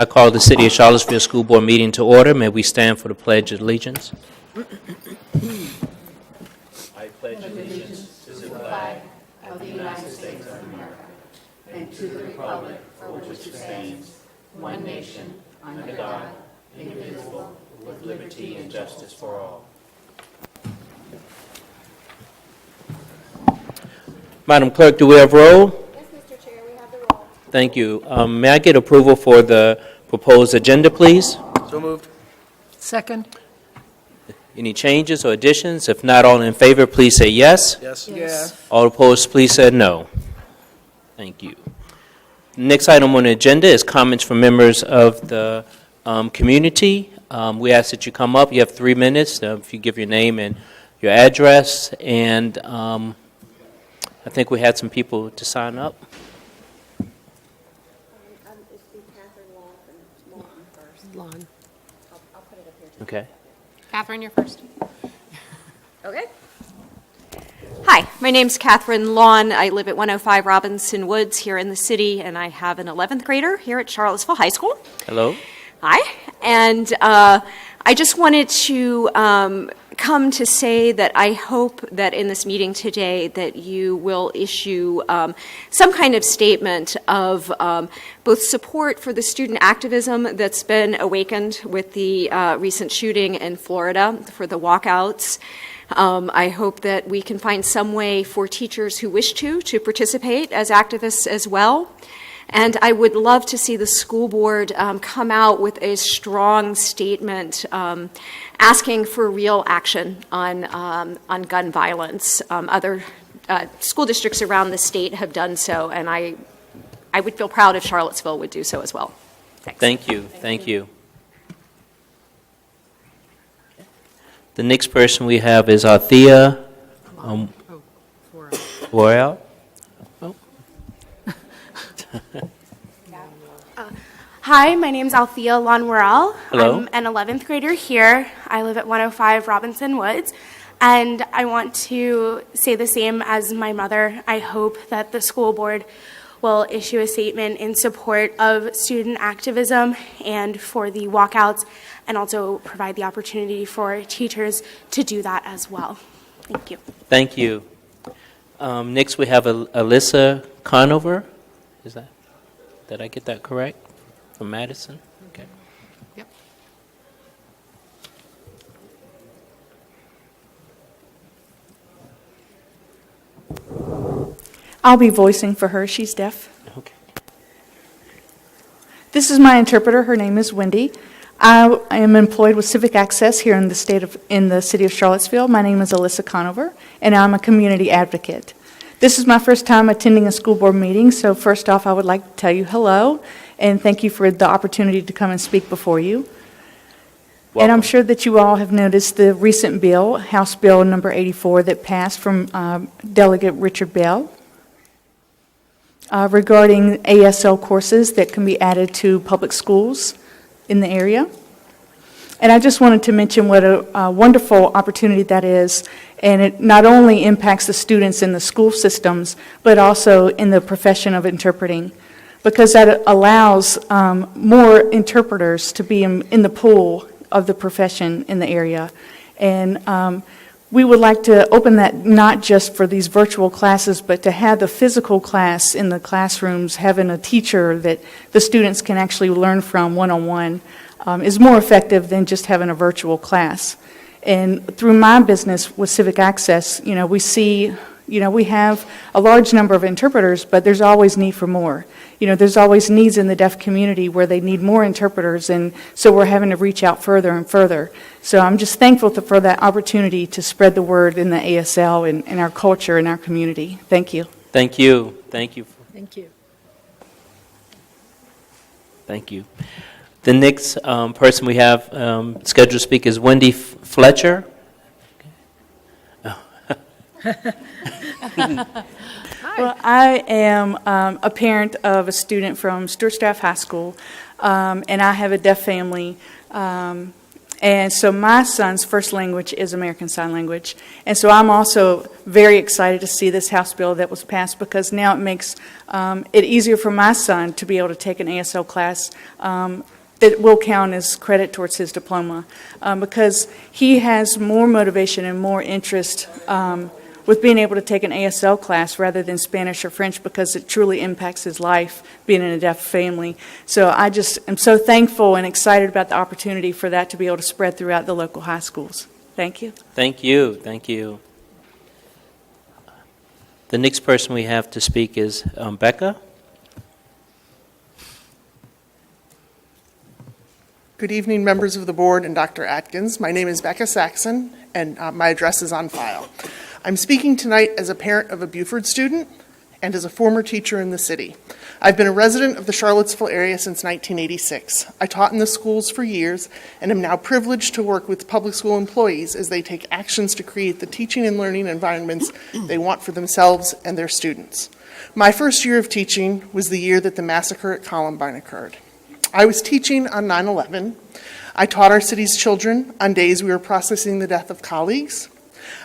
I call the City of Charlottesville School Board meeting to order. May we stand for the Pledge of Allegiance? I pledge allegiance to the flag of the United States of America and to the republic for which it stands, one nation, under God, indivisible, with liberty and justice for all. Madam Clerk, do we have roll? Yes, Mr. Chair, we have the roll. Thank you. May I get approval for the proposed agenda, please? So moved. Second. Any changes or additions? If not, all in favor, please say yes. Yes. Yes. All opposed, please say no. Thank you. Next item on the agenda is comments from members of the community. We ask that you come up. You have 3 minutes. If you give your name and your address. And I think we had some people to sign up. Lawn. I'll put it up here. Okay. Catherine, you're first. Okay. Hi, my name's Catherine Lawn. I live at 105 Robinson Woods here in the city, and I have an 11th grader here at Charlottesville High School. Hello. Hi, and I just wanted to come to say that I hope that in this meeting today that you will issue some kind of statement of both support for the student activism that's been awakened with the recent shooting in Florida for the walkouts. I hope that we can find some way for teachers who wish to participate as activists as well. And I would love to see the school board come out with a strong statement asking for real action on gun violence. Other school districts around the state have done so, and I would feel proud if Charlottesville would do so as well. Thanks. Thank you. Thank you. The next person we have is Althea Royal. Hi, my name's Althea Lonwerell. Hello. I'm an 11th grader here. I live at 105 Robinson Woods, and I want to say the same as my mother. I hope that the school board will issue a statement in support of student activism and for the walkouts, and also provide the opportunity for teachers to do that as well. Thank you. Thank you. Next we have Alyssa Conover. Did I get that correct? From Madison? Okay. Yep. I'll be voicing for her. She's deaf. Okay. This is my interpreter. Her name is Wendy. I am employed with Civic Access here in the city of Charlottesville. My name is Alyssa Conover, and I'm a community advocate. This is my first time attending a school board meeting, so first off, I would like to tell you hello, and thank you for the opportunity to come and speak before you. Welcome. And I'm sure that you all have noticed the recent bill, House Bill number 84, that passed from Delegate Richard Bell regarding ASL courses that can be added to public schools in the area. And I just wanted to mention what a wonderful opportunity that is, and it not only impacts the students in the school systems, but also in the profession of interpreting, because that allows more interpreters to be in the pool of the profession in the area. And we would like to open that not just for these virtual classes, but to have the physical class in the classrooms, having a teacher that the students can actually learn from one-on-one is more effective than just having a virtual class. And through my business with Civic Access, we see, we have a large number of interpreters, but there's always need for more. There's always needs in the deaf community where they need more interpreters, and so we're having to reach out further and further. So I'm just thankful for that opportunity to spread the word in the ASL and in our culture and our community. Thank you. Thank you. Thank you. Thank you. Thank you. The next person we have scheduled to speak is Wendy Fletcher. Well, I am a parent of a student from Stuart Staff High School, and I have a deaf family. And so my son's first language is American Sign Language. And so I'm also very excited to see this House bill that was passed, because now it makes it easier for my son to be able to take an ASL class that will count as credit towards his diploma, because he has more motivation and more interest with being able to take an ASL class rather than Spanish or French, because it truly impacts his life being in a deaf family. So I just am so thankful and excited about the opportunity for that to be able to spread throughout the local high schools. Thank you. Thank you. Thank you. The next person we have to speak is Becca. Good evening, members of the board and Dr. Atkins. My name is Becca Saxon, and my address is on file. I'm speaking tonight as a parent of a Buford student and as a former teacher in the city. I've been a resident of the Charlottesville area since 1986. I taught in the schools for years and am now privileged to work with public school employees as they take actions to create the teaching and learning environments they want for themselves and their students. My first year of teaching was the year that the massacre at Columbine occurred. I was teaching on 9/11. I taught our city's children on days we were processing the death of colleagues.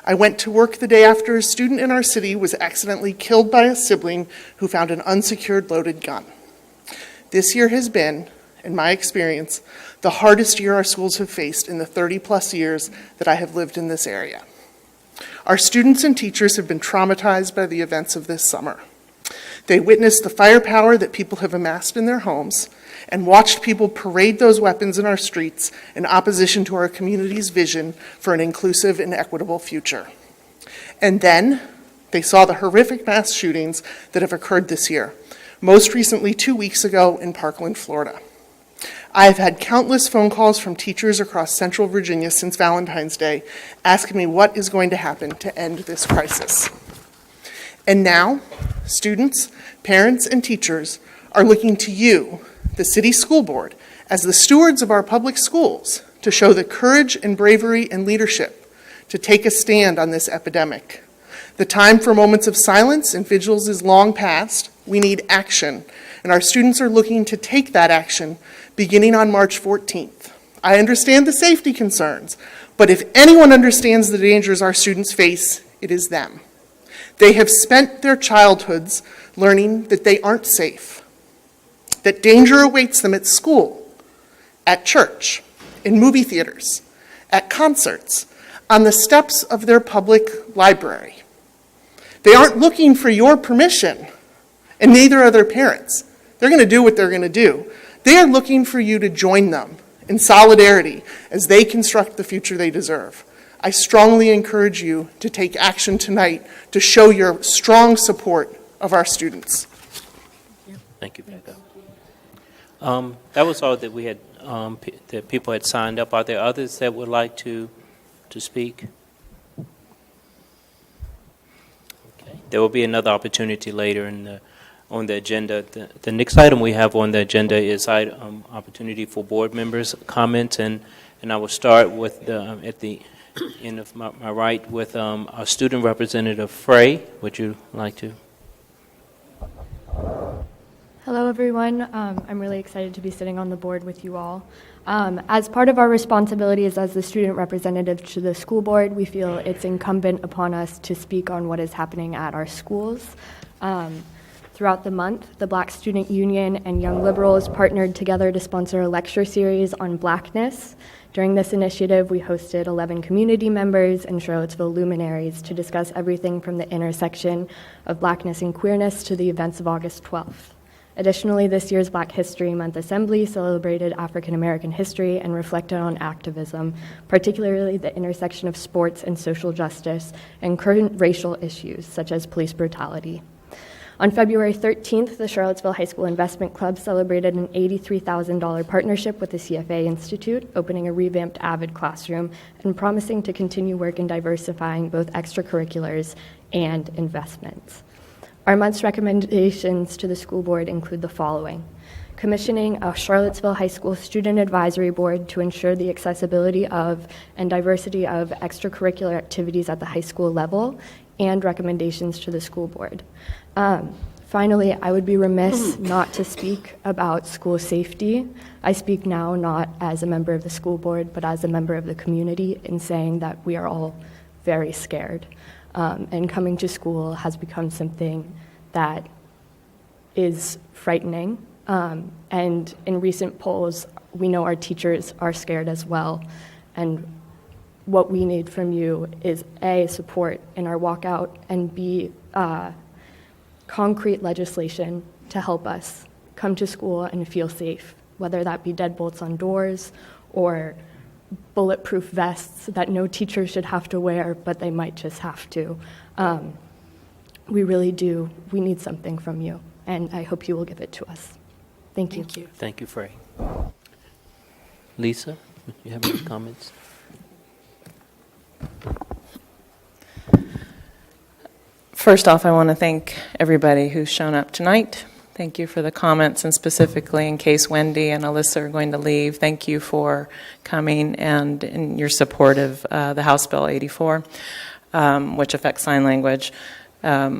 I went to work the day after a student in our city was accidentally killed by a sibling who found an unsecured loaded gun. This year has been, in my experience, the hardest year our schools have faced in the 30-plus years that I have lived in this area. Our students and teachers have been traumatized by the events of this summer. They witnessed the firepower that people have amassed in their homes and watched people parade those weapons in our streets in opposition to our community's vision for an inclusive and equitable future. And then they saw the horrific mass shootings that have occurred this year, most recently 2 weeks ago in Parkland, Florida. I have had countless phone calls from teachers across Central Virginia since Valentine's Day asking me what is going to happen to end this crisis. And now, students, parents, and teachers are looking to you, the City School Board, as the stewards of our public schools, to show the courage and bravery and leadership to take a stand on this epidemic. The time for moments of silence and vigils is long past. We need action, and our students are looking to take that action beginning on March 14th. I understand the safety concerns, but if anyone understands the dangers our students face, it is them. They have spent their childhoods learning that they aren't safe, that danger awaits them at school, at church, in movie theaters, at concerts, on the steps of their public library. They aren't looking for your permission, and neither are their parents. They're going to do what they're going to do. They are looking for you to join them in solidarity as they construct the future they deserve. I strongly encourage you to take action tonight to show your strong support of our students. Thank you, Becca. That was all that we had, that people had signed up. Are there others that would like to speak? Okay. There will be another opportunity later on the agenda. The next item we have on the agenda is opportunity for board members' comments, and I will start with at the end of my right with our student representative, Frey. Would you like to? Hello, everyone. I'm really excited to be sitting on the board with you all. As part of our responsibilities as the student representative to the school board, we feel it's incumbent upon us to speak on what is happening at our schools. Throughout the month, the Black Student Union and Young Liberals partnered together to sponsor a lecture series on Blackness. During this initiative, we hosted 11 community members and Charlottesville luminaries to discuss everything from the intersection of Blackness and queerness to the events of August 12th. Additionally, this year's Black History Month Assembly celebrated African American history and reflected on activism, particularly the intersection of sports and social justice and current racial issues such as police brutality. On February 13th, the Charlottesville High School Investment Club celebrated an $83,000 partnership with the CFA Institute, opening a revamped AVID classroom and promising to continue work in diversifying both extracurriculars and investments. Our month's recommendations to the school board include the following: commissioning a Charlottesville High School Student Advisory Board to ensure the accessibility of and diversity of extracurricular activities at the high school level, and recommendations to the school board. Finally, I would be remiss not to speak about school safety. I speak now not as a member of the school board, but as a member of the community in saying that we are all very scared. And coming to school has become something that is frightening. And in recent polls, we know our teachers are scared as well. And what we need from you is A, support in our walkout, and B, concrete legislation to help us come to school and feel safe, whether that be deadbolts on doors or bulletproof vests that no teacher should have to wear, but they might just have to. We really do. We need something from you, and I hope you will give it to us. Thank you. Thank you. Thank you, Frey. Lisa, you have any comments? First off, I want to thank everybody who's shown up tonight. Thank you for the comments, and specifically in case Wendy and Alyssa are going to leave, thank you for coming and in your support of the House Bill 84, which affects sign language. I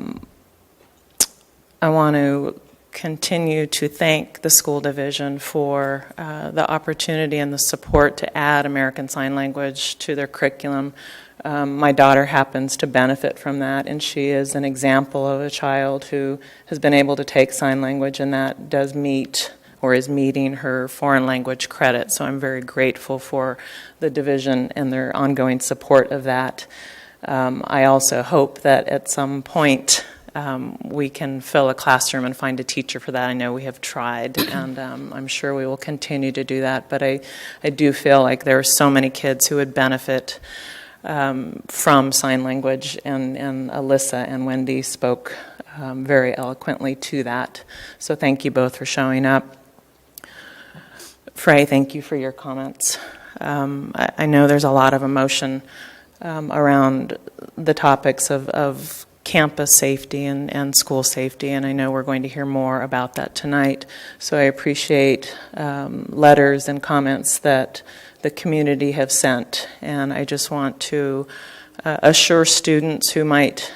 want to continue to thank the school division for the opportunity and the support to add American Sign Language to their curriculum. My daughter happens to benefit from that, and she is an example of a child who has been able to take sign language, and that does meet or is meeting her foreign language credit. So I'm very grateful for the division and their ongoing support of that. I also hope that at some point we can fill a classroom and find a teacher for that. I know we have tried, and I'm sure we will continue to do that. But I do feel like there are so many kids who would benefit from sign language, and Alyssa and Wendy spoke very eloquently to that. So thank you both for showing up. Frey, thank you for your comments. I know there's a lot of emotion around the topics of campus safety and school safety, and I know we're going to hear more about that tonight. So I appreciate letters and comments that the community have sent, and I just want to assure students who might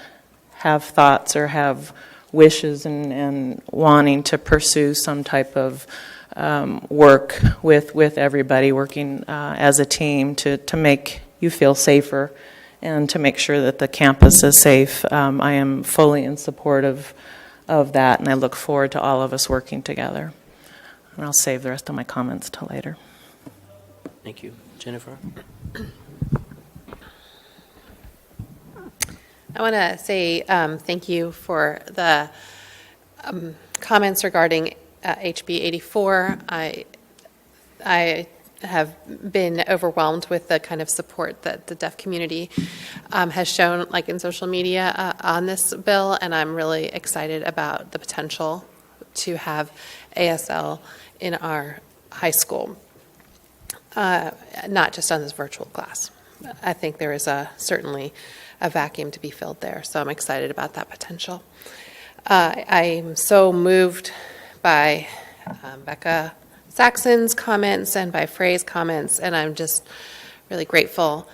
have thoughts or have wishes and wanting to pursue some type of work with everybody, working as a team to make you feel safer and to make sure that the campus is safe. I am fully in support of that, and I look forward to all of us working together. And I'll save the rest of my comments till later. Thank you. Jennifer? I want to say thank you for the comments regarding HB 84. I have been overwhelmed with the kind of support that the deaf community has shown, like in social media, on this bill, and I'm really excited about the potential to have ASL in our high school, not just on this virtual class. I think there is certainly a vacuum to be filled there, so I'm excited about that potential. I'm so moved by Becca Saxon's comments and by Frey's comments, and I'm just really grateful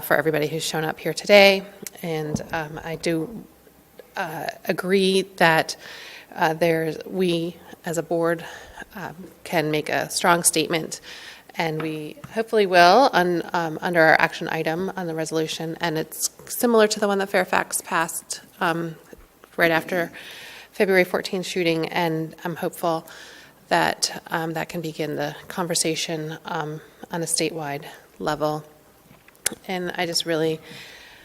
for everybody who's shown up here today. And I do agree that we as a board can make a strong statement, and we hopefully will under our action item on the resolution, and it's similar to the one that Fairfax passed right after February 14th shooting, and I'm hopeful that that can begin the conversation on a statewide level. And I just really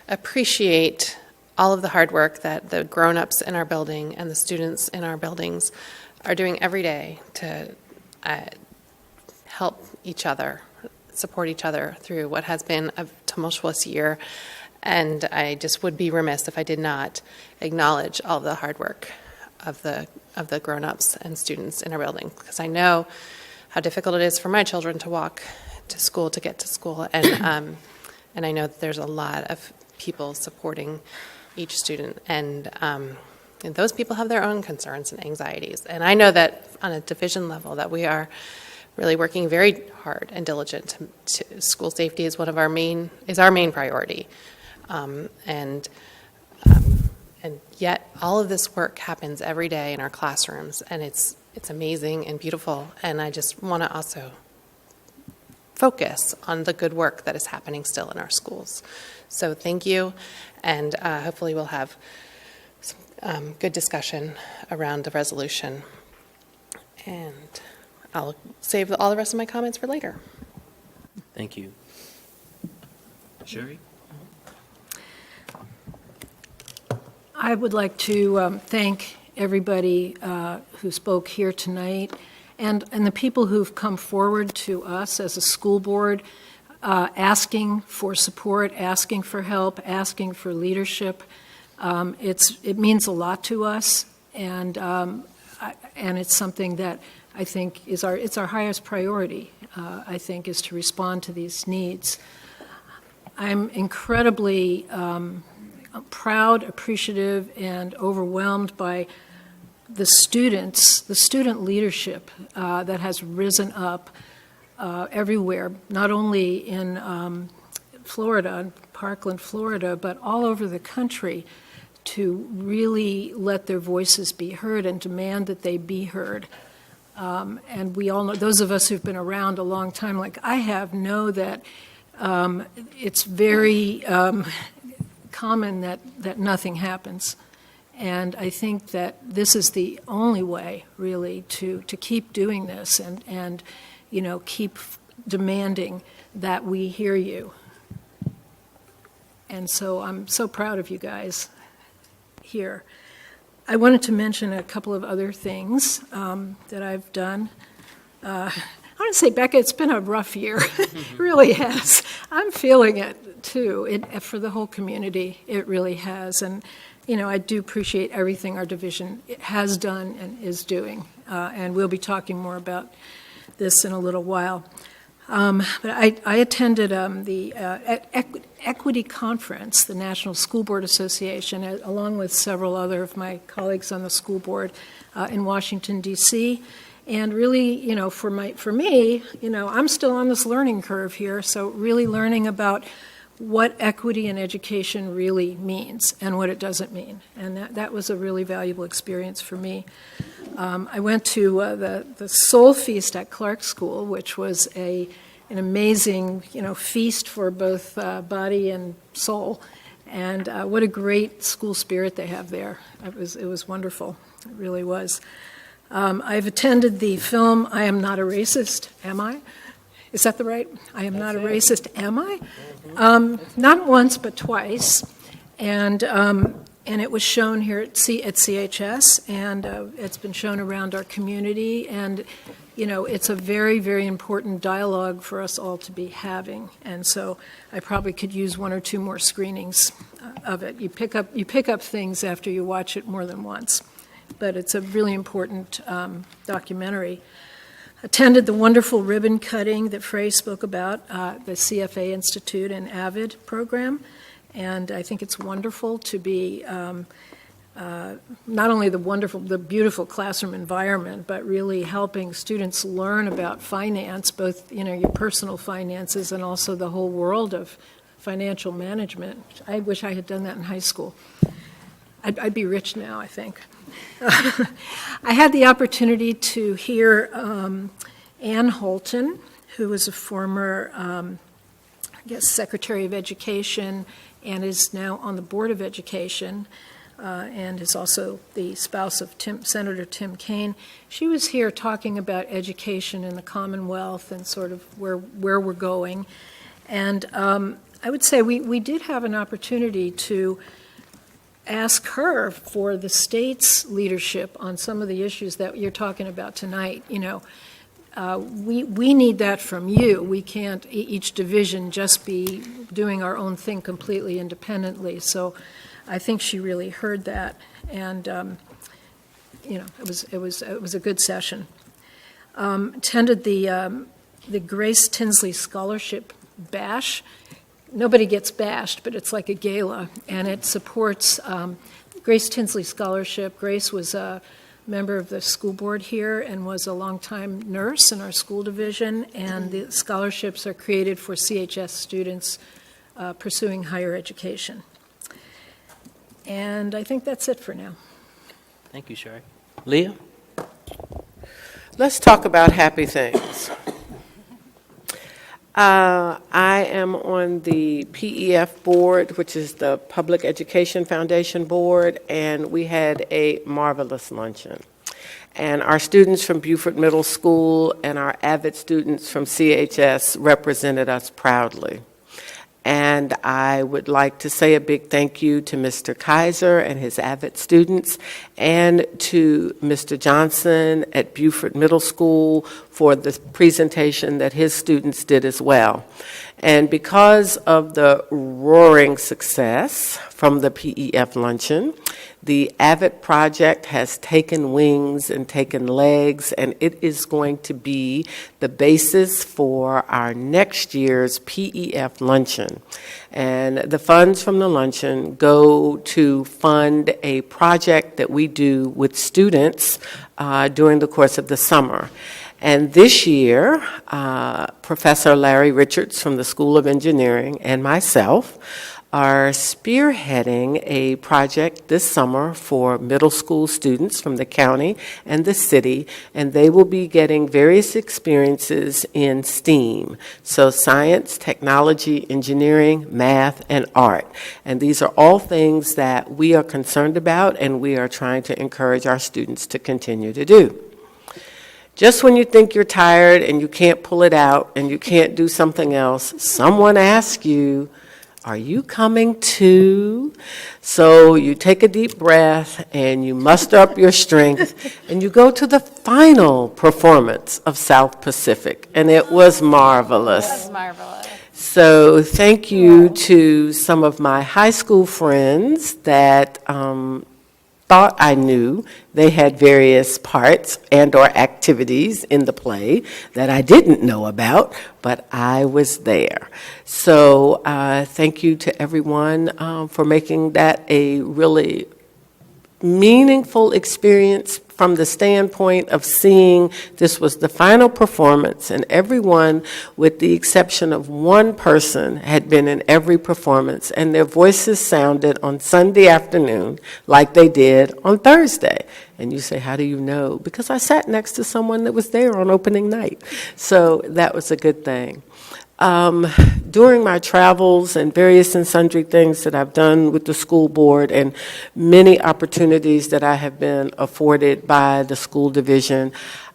appreciate all of the hard work that the grown-ups in our building and the students in our buildings are doing every day to help each other, support each other through what has been a tumultuous year. And I just would be remiss if I did not acknowledge all the hard work of the grown-ups and students in our building, because I know how difficult it is for my children to walk to school, to get to school, and I know that there's a lot of people supporting each student, and those people have their own concerns and anxieties. And I know that on a division level that we are really working very hard and diligent to school safety is our main priority, and And yet, all of this work happens every day in our classrooms, and it's amazing and beautiful. And I just want to also focus on the good work that is happening still in our schools. So thank you, and hopefully we'll have some good discussion around the resolution. And I'll save all the rest of my comments for later. Thank you. Sherry? I would like to thank everybody who spoke here tonight and the people who've come forward to us as a school board asking for support, asking for help, asking for leadership. It means a lot to us, and it's something that I think it's our highest priority, I think, is to respond to these needs. I'm incredibly proud, appreciative, and overwhelmed by the student leadership that has risen up everywhere, not only in Florida, Parkland, Florida, but all over the country, to really let their voices be heard and demand that they be heard. And we all know, those of us who've been around a long time, like I have, know that it's very common that nothing happens. And I think that this is the only way, really, to keep doing this and keep demanding that we hear you. And so I'm so proud of you guys here. I wanted to mention a couple of other things that I've done. I want to say, Becca, it's been a rough year. It really has. I'm feeling it, too. For the whole community, it really has. And, I do appreciate everything our division has done and is doing. And we'll be talking more about this in a little while. But I attended the Equity Conference, the National School Board Association, along with several other of my colleagues on the school board in Washington, D.C., and really, for me, I'm still on this learning curve here, so really learning about what equity in education really means and what it doesn't mean. And that was a really valuable experience for me. I went to the Soul Feast at Clark School, which was an amazing, feast for both body and soul. And what a great school spirit they have there. It was wonderful. It really was. I've attended the film I Am Not a Racist, Am I? Is that the right? I Am Not a Racist, Am I? Not once, but twice. And it was shown here at CHS, and it's been shown around our community. And, it's a very, very important dialogue for us all to be having. And so I probably could use one or two more screenings of it. You pick up things after you watch it more than once. But it's a really important documentary. Attended the wonderful ribbon cutting that Frey spoke about, the CFA Institute and AVID program. And I think it's wonderful to be not only the beautiful classroom environment, but really helping students learn about finance, both your personal finances and also the whole world of financial management. I wish I had done that in high school. I'd be rich now, I think. I had the opportunity to hear Ann Holton, who was a former, Secretary of Education and is now on the Board of Education, and is also the spouse of Senator Tim Kaine. She was here talking about education in the Commonwealth and sort of where we're going. And I would say we did have an opportunity to ask her for the state's leadership on some of the issues that you're talking about tonight. We need that from you. We can't, each division, just be doing our own thing completely independently. So I think she really heard that, and it was a good session. Attended the Grace Tinsley Scholarship Bash. Nobody gets bashed, but it's like a gala, and it supports Grace Tinsley Scholarship. Grace was a member of the school board here and was a longtime nurse in our school division, and the scholarships are created for CHS students pursuing higher education. And I think that's it for now. Thank you, Sherry. Leah? Let's talk about happy things. I am on the PEF board, which is the Public Education Foundation board, and we had a marvelous luncheon. And our students from Beaufort Middle School and our avid students from CHS represented us proudly. And I would like to say a big thank you to Mr. Kaiser and his avid students, and to Mr. Johnson at Beaufort Middle School for the presentation that his students did as well. And because of the roaring success from the PEF luncheon, the AVID project has taken wings and taken legs, and it is going to be the basis for our next year's PEF luncheon. And the funds from the luncheon go to fund a project that we do with students during the course of the summer. And this year, Professor Larry Richards from the School of Engineering and myself are spearheading a project this summer for middle school students from the county and the city, and they will be getting various experiences in STEAM, so science, technology, engineering, math, and art. And these are all things that we are concerned about and we are trying to encourage our students to continue to do. Just when you think you're tired and you can't pull it out and you can't do something else, someone asks you, are you coming too? So you take a deep breath and you muster up your strength and you go to the final performance of South Pacific, and it was marvelous. So thank you to some of my high school friends that thought I knew. They had various parts and or activities in the play that I didn't know about, but I was there. So thank you to everyone for making that a really meaningful experience from the standpoint of seeing this was the final performance, and everyone, with the exception of one person, had been in every performance, and their voices sounded on Sunday afternoon like they did on Thursday. And you say, how do you know? Because I sat next to someone that was there on opening night. So that was a good thing. During my travels and various and sundry things that I've done with the school board and many opportunities that I have been afforded by the school division,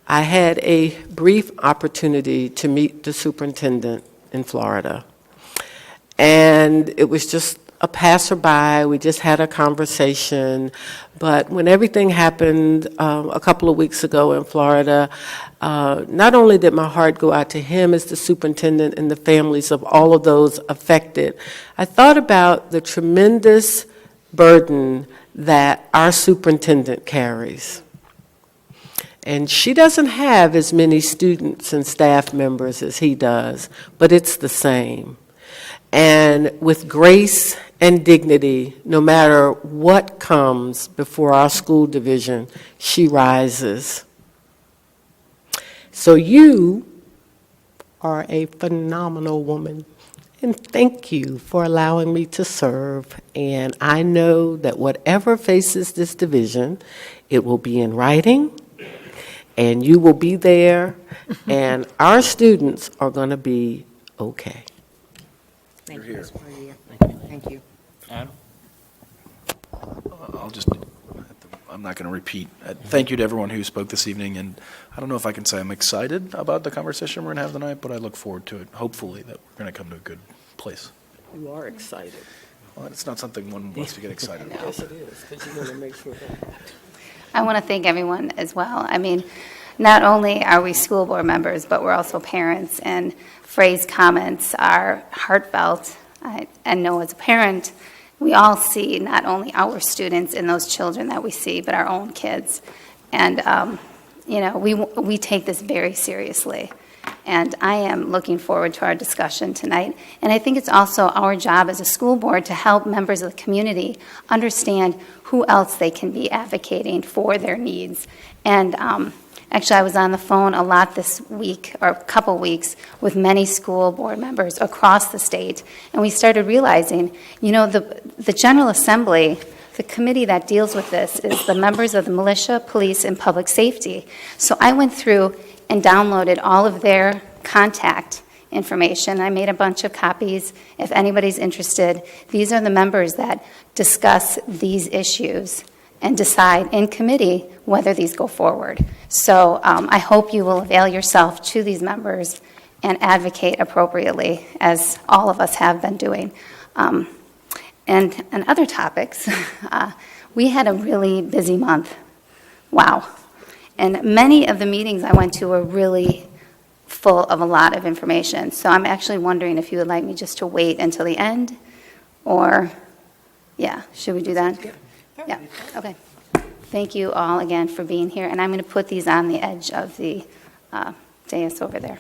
I had a brief opportunity to meet the superintendent in Florida. And it was just a passerby. We just had a conversation. But when everything happened a couple of weeks ago in Florida, not only did my heart go out to him as the superintendent and the families of all of those affected, I thought about the tremendous burden that our superintendent carries. And she doesn't have as many students and staff members as he does, but it's the same. And with grace and dignity, no matter what comes before our school division, she rises. So you are a phenomenal woman, and thank you for allowing me to serve. And I know that whatever faces this division, it will be in writing, and you will be there, and our students are going to be okay. Thank you, Ms. Maria. Thank you. Adam? I'm not going to repeat. Thank you to everyone who spoke this evening, and I don't know if I can say I'm excited about the conversation we're going to have tonight, but I look forward to it, hopefully, that we're going to come to a good place. You are excited. Well, it's not something one wants to get excited about. Yes, it is, because you want to make sure that. I want to thank everyone as well. I mean, not only are we school board members, but we're also parents, and Frey's comments are heartfelt. I know as a parent, we all see not only our students and those children that we see, but our own kids. And, we take this very seriously. And I am looking forward to our discussion tonight. And I think it's also our job as a school board to help members of the community understand who else they can be advocating for their needs. And actually, I was on the phone a lot this week, or a couple weeks, with many school board members across the state. And we started realizing, the General Assembly, the committee that deals with this is the members of the militia, police, and public safety. So I went through and downloaded all of their contact information. I made a bunch of copies. If anybody's interested, these are the members that discuss these issues and decide in committee whether these go forward. So I hope you will avail yourself to these members and advocate appropriately, as all of us have been doing. And other topics, we had a really busy month. Wow. And many of the meetings I went to were really full of a lot of information. So I'm actually wondering if you would like me just to wait until the end, or, yeah, should we do that? Yeah, okay. Thank you all again for being here, and I'm going to put these on the edge of the dais over there.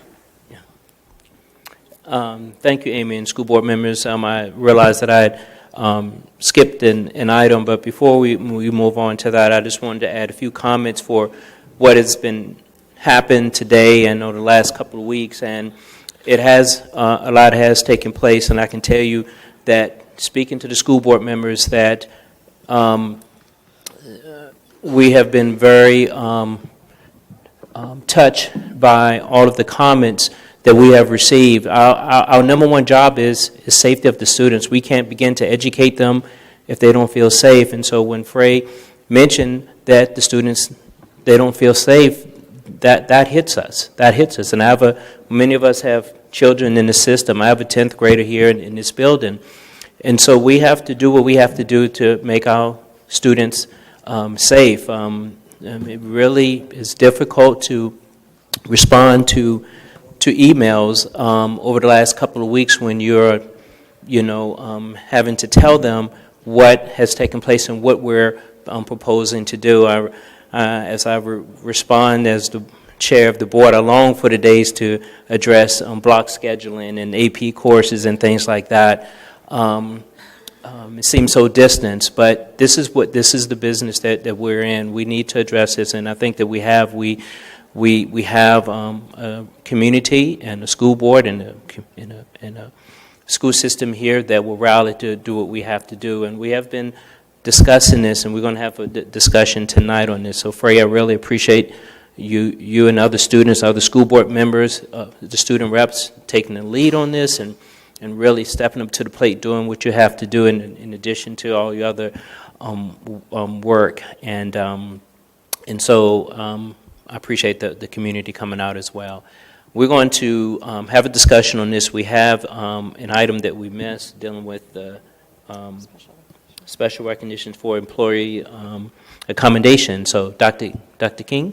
Thank you, Amy, and school board members. I realized that I had skipped an item, but before we move on to that, I just wanted to add a few comments for what has been happened today and over the last couple of weeks, and it has a lot has taken place, and I can tell you that speaking to the school board members that we have been very touched by all of the comments that we have received. Our number one job is safety of the students. We can't begin to educate them if they don't feel safe. And so when Frey mentioned that the students, they don't feel safe, that hits us. That hits us. And many of us have children in the system. I have a 10th grader here in this building. And so we have to do what we have to do to make our students safe. It really is difficult to respond to emails over the last couple of weeks when you're, having to tell them what has taken place and what we're proposing to do. As I respond as the chair of the board, I long for the days to address block scheduling and AP courses and things like that. It seems so distant, but this is the business that we're in. We need to address this, and I think that we have a community and a school board and a school system here that will rally to do what we have to do. And we have been discussing this, and we're going to have a discussion tonight on this. So, Frey, I really appreciate you and other students, other school board members, the student reps taking the lead on this and really stepping up to the plate, doing what you have to do in addition to all your other work. And so I appreciate the community coming out as well. We're going to have a discussion on this. We have an item that we missed dealing with the special recognition for employee accommodation. So, Dr. King?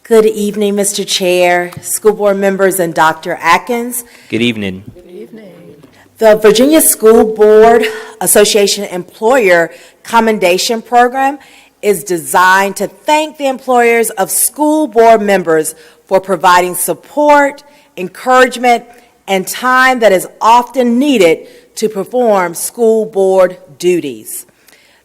Good evening, Mr. Chair, school board members, and Dr. Atkins. Good evening. Good evening. The Virginia School Board Association Employer Commendation Program is designed to thank the employers of school board members for providing support, encouragement, and time that is often needed to perform school board duties.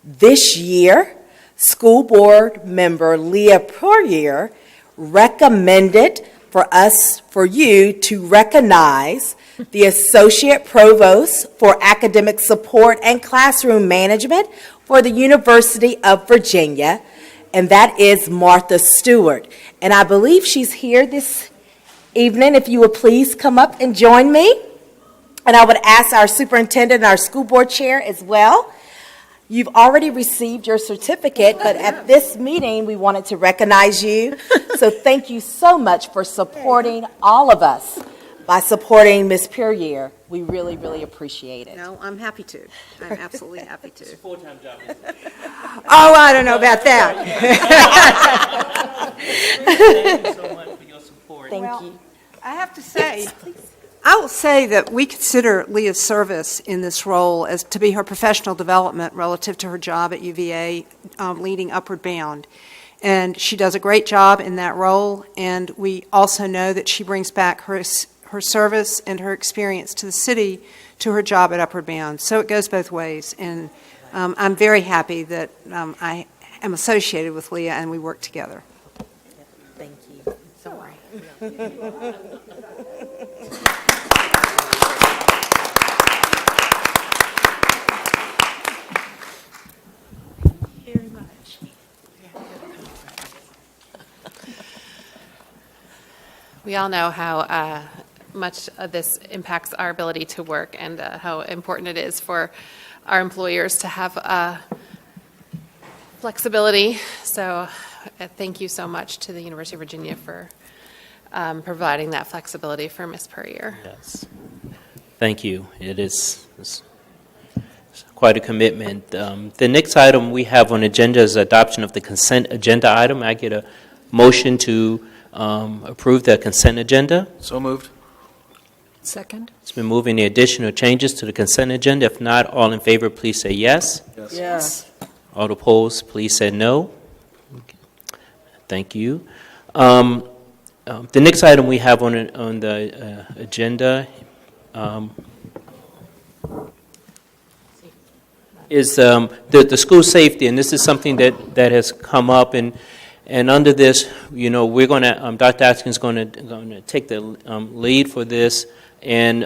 This year, school board member Leah Poirier recommended for you to recognize the Associate Provost for Academic Support and Classroom Management for the University of Virginia, and that is Martha Stewart. And I believe she's here this evening. If you would please come up and join me. And I would ask our superintendent and our school board chair as well. You've already received your certificate, but at this meeting, we wanted to recognize you. So thank you so much for supporting all of us by supporting Ms. Puryear. We really, really appreciate it. No, I'm happy to. I'm absolutely happy to. It's a full-time job. Oh, I don't know about that. Thank you so much for your support. Thank you. I have to say, I will say that we consider Leah's service in this role as to be her professional development relative to her job at UVA, leading Upward Bound. And she does a great job in that role, and we also know that she brings back her service and her experience to the city to her job at Upward Bound. So it goes both ways, and I'm very happy that I am associated with Leah and we work together. Thank you. Sorry. We all know how much this impacts our ability to work and how important it is for our employers to have flexibility. So thank you so much to the University of Virginia for providing that flexibility for Ms. Puryear. Yes. Thank you. It's quite a commitment. The next item we have on the agenda is adoption of the consent agenda item. I get a motion to approve the consent agenda. So moved. Second? It's been moving the additional changes to the consent agenda. If not, all in favor, please say yes. Yes. All opposed, please say no. Thank you. The next item we have on the agenda is the school safety, and this is something that has come up, and under this, you know, we're going to Dr. Atkins is going to take the lead for this, and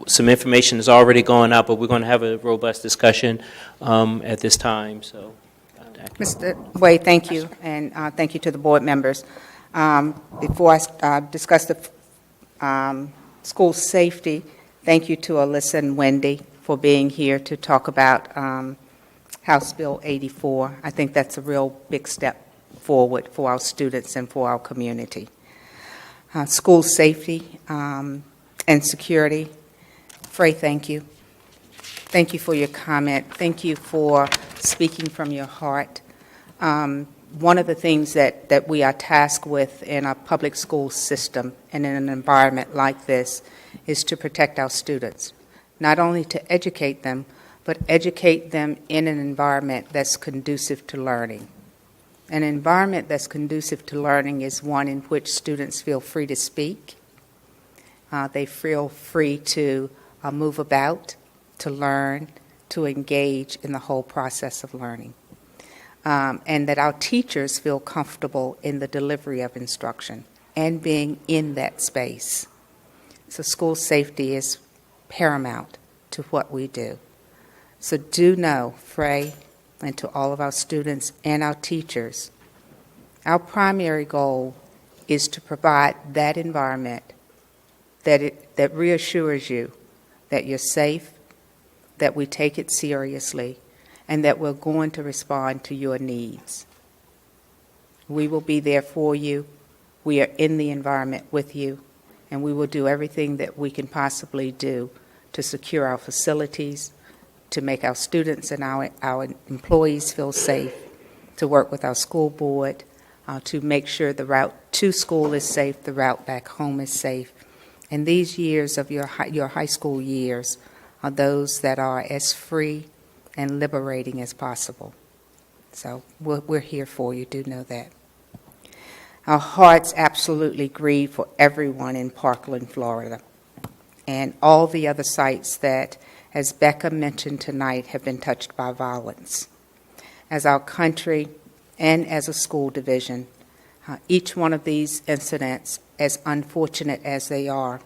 some information has already gone out, but we're going to have a robust discussion at this time. So, Dr. Atkins. Mr. Wade, thank you, and thank you to the board members. Before I discuss the school safety, thank you to Alyssa and Wendy for being here to talk about House Bill 84. I think that's a real big step forward for our students and for our community. School safety and security. Frey, thank you. Thank you for your comment. Thank you for speaking from your heart. One of the things that we are tasked with in our public school system and in an environment like this is to protect our students, not only to educate them, but educate them in an environment that's conducive to learning. An environment that's conducive to learning is one in which students feel free to speak. They feel free to move about, to learn, to engage in the whole process of learning. And that our teachers feel comfortable in the delivery of instruction and being in that space. So school safety is paramount to what we do. So do know, Frey, and to all of our students and our teachers, our primary goal is to provide that environment that reassures you that you're safe, that we take it seriously, and that we're going to respond to your needs. We will be there for you. We are in the environment with you, and we will do everything that we can possibly do to secure our facilities, to make our students and our employees feel safe, to work with our school board, to make sure the route to school is safe, the route back home is safe. And these years of your high school years are those that are as free and liberating as possible. So we're here for you, do know that. Our hearts absolutely grieve for everyone in Parkland, Florida, and all the other sites that, as Becca mentioned tonight, have been touched by violence. As our country and as a school division, each one of these incidents, as unfortunate as they are,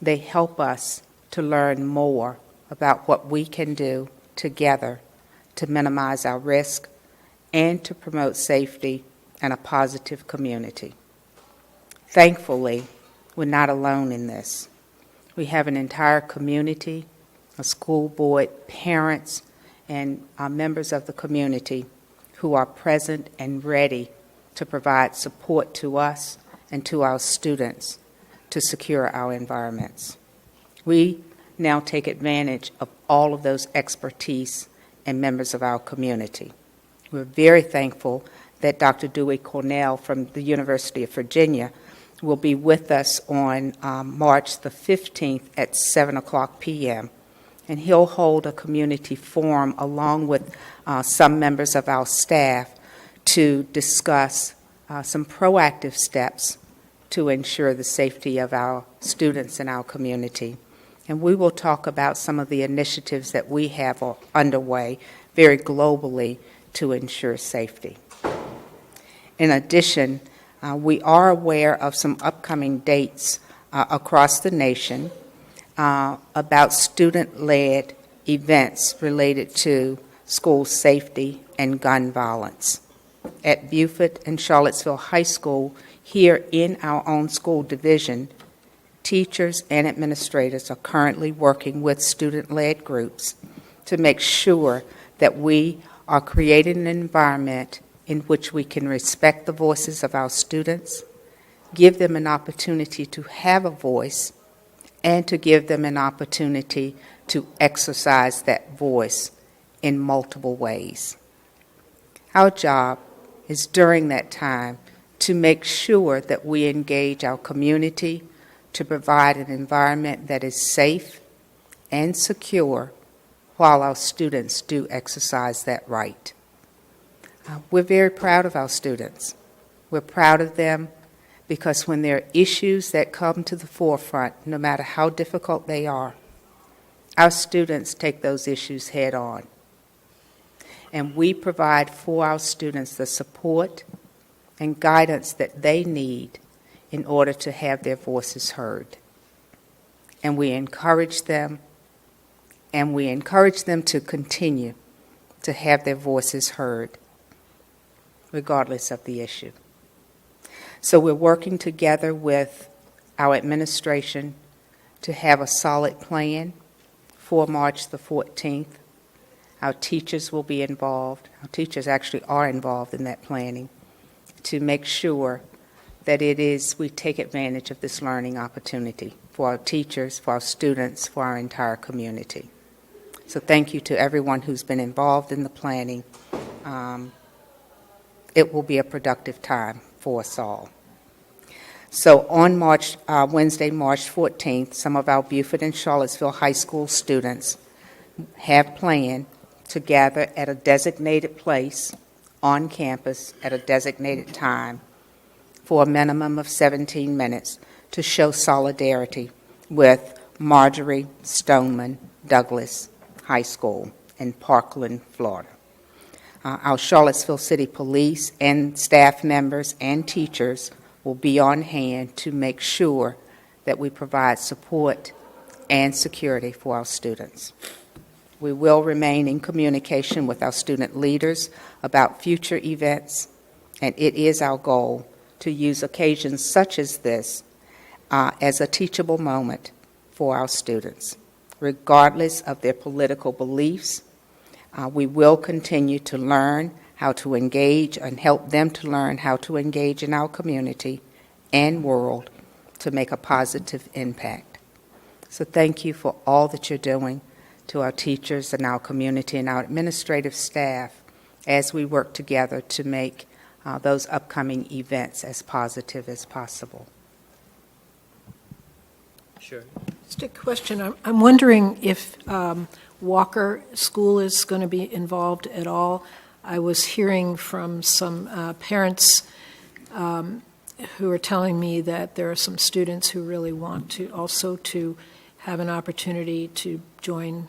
they help us to learn more about what we can do together to minimize our risk and to promote safety and a positive community. Thankfully, we're not alone in this. We have an entire community, a school board, parents, and members of the community who are present and ready to provide support to us and to our students to secure our environments. We now take advantage of all of those expertise and members of our community. We're very thankful that Dr. Dewey Cornell from the University of Virginia will be with us on March the 15th at 7 o'clock p.m. And he'll hold a community forum along with some members of our staff to discuss some proactive steps to ensure the safety of our students and our community. And we will talk about some of the initiatives that we have underway very globally to ensure safety. In addition, we are aware of some upcoming dates across the nation about student-led events related to school safety and gun violence. at Beaufort and Charlottesville High School here in our own school division, teachers and administrators are currently working with student-led groups to make sure that we are creating an environment in which we can respect the voices of our students, give them an opportunity to have a voice, and to give them an opportunity to exercise that voice in multiple ways. Our job is during that time to make sure that we engage our community to provide an environment that is safe and secure while our students do exercise that right. We're very proud of our students. We're proud of them because when there are issues that come to the forefront, no matter how difficult they are, our students take those issues head on. And we provide for our students the support and guidance that they need in order to have their voices heard. And we encourage them, to continue to have their voices heard, regardless of the issue. So we're working together with our administration to have a solid plan for March the 14th. Our teachers will be involved. Our teachers actually are involved in that planning to make sure that we take advantage of this learning opportunity for our teachers, for our students, for our entire community. So thank you to everyone who's been involved in the planning. It will be a productive time for us all. So on Wednesday, March 14th, some of our Beaufort and Charlottesville High School students have planned to gather at a designated place on campus at a designated time for a minimum of 17 minutes to show solidarity with Marjorie Stoneman Douglas High School in Parkland, Florida. Our Charlottesville City Police and staff members and teachers will be on hand to make sure that we provide support and security for our students. We will remain in communication with our student leaders about future events, and it is our goal to use occasions such as this as a teachable moment for our students. Regardless of their political beliefs, we will continue to learn how to engage and help them to learn how to engage in our community and world to make a positive impact. So thank you for all that you're doing to our teachers and our community and our administrative staff as we work together to make those upcoming events as positive as possible. Sure. Just a question. I'm wondering if Walker School is going to be involved at all. I was hearing from some parents who are telling me that there are some students who really want to also to have an opportunity to join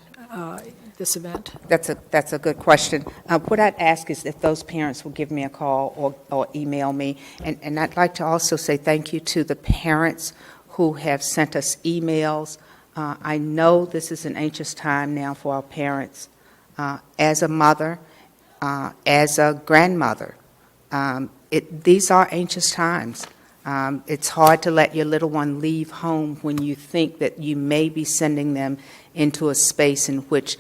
this event. That's a good question. What I'd ask is if those parents will give me a call or email me. And I'd like to also say thank you to the parents who have sent us emails. I know this is an anxious time now for our parents. As a mother, as a grandmother, these are anxious times. It's hard to let your little one leave home when you think that you may be sending them into a space in which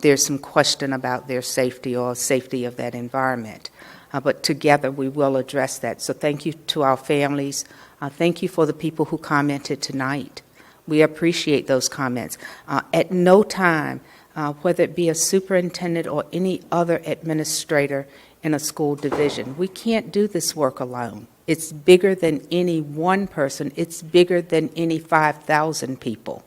there's some question about their safety or safety of that environment. But together we will address that. So thank you to our families. Thank you for the people who commented tonight. We appreciate those comments. At no time, whether it be a superintendent or any other administrator in a school division, we can't do this work alone. It's bigger than any one person. It's bigger than any 5,000 people.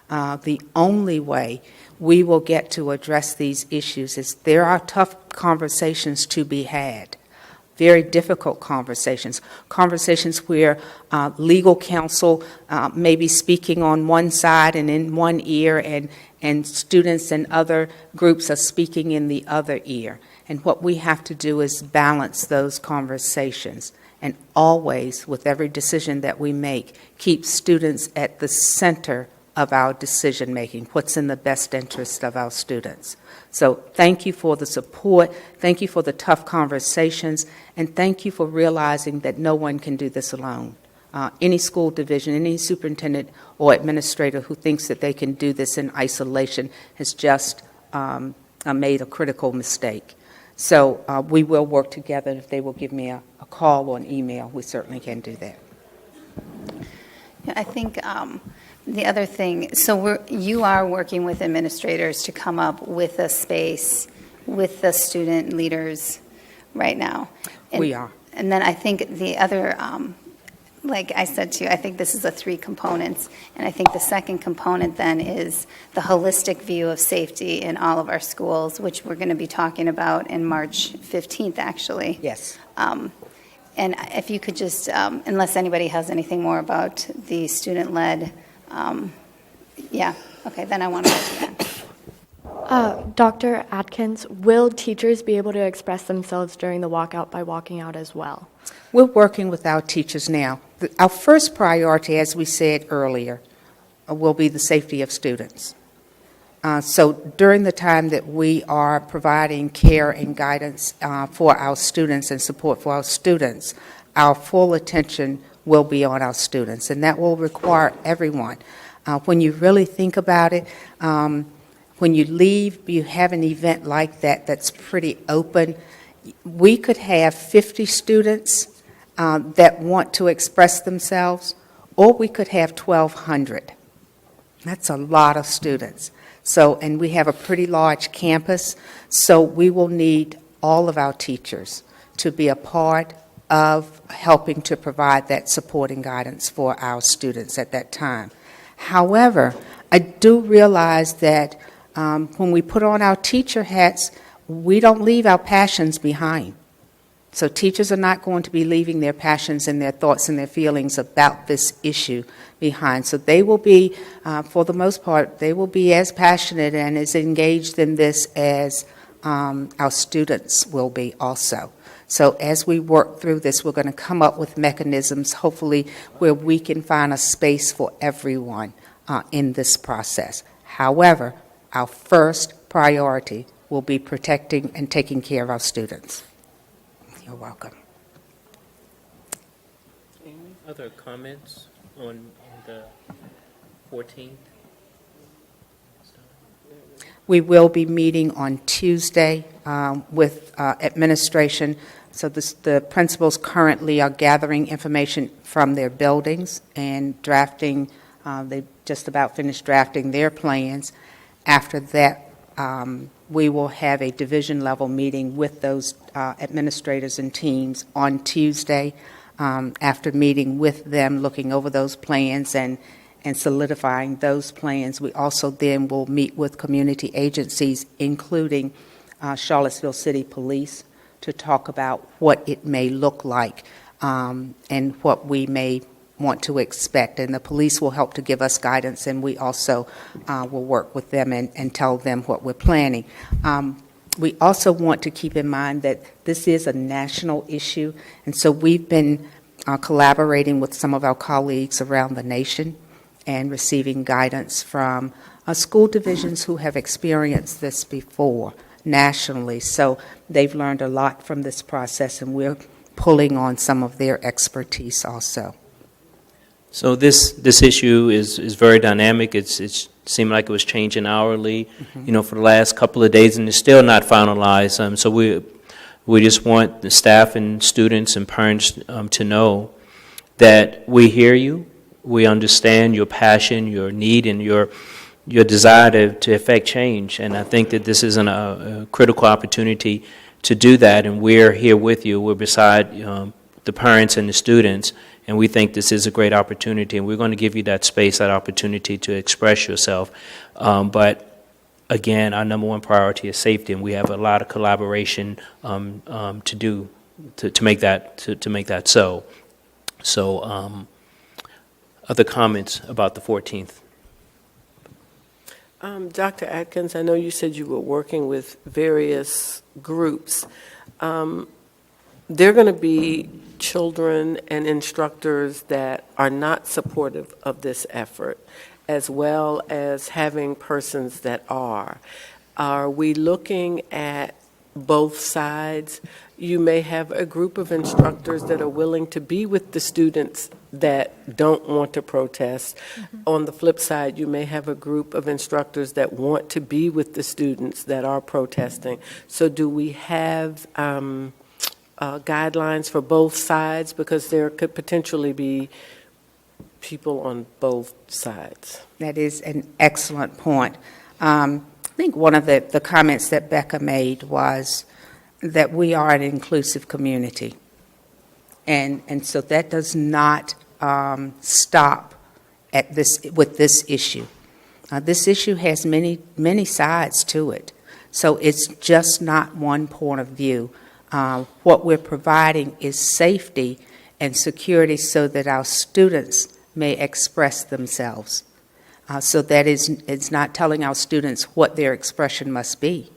The only way we will get to address these issues is there are tough conversations to be had, very difficult conversations where legal counsel may be speaking on one side and in one ear, and students and other groups are speaking in the other ear. And what we have to do is balance those conversations. And always, with every decision that we make, keep students at the center of our decision-making, what's in the best interest of our students. So thank you for the support, thank you for the tough conversations, and thank you for realizing that no one can do this alone. Any school division, any superintendent or administrator who thinks that they can do this in isolation has just made a critical mistake. So we will work together. If they will give me a call or an email, we certainly can do that. Yeah, I think the other thing, so you are working with administrators to come up with a space with the student leaders right now. We are. And then I think the other, like I said to you, I think this is the 3 components. And I think the second component then is the holistic view of safety in all of our schools, which we're going to be talking about in March 15th, actually. Yes. And if you could just, unless anybody has anything more about the student-led, yeah, okay, then I want to go to that. Dr. Atkins, will teachers be able to express themselves during the walkout by walking out as well? We're working with our teachers now. Our first priority, as we said earlier, will be the safety of students. So during the time that we are providing care and guidance for our students and support for our students, our full attention will be on our students, and that will require everyone. When you really think about it, when you leave, you have an event like that that's pretty open. We could have 50 students that want to express themselves, or we could have 1,200. That's a lot of students. So, and we have a pretty large campus, so we will need all of our teachers to be a part of helping to provide that support and guidance for our students at that time. However, I do realize that when we put on our teacher hats, we don't leave our passions behind. So teachers are not going to be leaving their passions and their thoughts and their feelings about this issue behind. So they will be, for the most part, they will be as passionate and as engaged in this as our students will be also. So as we work through this, we're going to come up with mechanisms, hopefully, where we can find a space for everyone in this process. However, our first priority will be protecting and taking care of our students. You're welcome. Any other comments on the 14th? We will be meeting on Tuesday with administration. So the principals currently are gathering information from their buildings and drafting. They just about finished drafting their plans. After that, we will have a division-level meeting with those administrators and teams on Tuesday. After meeting with them, looking over those plans and solidifying those plans, we also then will meet with community agencies, including Charlottesville City Police, to talk about what it may look like and what we may want to expect. And the police will help to give us guidance, and we also will work with them and tell them what we're planning. We also want to keep in mind that this is a national issue, and so we've been collaborating with some of our colleagues around the nation and receiving guidance from school divisions who have experienced this before nationally. So they've learned a lot from this process, and we're pulling on some of their expertise also. So this issue is very dynamic. It seemed like it was changing hourly, for the last couple of days, and it's still not finalized. So we just want the staff and students and parents to know that we hear you, we understand your passion, your need, and your desire to effect change. And I think that this is a critical opportunity to do that, and we're here with you. We're beside the parents and the students, and we think this is a great opportunity, and we're going to give you that space, that opportunity to express yourself. But again, our number one priority is safety, and we have a lot of collaboration to do to make that so. So, other comments about the 14th? Dr. Atkins, I know you said you were working with various groups. There are going to be children and instructors that are not supportive of this effort. as well as having persons that are. Are we looking at both sides? You may have a group of instructors that are willing to be with the students that don't want to protest. On the flip side, you may have a group of instructors that want to be with the students that are protesting. So do we have guidelines for both sides? Because there could potentially be people on both sides. That is an excellent point. I think one of the comments that Becca made was that we are an inclusive community. And so that does not stop at with this issue. This issue has many sides to it. So it's just not one point of view. What we're providing is safety and security so that our students may express themselves. So that it's not telling our students what their expression must be.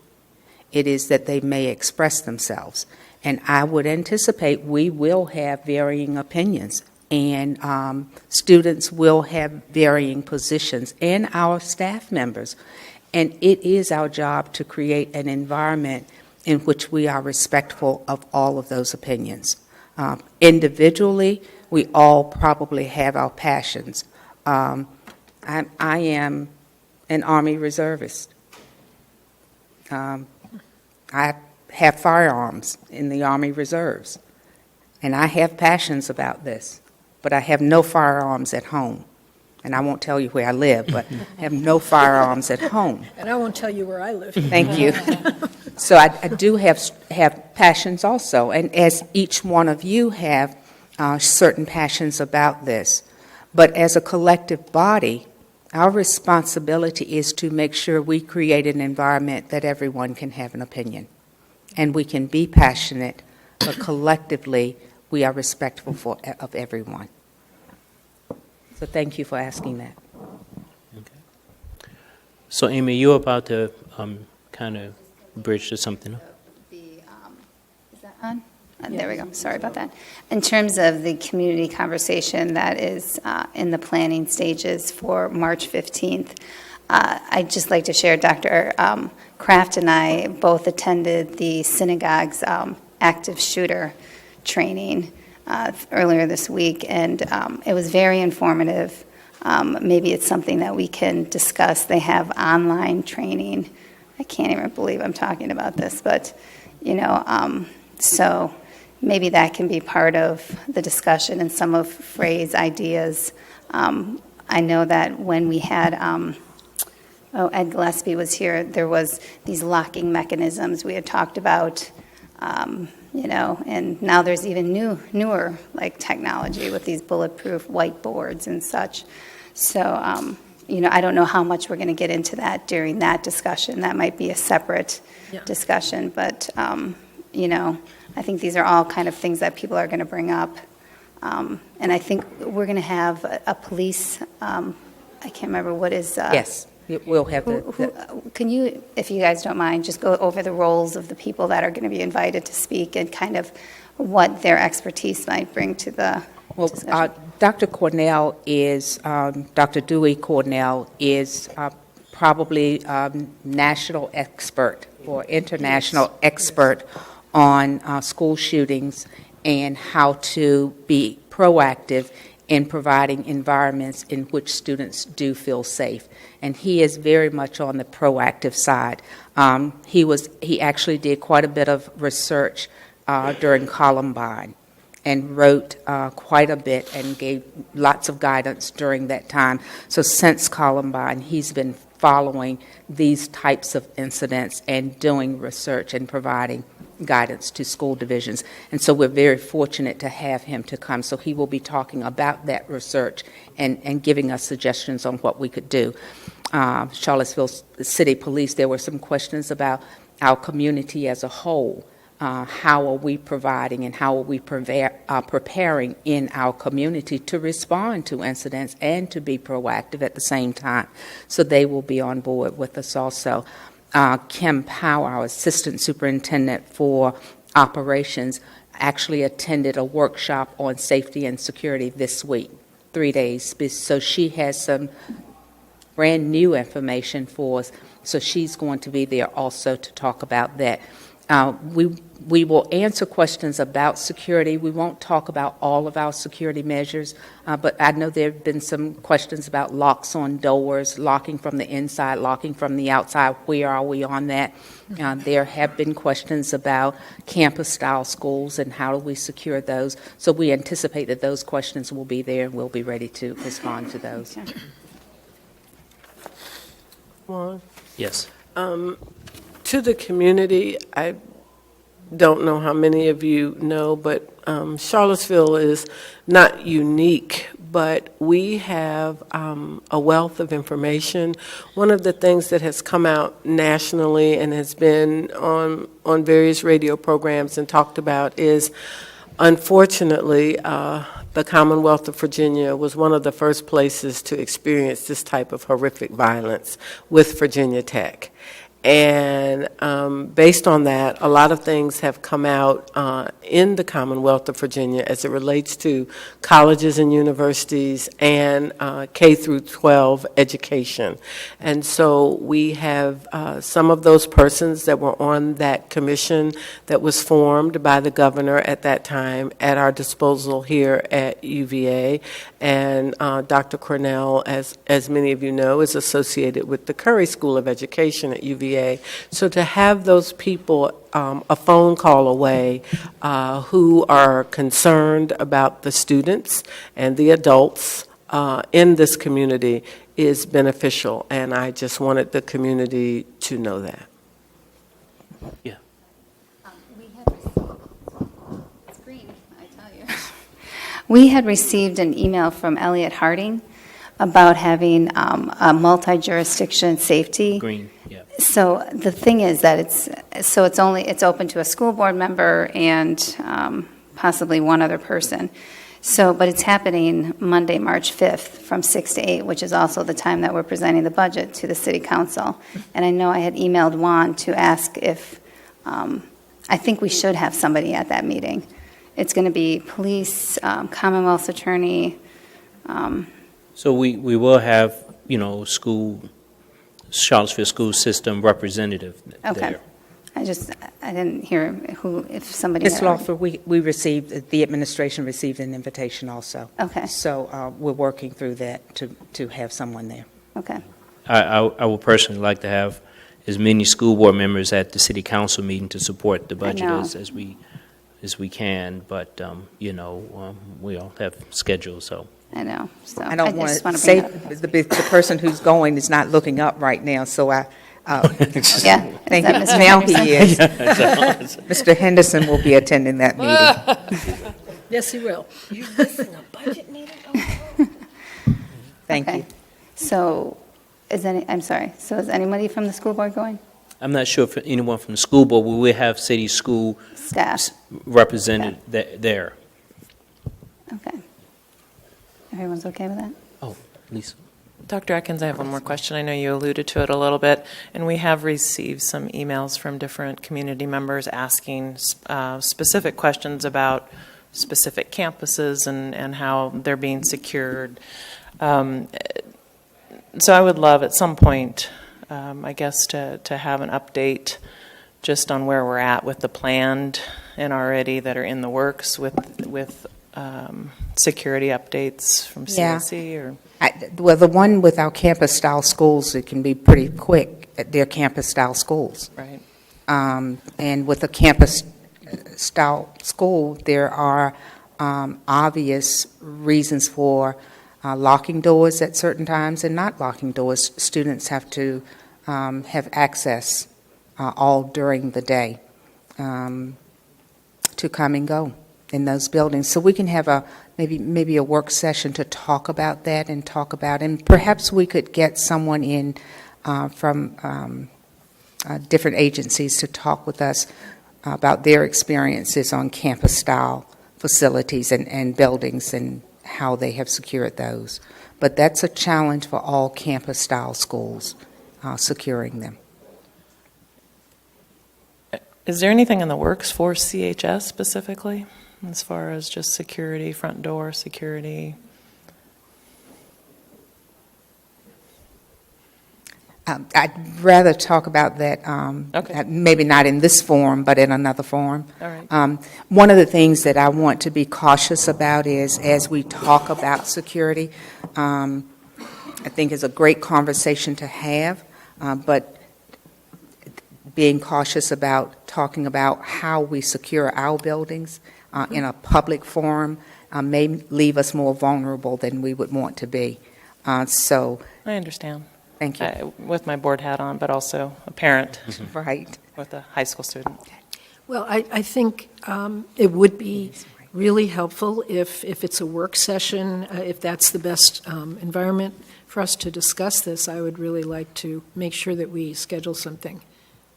It is that they may express themselves. And I would anticipate we will have varying opinions, and students will have varying positions, and our staff members. And it is our job to create an environment in which we are respectful of all of those opinions. Individually, we all probably have our passions. I am an Army reservist. I have firearms in the Army Reserves, and I have passions about this, but I have no firearms at home. And I won't tell you where I live, but I have no firearms at home. And I won't tell you where I live. Thank you. So I do have passions also, and as each one of you have certain passions about this. But as a collective body, our responsibility is to make sure we create an environment that everyone can have an opinion. And we can be passionate, but collectively, we are respectful of everyone. So thank you for asking that. Okay. So Amy, you're about to kind of bridge to something. Is that on? There we go. Sorry about that. In terms of the community conversation that is in the planning stages for March 15th, I'd just like to share Dr. Kraft and I both attended the synagogue's active shooter training earlier this week, and it was very informative. Maybe it's something that we can discuss. They have online training. I can't even believe I'm talking about this, but, so maybe that can be part of the discussion and some of Frey's ideas. I know that when we had, Ed Gillespie was here, there was these locking mechanisms we had talked about, and now there's even newer like technology with these bulletproof whiteboards and such. So, I don't know how much we're going to get into that during that discussion. That might be a separate discussion, but, I think these are all kind of things that people are going to bring up. And I think we're going to have a police, I can't remember what is. Yes, we'll have Can you, if you guys don't mind, just go over the roles of the people that are going to be invited to speak and kind of what their expertise might bring to the discussion? Dr. Cornell is, Dr. Dewey Cornell is probably national expert or international expert on school shootings and how to be proactive in providing environments in which students do feel safe. And he is very much on the proactive side. He actually did quite a bit of research during Columbine and wrote quite a bit and gave lots of guidance during that time. So since Columbine, he's been following these types of incidents and doing research and providing guidance to school divisions. And so we're very fortunate to have him to come. So he will be talking about that research and giving us suggestions on what we could do. Charlottesville City Police, there were some questions about our community as a whole. How are we providing and how are we preparing in our community to respond to incidents and to be proactive at the same time? So they will be on board with us also. Kim Powell, our Assistant Superintendent for Operations, actually attended a workshop on safety and security this week, 3 days. So she has some brand-new information for us, so she's going to be there also to talk about that. We will answer questions about security. We won't talk about all of our security measures, but I know there have been some questions about locks on doors, locking from the inside, locking from the outside. Where are we on that? There have been questions about campus-style schools and how do we secure those. So we anticipate that those questions will be there, and we'll be ready to respond to those. Juan? Yes. To the community, I don't know how many of you know, but Charlottesville is not unique, but we have a wealth of information. One of the things that has come out nationally and has been on various radio programs and talked about is, unfortunately, the Commonwealth of Virginia was one of the first places to experience this type of horrific violence with Virginia Tech. And based on that, a lot of things have come out in the Commonwealth of Virginia as it relates to colleges and universities and K through 12 education. And so we have some of those persons that were on that commission that was formed by the governor at that time at our disposal here at UVA. And Dr. Cornell, as many of you know, is associated with the Curry School of Education at UVA. So to have those people a phone call away who are concerned about the students and the adults in this community is beneficial, and I just wanted the community to know that. Yeah. We had received an email from Elliot Harding about having a multi-jurisdiction safety. Green, yeah. So the thing is that it's open to a school board member and possibly one other person. So, but it's happening Monday, March 5th from 6 to 8, which is also the time that we're presenting the budget to the city council. And I know I had emailed Juan to ask if, I think we should have somebody at that meeting. It's going to be police, Commonwealth's attorney. So we will have, Charlottesville school system representative Okay. there. I didn't hear if somebody. Ms. Lawford, we received, the administration received an invitation also. Okay. So we're working through that to have someone there. Okay. I would personally like to have as many school board members at the city council meeting to support the budget know. as we can, but, we all have schedules, so. I know. So I don't want just to wanna say bring the person who's going is not looking up right now, so Yeah. thank Is you. that Mr. Now he is. Henderson? Mr. Henderson will be attending that meeting. Yes, he will. You missing a budget meeting? Thank Okay. you. So I'm sorry. So is anybody from the school board going? I'm not sure if anyone from the school board, we will have city school Staff. represented there. Okay. Everyone's okay with that? Oh, Lisa. Dr. Atkins, I have one more question. I know you alluded to it a little bit, and we have received some emails from different community members asking specific questions about specific campuses and how they're being secured. So I would love at some point, I guess, to have an update just on where we're at with the planned and already that are in the works with security updates from CNC or. Well, the one with our campus-style schools, it can be pretty quick. They're campus-style schools. Right. And with a campus-style school, there are obvious reasons for locking doors at certain times and not locking doors. Students have to have access all during the day to come and go in those buildings. So we can have maybe a work session to talk about that and perhaps we could get someone in from different agencies to talk with us about their experiences on campus-style facilities and buildings and how they have secured those. But that's a challenge for all campus-style schools, securing them. Is there anything in the works for CHS specifically, as far as just security, front door security? I'd rather talk about that, Okay. maybe not in this forum, but in another forum. All right. One of the things that I want to be cautious about is, as we talk about security, I think it's a great conversation to have, but being cautious about talking about how we secure our buildings in a public forum may leave us more vulnerable than we would want to be. So, I understand. thank you. With my board hat on, but also a parent Right. with a high school student. Well, I think it would be really helpful if it's a work session, if that's the best environment for us to discuss this. I would really like to make sure that we schedule something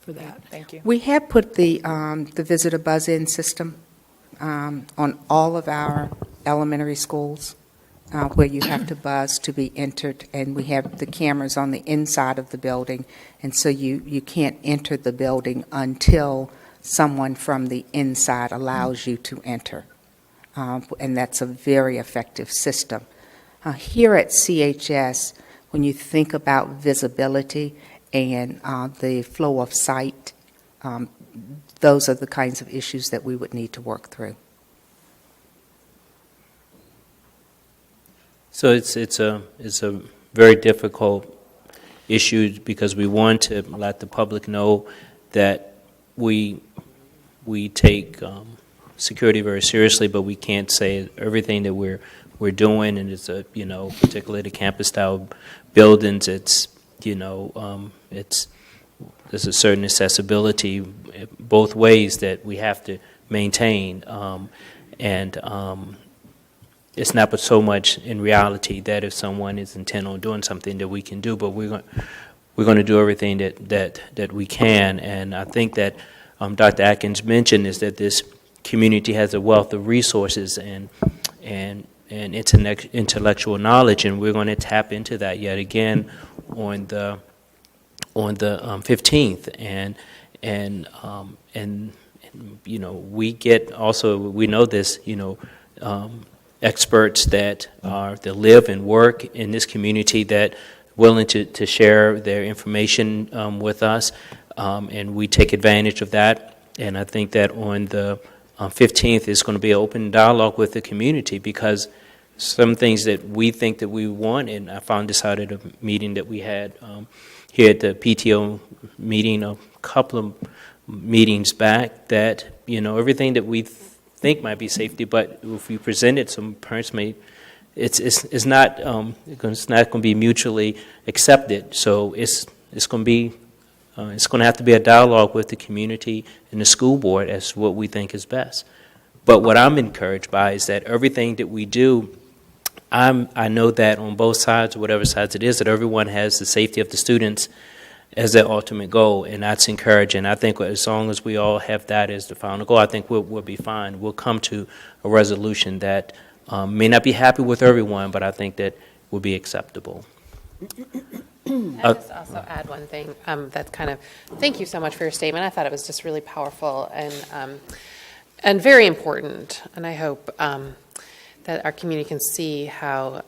for that. Thank you. We have put the visitor buzz-in system on all of our elementary schools, where you have to buzz to be entered, and we have the cameras on the inside of the building, and so you can't enter the building until someone from the inside allows you to enter, and that's a very effective system. Here at CHS, when you think about visibility and the flow of sight, those are the kinds of issues that we would need to work through. So it's a very difficult issue because we want to let the public know that we take security very seriously, but we can't say everything that we're doing, and it's particularly the campus style buildings. It's there's a certain accessibility both ways that we have to maintain, and it's not but so much in reality that if someone is intent on doing something that we can do, but we're going to do everything that we can. And I think that Dr. Atkins mentioned is that this community has a wealth of resources and intellectual knowledge, and we're going to tap into that yet again on the 15th, and we get also, we know this, experts that live and work in this community that willing to share their information with us, and we take advantage of that. And I think that on the 15th is going to be an open dialogue with the community, because some things that we think that we want, and I found this out at a meeting that we had here at the PTO meeting a couple of meetings back, that everything that we think might be safety, but if we present it, some parents may, it's not going to be mutually accepted. So it's going to have to be a dialogue with the community and the school board as to what we think is best. But what I'm encouraged by is that everything that we do, I know that on both sides, whatever sides it is, that everyone has the safety of the students as their ultimate goal, and that's encouraging. I think as long as we all have that as the final goal, I think we'll be fine. We'll come to a resolution that may not be happy with everyone, but I think that will be acceptable. I'll just also add one thing that's kind of, thank you so much for your statement. I thought it was just really powerful and very important, and I hope that our community can see how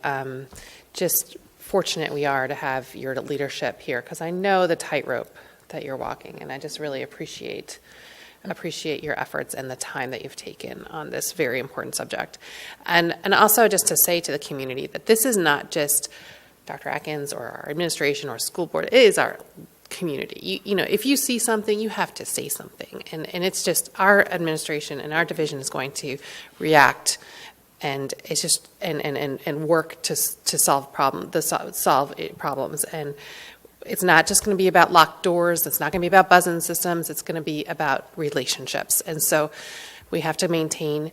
just fortunate we are to have your leadership here, because I know the tightrope that you're walking, and I just really appreciate your efforts and the time that you've taken on this very important subject. And also just to say to the community that this is not just Dr. Atkins or our administration or school board, it is our community. If you see something, you have to say something, and it's just our administration and our division is going to react, and it's just and work to solve problems. And it's not just going to be about locked doors. It's not going to be about buzz-in systems. It's going to be about relationships. And so we have to maintain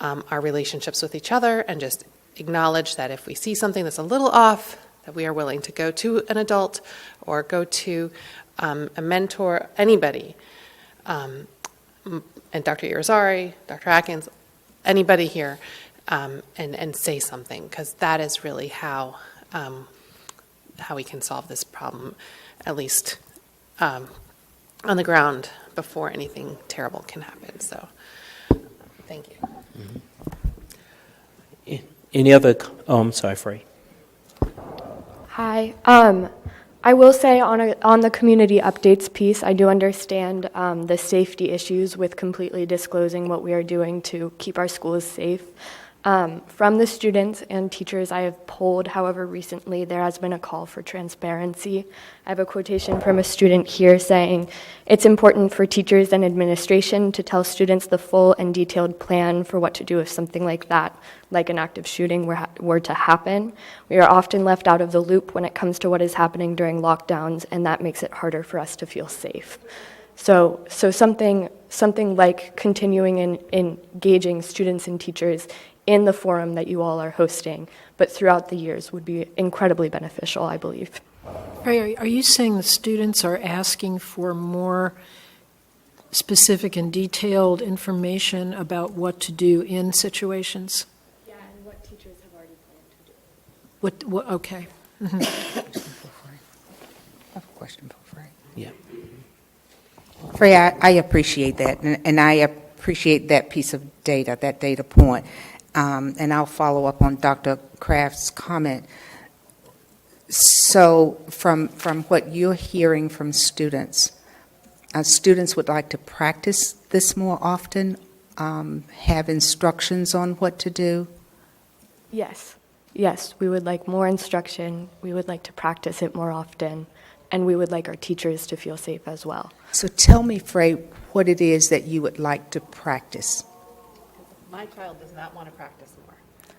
our relationships with each other and just acknowledge that if we see something that's a little off, that we are willing to go to an adult or go to a mentor, anybody, and Dr. Irizarry, Dr. Atkins, anybody here, and say something, because that is really how we can solve this problem, at least on the ground, before anything terrible can happen. So, thank you. Any other? Sorry, Frey. Hi. I will say on the community updates piece, I do understand the safety issues with completely disclosing what we are doing to keep our schools safe. From the students and teachers I have polled, however, recently there has been a call for transparency. I have a quotation from a student here saying, "It's important for teachers and administration to tell students the full and detailed plan for what to do if something like that, like an active shooting, were to happen. We are often left out of the loop when it comes to what is happening during lockdowns, and that makes it harder for us to feel safe." So something like continuing in engaging students and teachers in the forum that you all are hosting, but throughout the years would be incredibly beneficial, I believe. Are you saying the students are asking for more specific and detailed information about what to do in situations? Yeah, and what teachers have already planned to do. What okay. Mhm. I have a question for Frey. Yeah. Frey, I appreciate that, and I appreciate that piece of data, that data point. And I'll follow up on Dr. Kraft's comment. So from what you're hearing from students, students would like to practice this more often, have instructions on what to do? Yes, we would like more instruction, we would like to practice it more often, and we would like our teachers to feel safe as well. So tell me, Frey, what it is that you would like to practice. My child does not want to practice more.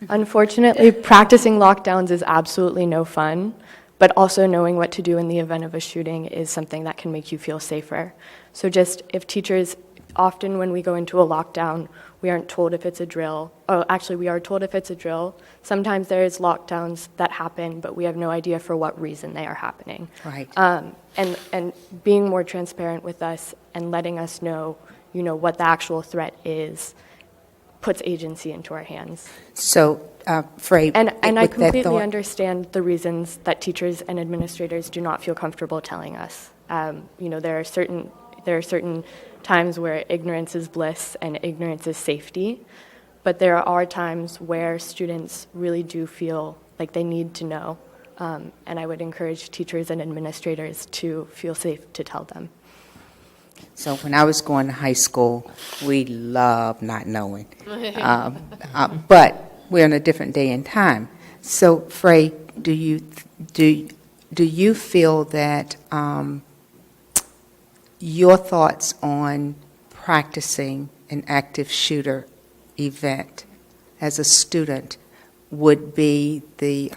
Unfortunately, practicing lockdowns is absolutely no fun, but also knowing what to do in the event of a shooting is something that can make you feel safer. So just if teachers, often when we go into a lockdown, we aren't told if it's a drill. Oh, actually, we are told if it's a drill. Sometimes there is lockdowns that happen, but we have no idea for what reason they are happening. Right. And being more transparent with us and letting us know, what the actual threat is, puts agency into our hands. So, Frey, And I with that completely thought- understand the reasons that teachers and administrators do not feel comfortable telling us. There are certain times where ignorance is bliss and ignorance is safety, but there are times where students really do feel like they need to know, and I would encourage teachers and administrators to feel safe to tell them. So when I was going to high school, we loved not knowing. But we're in a different day and time. So, Frey, do you feel that your thoughts on practicing an active shooter event as a student would be the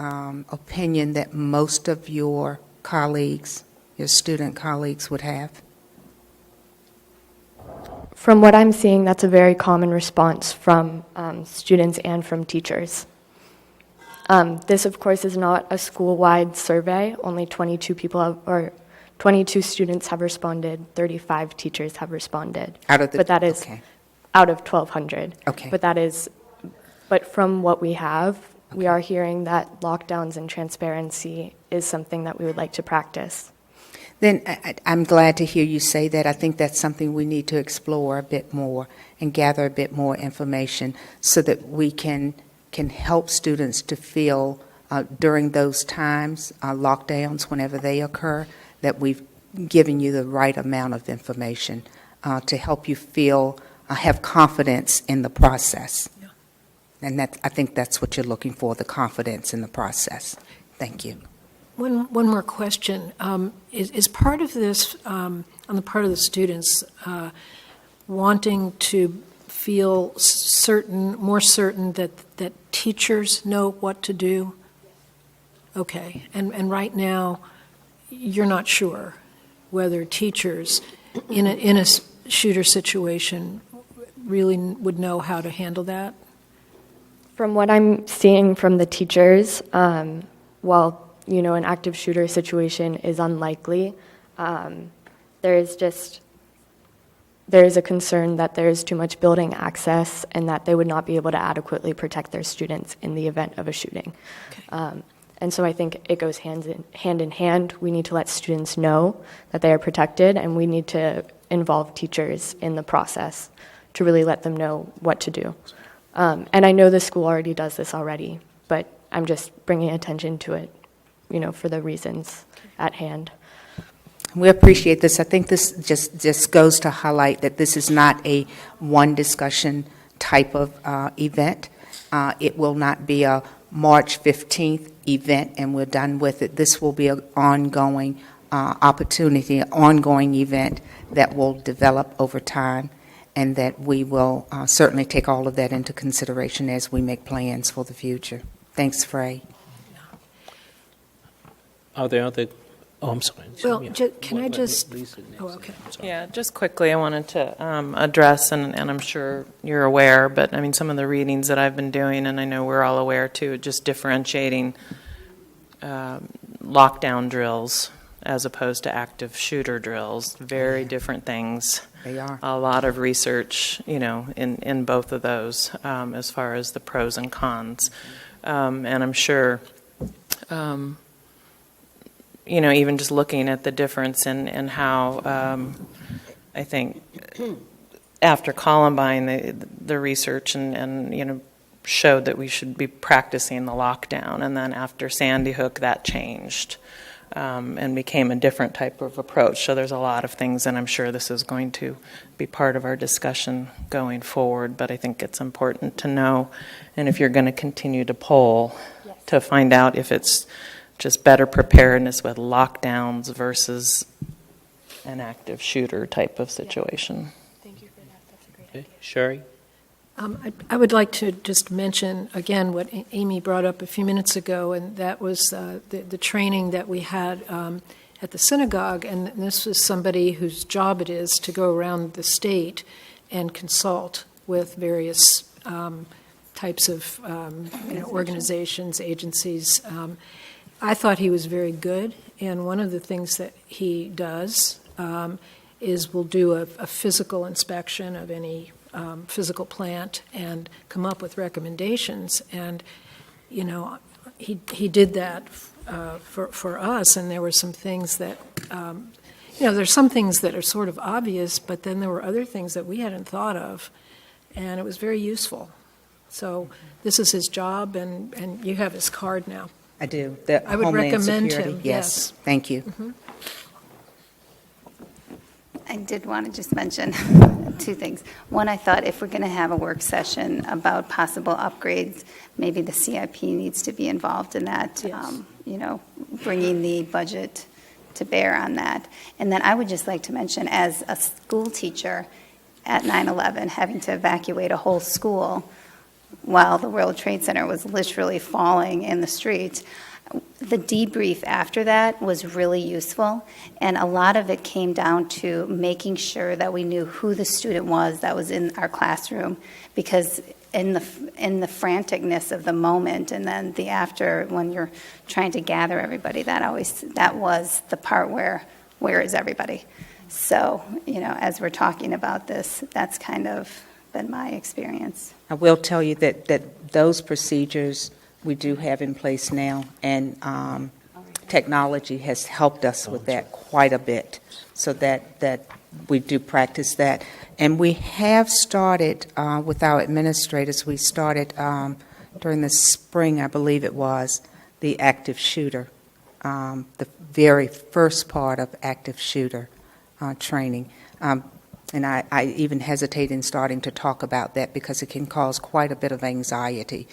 opinion that most of your colleagues, your student colleagues, would have? From what I'm seeing, that's a very common response from students and from teachers. This, of course, is not a school-wide survey. Only 22 students have responded, 35 teachers have responded. Out of the, but that is okay. out of 1,200. Okay. But from what we have, we are hearing that lockdowns and transparency is something that we would like to practice. Then I'm glad to hear you say that. I think that's something we need to explore a bit more and gather a bit more information so that we can help students to feel during those times, lockdowns, whenever they occur, that we've given you the right amount of information to help you feel, have confidence in the process. Yeah. And I think that's what you're looking for, the confidence in the process. Thank you. One more question. Is part of this, on the part of the students, wanting to feel more certain that teachers know what to do? Okay. And right now, you're not sure whether teachers in a shooter situation really would know how to handle that? From what I'm seeing from the teachers, while an active shooter situation is unlikely, there is a concern that there is too much building access and that they would not be able to adequately protect their students in the event of a shooting. Okay. And so I think it goes hand in hand. We need to let students know that they are protected, and we need to involve teachers in the process to really let them know what to do. And I know the school already does this already, but I'm just bringing attention to it for the reasons at hand. We appreciate this. I think this just goes to highlight that this is not a one discussion type of event. It will not be a March 15th event and we're done with it. This will be an ongoing opportunity, an ongoing event that will develop over time, and that we will certainly take all of that into consideration as we make plans for the future. Thanks, Frey. Are there other? Oh, I'm sorry. Well, Yeah. can I just, Lisa next. oh, okay. I'm sorry. Yeah, just quickly, I wanted to address, and I'm sure you're aware, but I mean, some of the readings that I've been doing, and I know we're all aware too, just differentiating lockdown drills as opposed to active shooter drills. Very different things. They are. A lot of research, in both of those as far as the pros and cons. And I'm sure, even just looking at the difference in how I think after Columbine, the research and showed that we should be practicing the lockdown. And then after Sandy Hook, that changed. And became a different type of approach. So there's a lot of things, and I'm sure this is going to be part of our discussion going forward, but I think it's important to know, and if you're going to continue to poll, to find out if it's just better preparedness with lockdowns versus an active shooter type of situation. Thank you for that. That's a great Okay. Sherry? I would like to just mention again what Amy brought up a few minutes ago, and that was the training that we had at the synagogue. And this was somebody whose job it is to go around the state and consult with various types of organizations, agencies. I thought he was very good, and one of the things that he does is we'll do a physical inspection of any physical plant and come up with recommendations. And, he did that for us, and there were some things that, there's some things that are sort of obvious, but then there were other things that we hadn't thought of, and it was very useful. So this is his job, and you have his card now. I do. I would Homeland recommend Security, him, yes. yes. Thank you. Mm-hmm. I did want to just mention two things. One, I thought if we're going to have a work session about possible upgrades, maybe the CIP needs to be involved in that, Yes. Bringing the budget to bear on that. And then I would just like to mention, as a school teacher at 9/11, having to evacuate a whole school while the World Trade Center was literally falling in the streets, the debrief after that was really useful, and a lot of it came down to making sure that we knew who the student was that was in our classroom, because in the franticness of the moment, and then the after, when you're trying to gather everybody, that was the part where is everybody? So, as we're talking about this, that's kind of been my experience. I will tell you that those procedures we do have in place now, and technology has helped us with that quite a bit, so that we do practice that. And we have started with our administrators, we started during the spring, I believe it was, the active shooter, the very first part of active shooter training. And I even hesitate in starting to talk about that because it can cause quite a bit of anxiety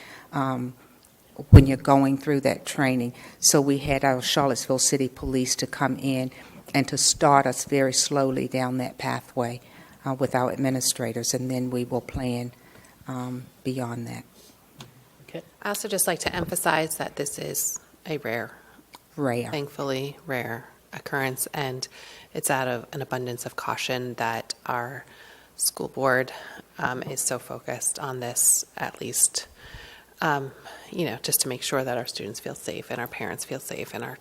when you're going through that training. So we had our Charlottesville City Police to come in and to start us very slowly down that pathway with our administrators, and then we will plan beyond that. Okay. I also just like to emphasize that this is a rare, thankfully rare occurrence, and it's out of an abundance of caution that our school board is so focused on this, at least, just to make sure that our students feel safe and our parents feel safe and our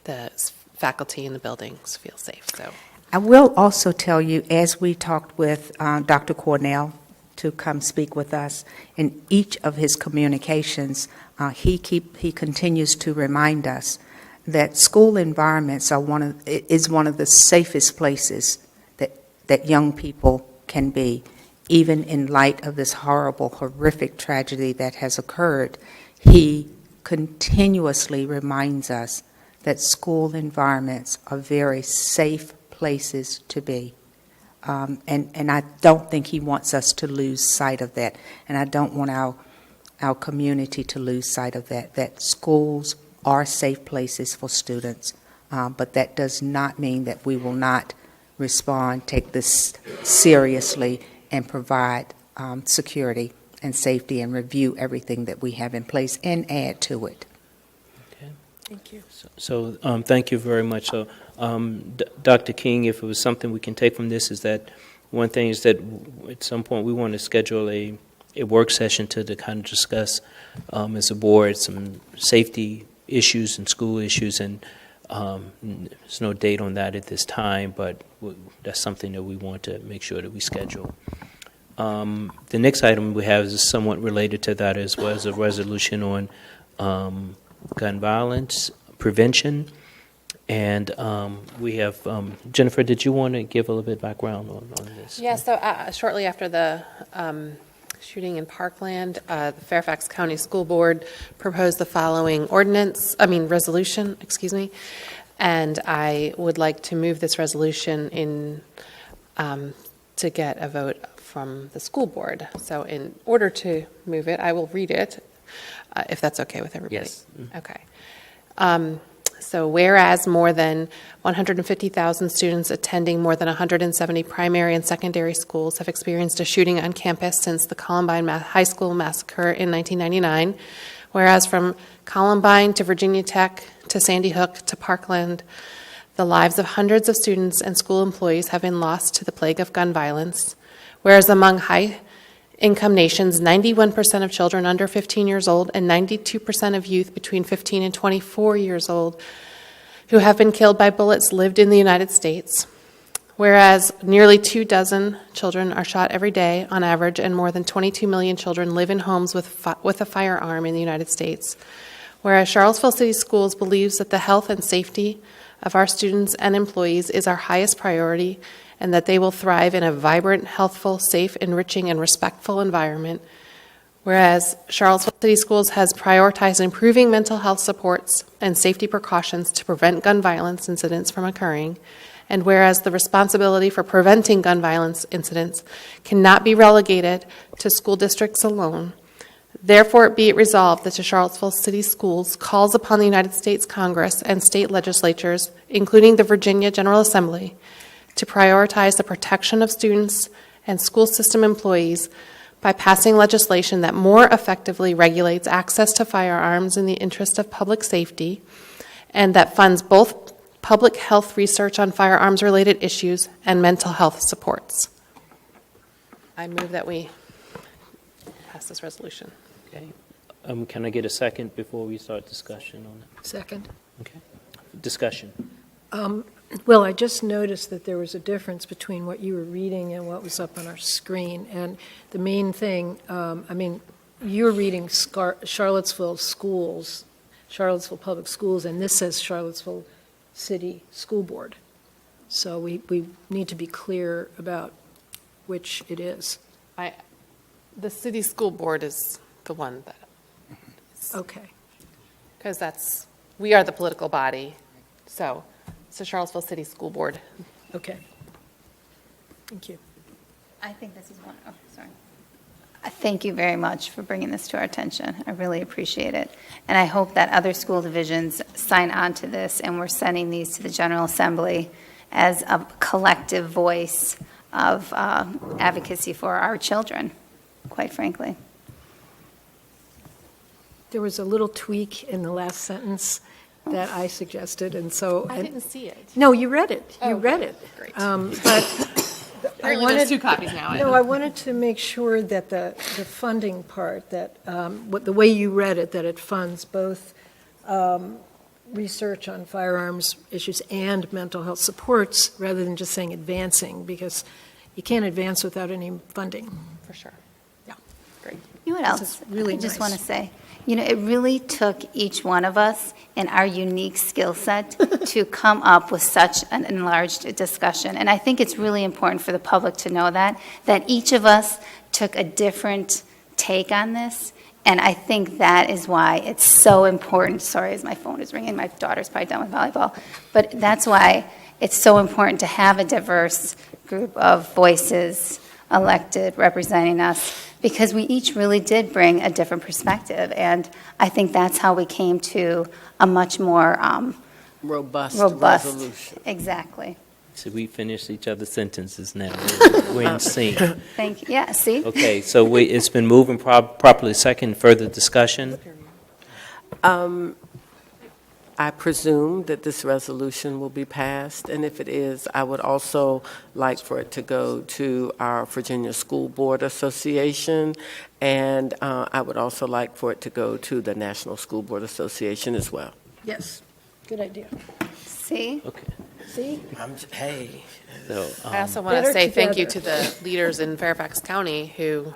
the faculty in the buildings feel safe. So I will also tell you, as we talked with Dr. Cornell to come speak with us, in each of his communications, he continues to remind us that school environments is one of the safest places that young people can be, even in light of this horrible, horrific tragedy that has occurred. He continuously reminds us that school environments are very safe places to be. And I don't think he wants us to lose sight of that. And I don't want our community to lose sight of that schools are safe places for students. But that does not mean that we will not respond, take this seriously, and provide security and safety and review everything that we have in place and add to it. Thank you. So thank you very much. So, Dr. King, if it was something we can take from this, is that one thing is that at some point we want to schedule a work session to kind of discuss as a board some safety issues and school issues, and there's no date on that at this time, but that's something that we want to make sure that we schedule. The next item we have is somewhat related to that as well, as a resolution on gun violence prevention. And we have, Jennifer, did you want to give a little bit of background on this? Yeah, so shortly after the shooting in Parkland, the Fairfax County School Board proposed the following resolution, and I would like to move this resolution in to get a vote from the school board. So in order to move it, I will read it, if that's okay with everybody. Yes. Okay. So whereas more than 150,000 students attending more than 170 primary and secondary schools have experienced a shooting on campus since the Columbine High School massacre in 1999, whereas from Columbine to Virginia Tech to Sandy Hook to Parkland, the lives of hundreds of students and school employees have been lost to the plague of gun violence, whereas among high-income nations, 91% of children under 15 years old and 92% of youth between 15 and 24 years old who have been killed by bullets lived in the United States, whereas nearly 24 children are shot every day on average, and more than 22 million children live in homes with a firearm in the United States, whereas Charlottesville City Schools believes that the health and safety of our students and employees is our highest priority, and that they will thrive in a vibrant, healthful, safe, enriching, and respectful environment. Whereas Charlottesville City Schools has prioritized improving mental health supports and safety precautions to prevent gun violence incidents from occurring. And whereas the responsibility for preventing gun violence incidents cannot be relegated to school districts alone, therefore be it resolved that the Charlottesville City Schools calls upon the United States Congress and state legislatures, including the Virginia General Assembly, to prioritize the protection of students and school system employees by passing legislation that more effectively regulates access to firearms in the interest of public safety, and that funds both public health research on firearms-related issues and mental health supports. I move that we pass this resolution. Okay. Can I get a second before we start discussion on it? Second. Okay. Discussion. Well, I just noticed that there was a difference between what you were reading and what was up on our screen. And the main thing, you're reading Charlottesville Schools, Charlottesville Public Schools, and this says Charlottesville City School Board. So we need to be clear about which it is. The city school board is the one that. Okay. Because we are the political body, so it's the Charlottesville City School Board. Okay. Thank you. I think this is one. Oh, sorry. Thank you very much for bringing this to our attention. I really appreciate it. And I hope that other school divisions sign on to this, and we're sending these to the General Assembly as a collective voice of advocacy for our children, quite frankly. There was a little tweak in the last sentence that I suggested, and so... I didn't see it. No, you read it. You read it. Great. But Apparently there's 2 copies now. No, I wanted to make sure that the funding part, that the way you read it, that it funds both research on firearms issues and mental health supports, rather than just saying advancing, because you can't advance without any funding. For sure. Yeah. Great. You know what This else? is really I just nice. want to say, it really took each one of us in our unique skill set to come up with such an enlarged discussion. And I think it's really important for the public to know that each of us took a different take on this. And I think that is why it's so important. Sorry, as my phone is ringing, my daughter's probably done with volleyball. But that's why it's so important to have a diverse group of voices elected representing us, because we each really did bring a different perspective. And I think that's how we came to a much more Robust resolution. Exactly. So we finished each other's sentences now. We're in sync. Thank you. Yeah, see? Okay, so it's been moved and properly second. Further discussion? I presume that this resolution will be passed, and if it is, I would also like for it to go to our Virginia School Board Association, and I would also like for it to go to the National School Board Association as well. Yes, good idea. See? Okay. See? Hey. So, I also want to Better say thank you together. to the leaders in Fairfax County who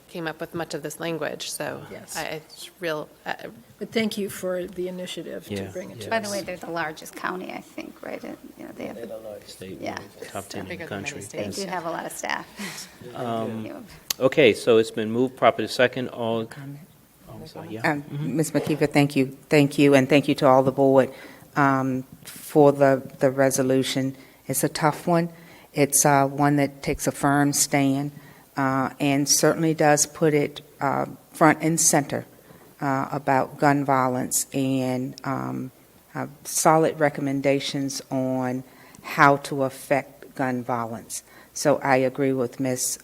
came up with much of this language. So Yes. it's real. But thank you for the initiative to Yeah, bring it to yeah. By us. the way, they're the largest county, I think, right? They have, state Yeah. top 10 in the Bigger than many country. states. they do have a lot of staff. Okay, so it's been moved properly second. All. Oh, sorry, yeah. Ms. McKeever, thank you, and thank you to all the board for the resolution. It's a tough one. It's one that takes a firm stand and certainly does put it front and center about gun violence and solid recommendations on how to affect gun violence. So I agree with Ms.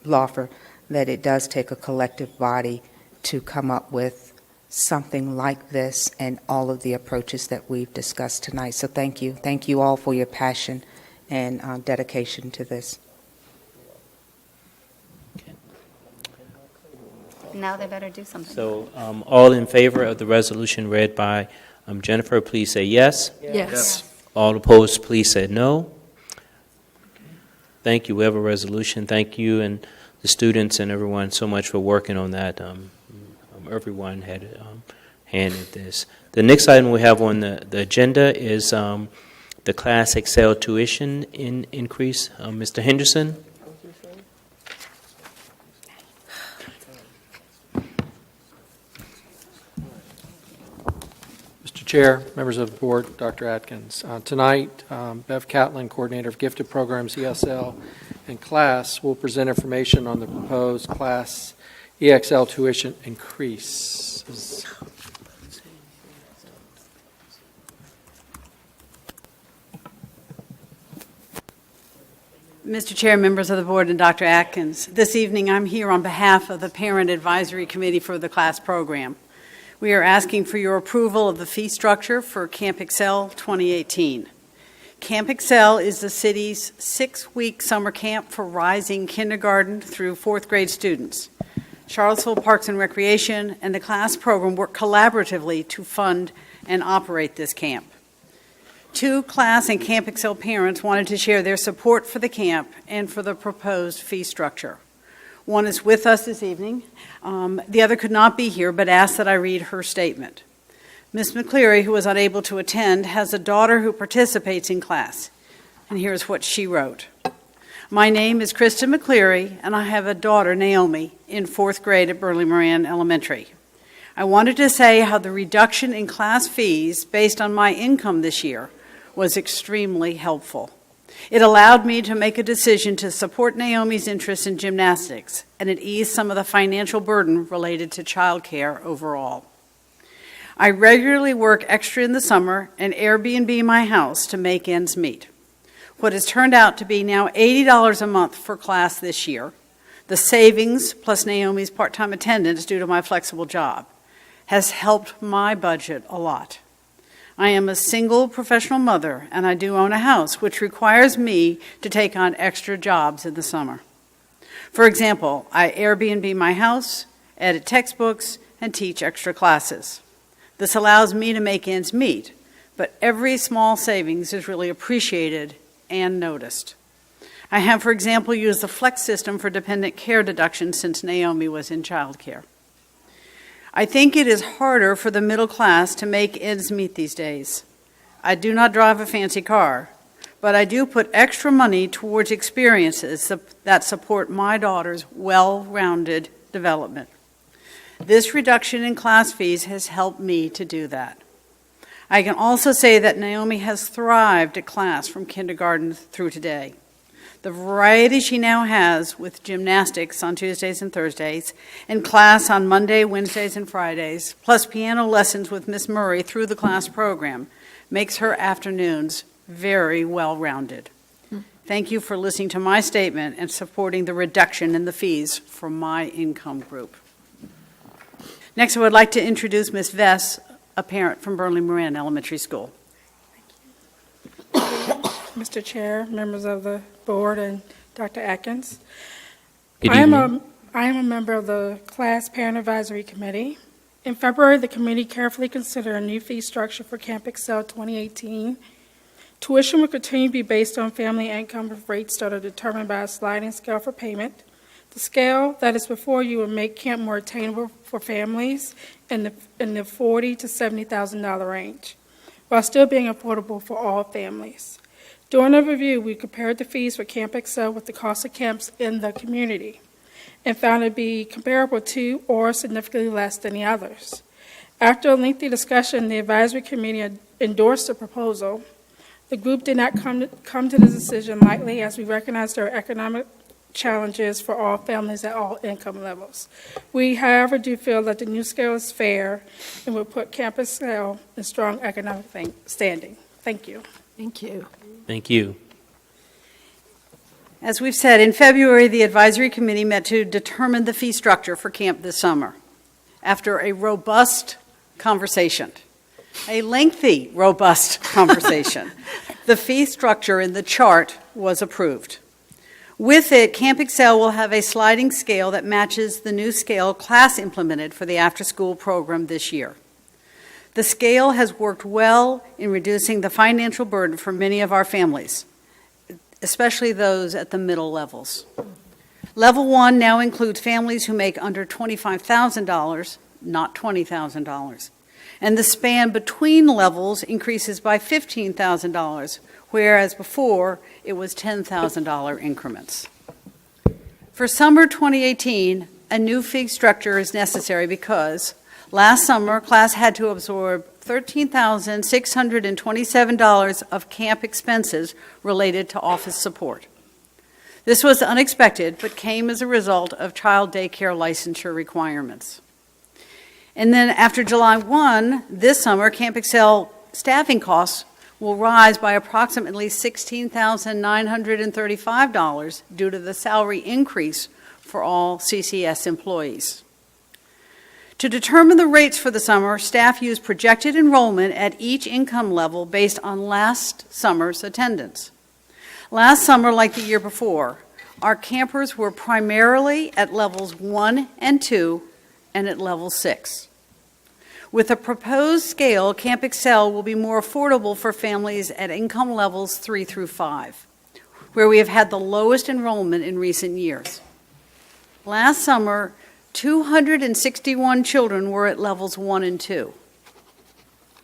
Laufer that it does take a collective body to come up with something like this and all of the approaches that we've discussed tonight. So thank you. Thank you all for your passion and dedication to this. Now they better do something. So all in favor of the resolution read by Jennifer, please say yes. Yes. All opposed, please say no. Thank you. We have a resolution. Thank you and the students and everyone so much for working on that. Everyone had a hand in this. The next item we have on the agenda is the Class Excel tuition increase. Mr. Henderson? Mr. Chair, members of the board, Dr. Atkins. Tonight, Bev Catlin, Coordinator of Gifted Programs, ESL, and class will present information on the proposed Class EXL tuition increase. Mr. Chair, members of the board, and Dr. Atkins, this evening I'm here on behalf of the Parent Advisory Committee for the class program. We are asking for your approval of the fee structure for Camp Excel 2018. Camp Excel is the city's 6-week summer camp for rising kindergarten through 4th grade students. Charlottesville Parks and Recreation and the class program work collaboratively to fund and operate this camp. 2 class and Camp Excel parents wanted to share their support for the camp and for the proposed fee structure. One is with us this evening. The other could not be here, but asked that I read her statement. Ms. McCleary, who was unable to attend, has a daughter who participates in class. And here's what she wrote. My name is Krista McCleary, and I have a daughter, Naomi, in 4th grade at Burley Moran Elementary. I wanted to say how the reduction in class fees based on my income this year was extremely helpful. It allowed me to make a decision to support Naomi's interest in gymnastics, and it eased some of the financial burden related to childcare overall. I regularly work extra in the summer and Airbnb my house to make ends meet. What has turned out to be now $80 a month for class this year, the savings plus Naomi's part-time attendance due to my flexible job, has helped my budget a lot. I am a single professional mother, and I do own a house, which requires me to take on extra jobs in the summer. For example, I Airbnb my house, edit textbooks, and teach extra classes. This allows me to make ends meet, but every small savings is really appreciated and noticed. I have, for example, used the flex system for dependent care deduction since Naomi was in childcare. I think it is harder for the middle class to make ends meet these days. I do not drive a fancy car, but I do put extra money towards experiences that support my daughter's well-rounded development. This reduction in class fees has helped me to do that. I can also say that Naomi has thrived at class from kindergarten through today. The variety she now has with gymnastics on Tuesdays and Thursdays, and class on Monday, Wednesdays, and Fridays, plus piano lessons with Miss Murray through the class program, makes her afternoons very well-rounded. Thank you for listening to my statement and supporting the reduction in the fees for my income group. Next, I would like to introduce Ms. Vess, a parent from Burnley Moran Elementary School. Mr. Chair, members of the board, and Dr. Atkins. Good I am evening. a member of the Class Parent Advisory Committee. In February, the committee carefully considered a new fee structure for Camp Excel 2018. Tuition will continue to be based on family income with rates that are determined by a sliding scale for payment. The scale that is before you will make camp more attainable for families in the $40,000 to $70,000 range, while still being affordable for all families. During the review, we compared the fees for Camp Excel with the cost of camps in the community and found it to be comparable to or significantly less than the others. After a lengthy discussion, the advisory committee endorsed the proposal. The group did not come to the decision lightly, as we recognize there are economic challenges for all families at all income levels. We, however, do feel that the new scale is fair and will put Camp Excel in strong economic standing. Thank you. Thank you. Thank you. As we've said, in February, the advisory committee met to determine the fee structure for camp this summer. After a robust conversation, a lengthy, robust conversation, the fee structure in the chart was approved. With it, Camp Excel will have a sliding scale that matches the new scale class implemented for the after-school program this year. The scale has worked well in reducing the financial burden for many of our families, especially those at the middle levels. Level 1 now includes families who make under $25,000, not $20,000. And the span between levels increases by $15,000, whereas before it was $10,000 increments. For summer 2018, a new fee structure is necessary because last summer, class had to absorb $13,627 of camp expenses related to office support. This was unexpected, but came as a result of child daycare licensure requirements. And then after July 1, this summer, Camp Excel staffing costs will rise by approximately $16,935 due to the salary increase for all CCS employees. To determine the rates for the summer, staff use projected enrollment at each income level based on last summer's attendance. Last summer, like the year before, our campers were primarily at levels 1 and 2 and at level 6. With a proposed scale, Camp Excel will be more affordable for families at income levels 3 through 5, where we have had the lowest enrollment in recent years. Last summer, 261 children were at levels 1 and 2.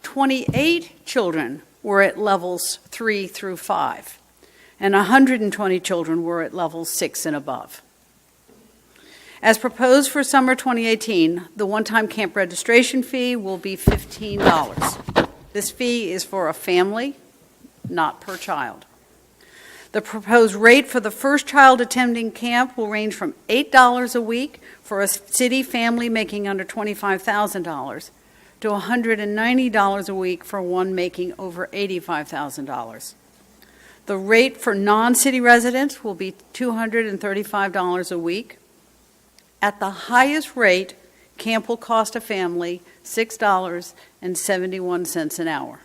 28 children were at levels 3 through 5, and 120 children were at levels 6 and above. As proposed for summer 2018, the one-time camp registration fee will be $15. This fee is for a family, not per child. The proposed rate for the first child attending camp will range from $8 a week for a city family making under $25,000 to $190 a week for one making over $85,000. The rate for non-city residents will be $235 a week. At the highest rate, camp will cost a family $6.71 an hour.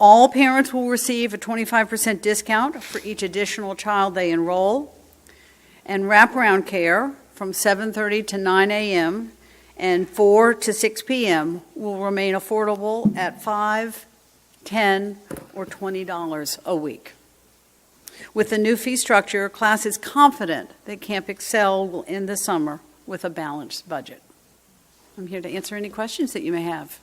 All parents will receive a 25% discount for each additional child they enroll, and wraparound care from 7:30 to 9 a.m. and 4 to 6 p.m. will remain affordable at $5, $10, or $20 a week. With the new fee structure, class is confident that Camp Excel will end the summer with a balanced budget. I'm here to answer any questions that you may have.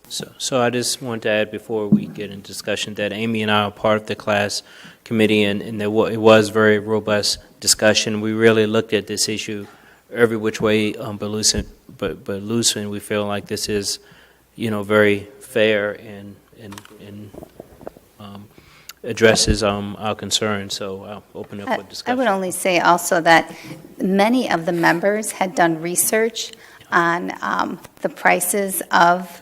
So I just want to add before we get into discussion that Amy and I are part of the class committee, and it was very robust discussion. We really looked at this issue every which way but loose, and we feel like this is, very fair and addresses our concerns. So I'll open up for discussion. I would only say also that many of the members had done research on the prices of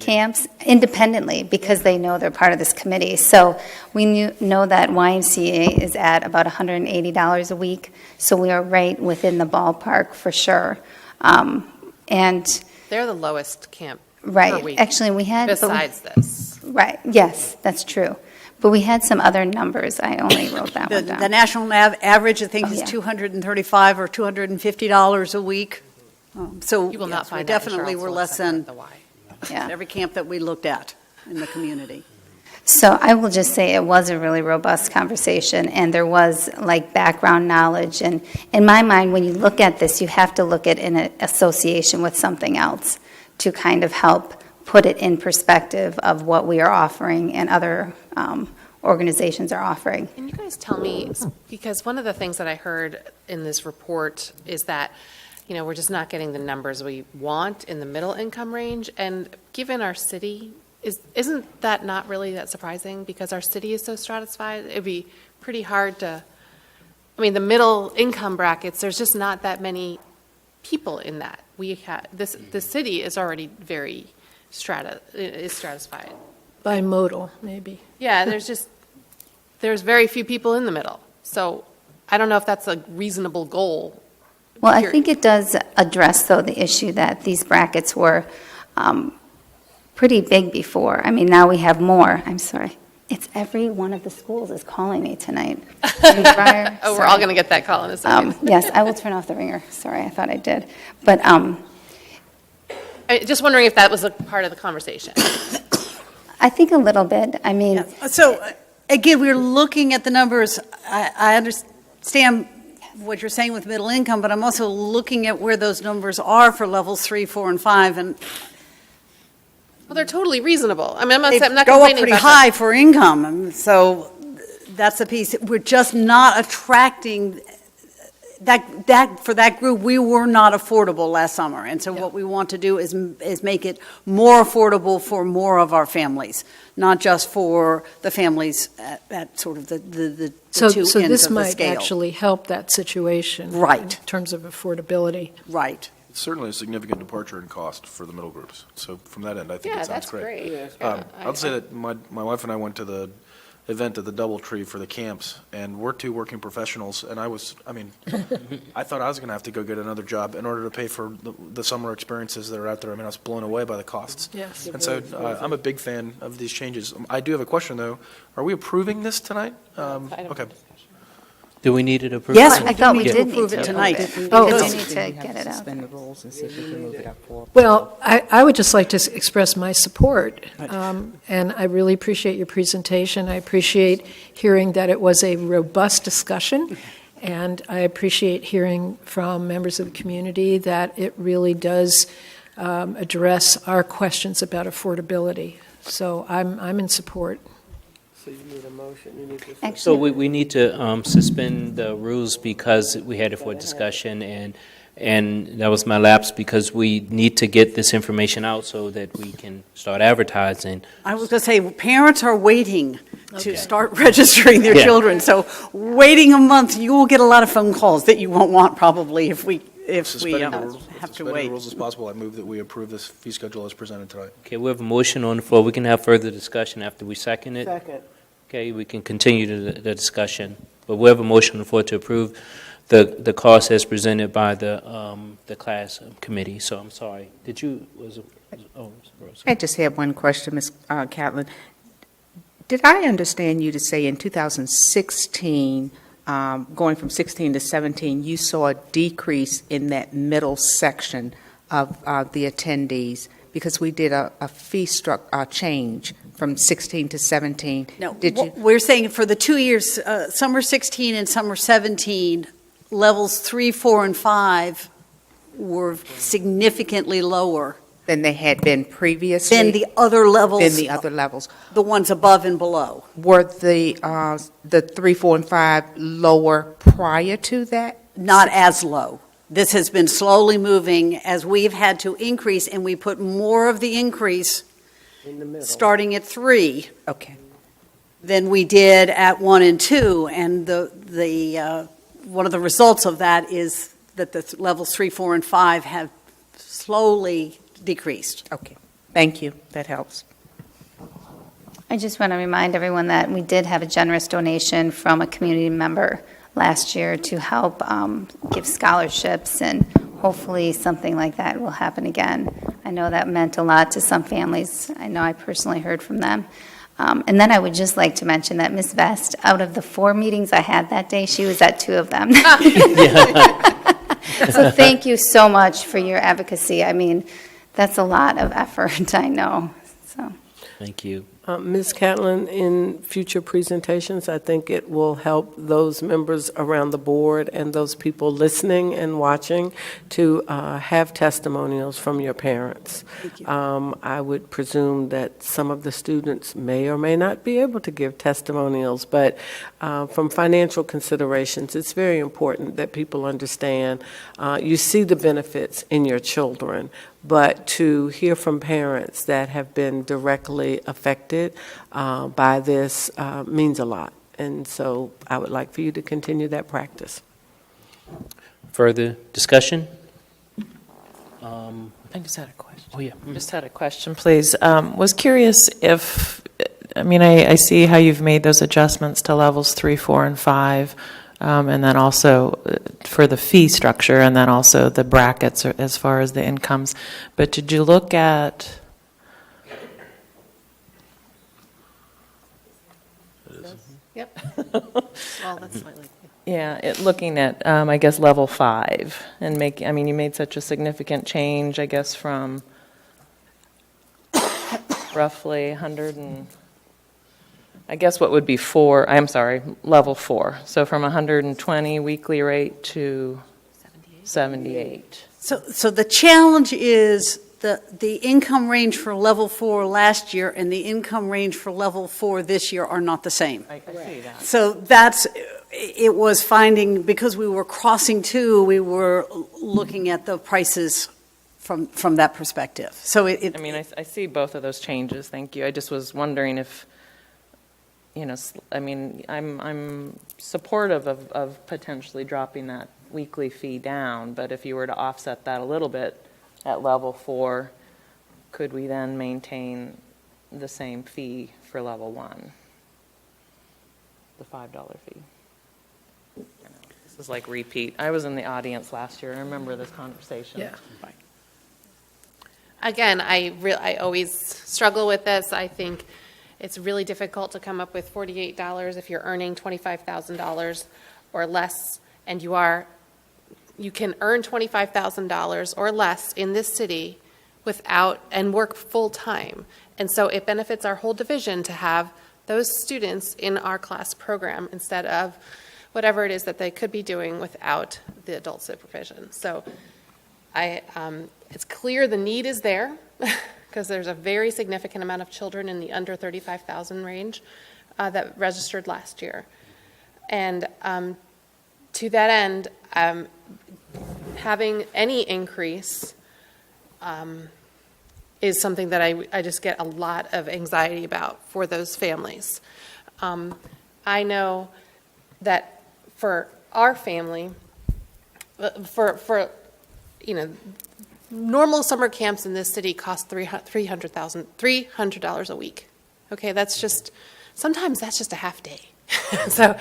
camps independently because they know they're part of this committee. So we know that YMCA is at about $180 a week. So we are right within the ballpark for sure. And They're the lowest camp per right, week. actually we had Besides this. right. Yes, that's true. But we had some other numbers. I only wrote that one down. The national average, I think, Oh, is yeah. $235 or $250 a week. So You will not yes, find we that in definitely were Charlottesville less except than for the Y. Yeah. every camp that we looked at in the community. So I will just say it was a really robust conversation, and there was like background knowledge. And in my mind, when you look at this, you have to look at it in an association with something else to kind of help put it in perspective of what we are offering and other organizations are offering. Can you guys tell me, because one of the things that I heard in this report is that, we're just not getting the numbers we want in the middle income range, and given our city, isn't that not really that surprising? Because our city is so stratified, it'd be pretty hard to, the middle income brackets, there's just not that many people in that. We have, the city is already very stratified. Bimodal, maybe. Yeah, there's very few people in the middle. So I don't know if that's a reasonable goal. Well, I think it does address, though, the issue that these brackets were pretty big before. Now we have more. I'm sorry. It's every one of the schools is calling me tonight. We're all going to get that call in a second. Yes, I will turn off the ringer. Sorry, I thought I did. But Just wondering if that was a part of the conversation. I think a little bit. So, again, we're looking at the numbers. I understand what you're saying with middle income, but I'm also looking at where those numbers are for levels 3, 4, and 5, and Well, they're totally reasonable. I'm not they complaining go up pretty about high for income, and so that's the piece. We're just not attracting that for that group. We were not affordable last summer, and so what we want to do is make it more affordable for more of our families, not just for the families at sort of the So two ends this of the might scale. actually help that situation. Right. In terms of affordability. Right. It's certainly a significant departure in cost for the middle groups. So from that end, I think it sounds that's great. great. I'll say that my wife and I went to the event at the Doubletree for the camps, and we're two working professionals, and I thought I was going to have to go get another job in order to pay for the summer experiences that are out there. I was blown away by the costs. Yes. And so I'm a big fan of these changes. I do have a question, though. Are we approving this tonight? Okay. Do we need it approved? Yes, I thought we need to did approve need it to tonight. Oh, Because we need to get it out. Suspend the rules and see if we can move it up forward. Well, I would just like to express my support, and I really appreciate your presentation. I appreciate hearing that it was a robust discussion, and I appreciate hearing from members of the community that it really does address our questions about affordability. So I'm in support. So you need a motion, you need to. So we need to suspend the rules because we had it for discussion, and that was my lapse, because we need to get this information out so that we can start advertising. I was going to say, parents are waiting to start registering their children, so waiting a month, you will get a lot of phone calls that you won't want probably if we Suspending have to the wait. rules as possible, I move that we approve this fee schedule as presented tonight. Okay, we have a motion on the floor. We can have further discussion after we second it. Second. Okay, we can continue the discussion. But we have a motion on the floor to approve the cost as presented by the class committee. So I'm sorry. Did you, Rose. I just had one question, Ms. Catlin. Did I understand you to say in 2016, going from 16 to 17, you saw a decrease in that middle section of the attendees because we did a fee change from 16 to 17? No, Did you? we're saying for the 2 years, summer 16 and summer 17, levels 3, 4, and 5 were significantly lower Than they had been previously? than the other levels. Than the other levels. The ones above and below. Were the 3, 4, and 5 lower prior to that? Not as low. This has been slowly moving as we've had to increase, and we put more of the increase In the middle. starting at 3 Okay. than we did at 1 and 2. And one of the results of that is that the levels 3, 4, and 5 have slowly decreased. Okay. Thank you. That helps. I just want to remind everyone that we did have a generous donation from a community member last year to help give scholarships, and hopefully something like that will happen again. I know that meant a lot to some families. I know I personally heard from them. And then I would just like to mention that Ms. Vest, out of the 4 meetings I had that day, she was at 2 of them. So thank you so much for your advocacy. I mean, that's a lot of effort, I know. So. Thank you. Ms. Catlin, in future presentations, I think it will help those members around the board and those people listening and watching to have testimonials from your parents. Thank you. I would presume that some of the students may or may not be able to give testimonials, but from financial considerations, it's very important that people understand you see the benefits in your children, but to hear from parents that have been directly affected by this means a lot. And so I would like for you to continue that practice. Further discussion? I just had a question. Oh, yeah. Just had a question, please. Was curious if, I see how you've made those adjustments to levels 3, 4, and 5, and then also for the fee structure, and then also the brackets as far as the incomes. But did you look at... Yep. Well, that's slightly. Yeah, looking at, I guess, level 5, and you made such a significant change, I guess, from roughly 100 and, I guess what would be level 4. So from 120 weekly rate to 78. So the challenge is the income range for level 4 last year and the income range for level 4 this year are not the same. I see that. So it was finding, because we were crossing 2, we were looking at the prices from that perspective. So I see both of those changes, thank you. I just was wondering if, I'm supportive of potentially dropping that weekly fee down, but if you were to offset that a little bit at level 4, could we then maintain the same fee for level 1? The $5 fee. This is like repeat. I was in the audience last year. I remember this conversation. Yeah. Again, I always struggle with this. I think it's really difficult to come up with $48 if you're earning $25,000 or less, and you can earn $25,000 or less in this city and work full time. And so it benefits our whole division to have those students in our class program instead of whatever it is that they could be doing without the adult supervision. So it's clear the need is there because there's a very significant amount of children in the under 35,000 range that registered last year. And to that end, having any increase is something that I just get a lot of anxiety about for those families. I know that for our family, for normal summer camps in this city cost $300 a week. Okay, sometimes that's just a half day. So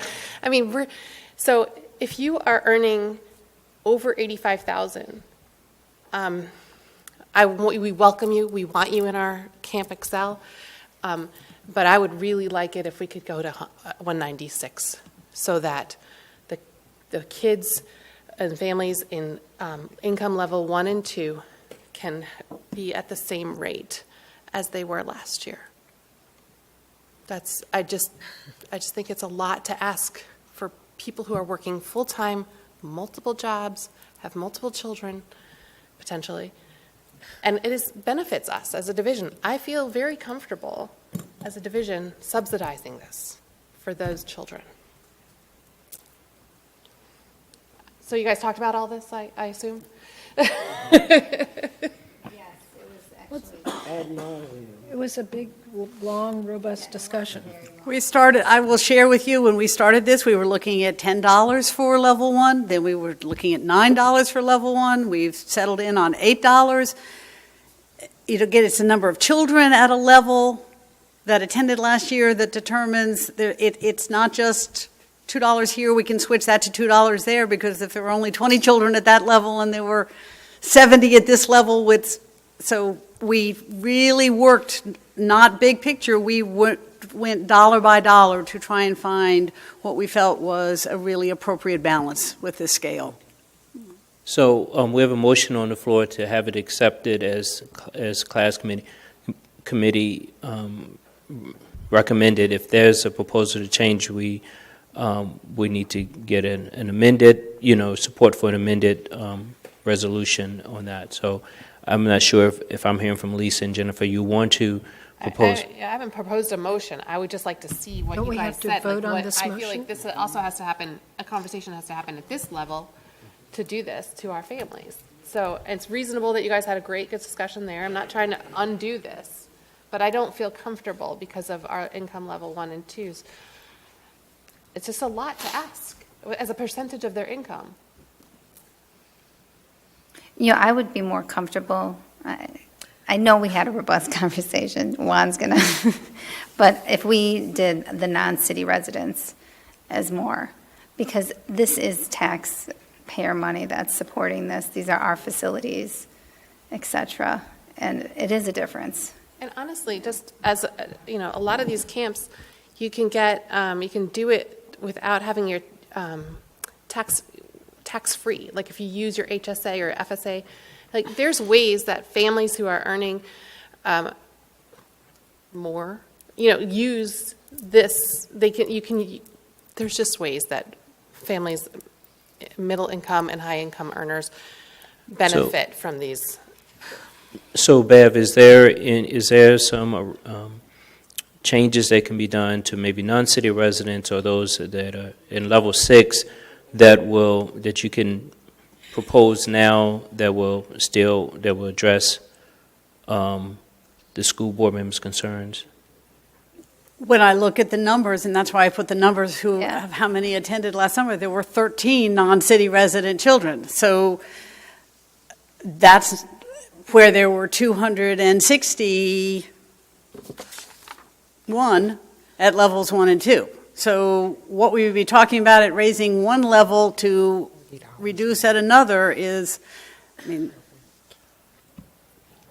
if you are earning over $85,000, we welcome you. We want you in our Camp Excel, but I would really like it if we could go to 196, so that the kids and families in income level 1 and 2 can be at the same rate as they were last year. I just think it's a lot to ask for people who are working full-time, multiple jobs, have multiple children, potentially. And it benefits us as a division. I feel very comfortable as a division subsidizing this for those children. So you guys talked about all this, I assume? It was a big, long, robust discussion. I will share with you, when we started this, we were looking at $10 for level 1, then we were looking at $9 for level 1, we've settled in on $8. Again, it's the number of children at a level that attended last year that determines, it's not just $2 here, we can switch that to $2 there, because if there were only 20 children at that level and there were 70 at this level, so we really worked, not big picture, we went dollar by dollar to try and find what we felt was a really appropriate balance with this scale. So we have a motion on the floor to have it accepted as class committee recommended. If there's a proposal to change, we need to get an amended, support for an amended resolution on that. So I'm not sure if I'm hearing from Lisa and Jennifer, you want to propose? I haven't proposed a motion. I would just like to see what Don't you we guys have to said. vote on what, this I feel motion? like this also has to happen, a conversation has to happen at this level to do this to our families. So it's reasonable that you guys had a great, good discussion there. I'm not trying to undo this, but I don't feel comfortable because of our income level 1 and 2s. It's just a lot to ask as a percentage of their income. I would be more comfortable. I know we had a robust conversation. Juan's going to. But if we did the non-city residents as more, because this is taxpayer money that's supporting this. These are our facilities, et cetera. And it is a difference. And honestly, just as, a lot of these camps, you can do it without having your tax-free. Like if you use your HSA or FSA, like there's ways that families who are earning more, use this. There's just ways that families, middle income and high income earners, benefit from these. So Bev, is there some changes that can be done to maybe non-city residents or those that are in level 6 that you can propose now that will address the school board members' concerns? When I look at the numbers, and that's why I put the numbers of how many attended last summer, there were 13 non-city resident children. So that's where there were 261 at levels 1 and 2. So what we would be talking about at raising one level to reduce at another is, I know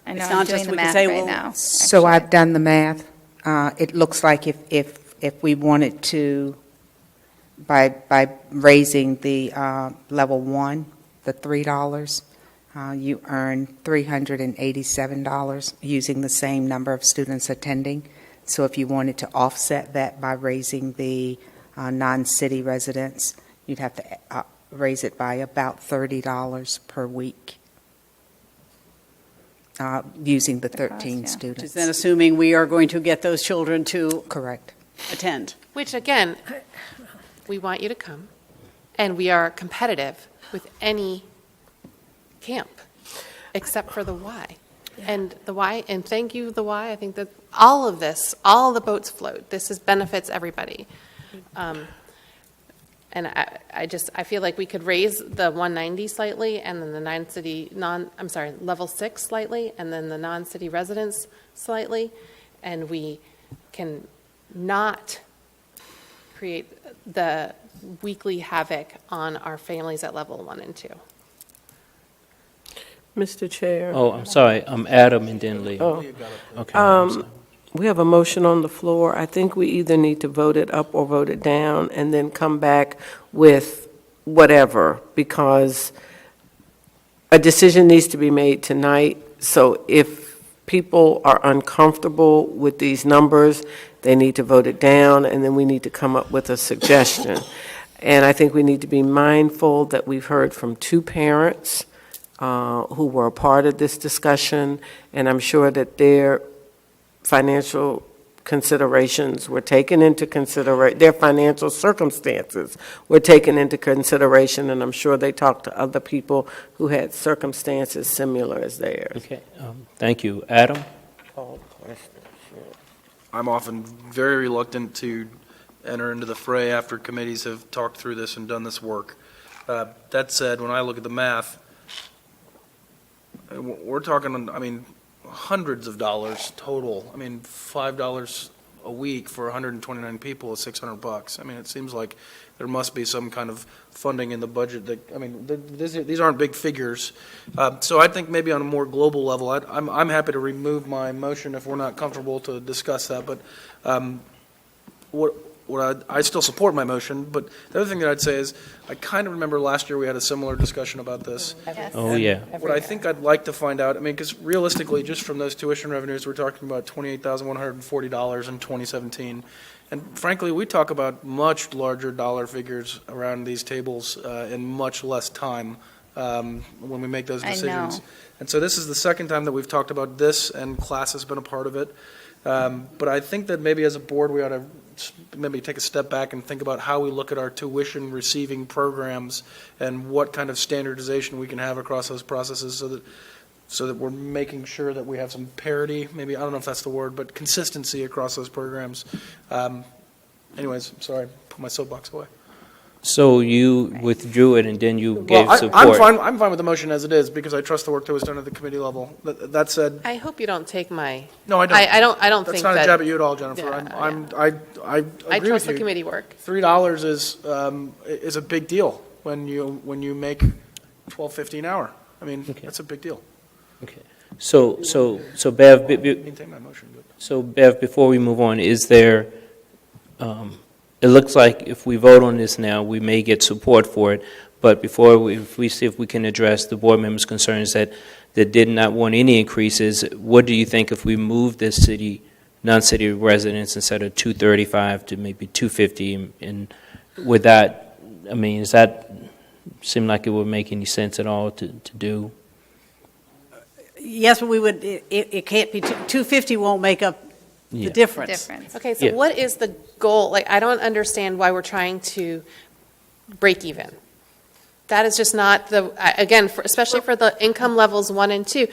it's I'm not doing just the we can math say, right well, now. So I've done the math. It looks like if we wanted to, by raising the level 1, the $3, you earn $387 using the same number of students attending. So if you wanted to offset that by raising the non-city residents, you'd have to raise it by about $30 per week using the 13 students. which is then assuming we are going to get those children to Correct. attend. Which, again, we want you to come, and we are competitive with any camp, except for the Y. And the Y, and thank you, the Y, I think that all of this, all the boats float. This benefits everybody. And I feel like we could raise the 190 slightly, and then the level 6 slightly, and then the non-city residents slightly, and we can not create the weekly havoc on our families at level 1 and 2. Mr. Chair. Oh, I'm sorry. I'm Adam and then Lee. Oh. Okay. I'm sorry. We have a motion on the floor. I think we either need to vote it up or vote it down and then come back with whatever, because a decision needs to be made tonight. So if people are uncomfortable with these numbers, they need to vote it down, and then we need to come up with a suggestion. And I think we need to be mindful that we've heard from 2 parents who were a part of this discussion, and I'm sure that their financial considerations were taken into consideration, their financial circumstances were taken into consideration, and I'm sure they talked to other people who had circumstances similar as theirs. Okay, thank you. Adam? I'm often very reluctant to enter into the fray after committees have talked through this and done this work. That said, when I look at the math, we're talking, I mean, hundreds of dollars total. I mean, $5 a week for 129 people is $600. I mean, it seems like there must be some kind of funding in the budget that, I mean, these aren't big figures. So I think maybe on a more global level, I'm happy to remove my motion if we're not comfortable to discuss that. But I still support my motion, but the other thing that I'd say is I kind of remember last year we had a similar discussion about this. Yes. Oh, yeah. What I think I'd like to find out, I mean, because realistically, just from those tuition revenues, we're talking about $28,140 in 2017. And frankly, we talk about much larger dollar figures around these tables in much less time when we make those decisions. I know. And so this is the second time that we've talked about this, and class has been a part of it. But I think that maybe as a board, we ought to maybe take a step back and think about how we look at our tuition receiving programs and what kind of standardization we can have across those processes so that we're making sure that we have some parity, maybe, I don't know if that's the word, but consistency across those programs. Anyways, I'm sorry, put my soapbox away. So you withdrew it and then you gave support? I'm fine with the motion as it is because I trust the work that was done at the committee level. That said, I hope you don't take my. No, I don't. I don't That's think not that. a jab at you at all, Jennifer. Yeah, I agree trust with the you. committee work. $3 is a big deal when you make $12.50 an hour. I mean, that's a big deal. Okay. So Bev, Maintain my motion. But. so Bev, before we move on, is there, it looks like if we vote on this now, we may get support for it, but if we see if we can address the board members' concerns that did not want any increases, what do you think if we move this non-city residents instead of 235 to maybe 250, and would that, I mean, does that seem like it would make any sense at all to do? Yes, but we would, it can't be, 250 won't make up the difference. Okay, so what is the goal? Like, I don't understand why we're trying to break even. That is just not again, especially for the income levels 1 and 2.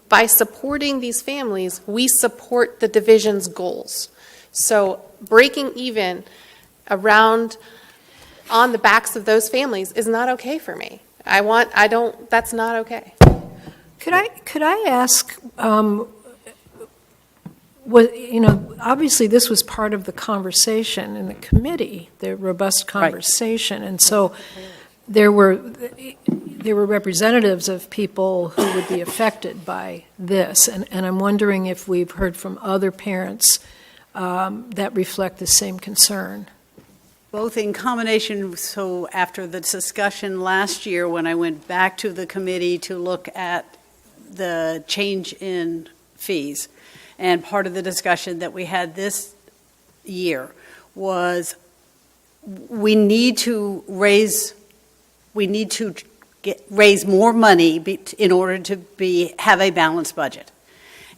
By supporting these families, we support the division's goals. So breaking even on the backs of those families is not okay for me. That's not okay. Could I ask, obviously this was part of the conversation in the committee, the robust conversation, and so there were representatives of people who would be affected by this, and I'm wondering if we've heard from other parents that reflect the same concern. Both in combination, so after the discussion last year, when I went back to the committee to look at the change in fees, and part of the discussion that we had this year was we need to raise more money in order to have a balanced budget.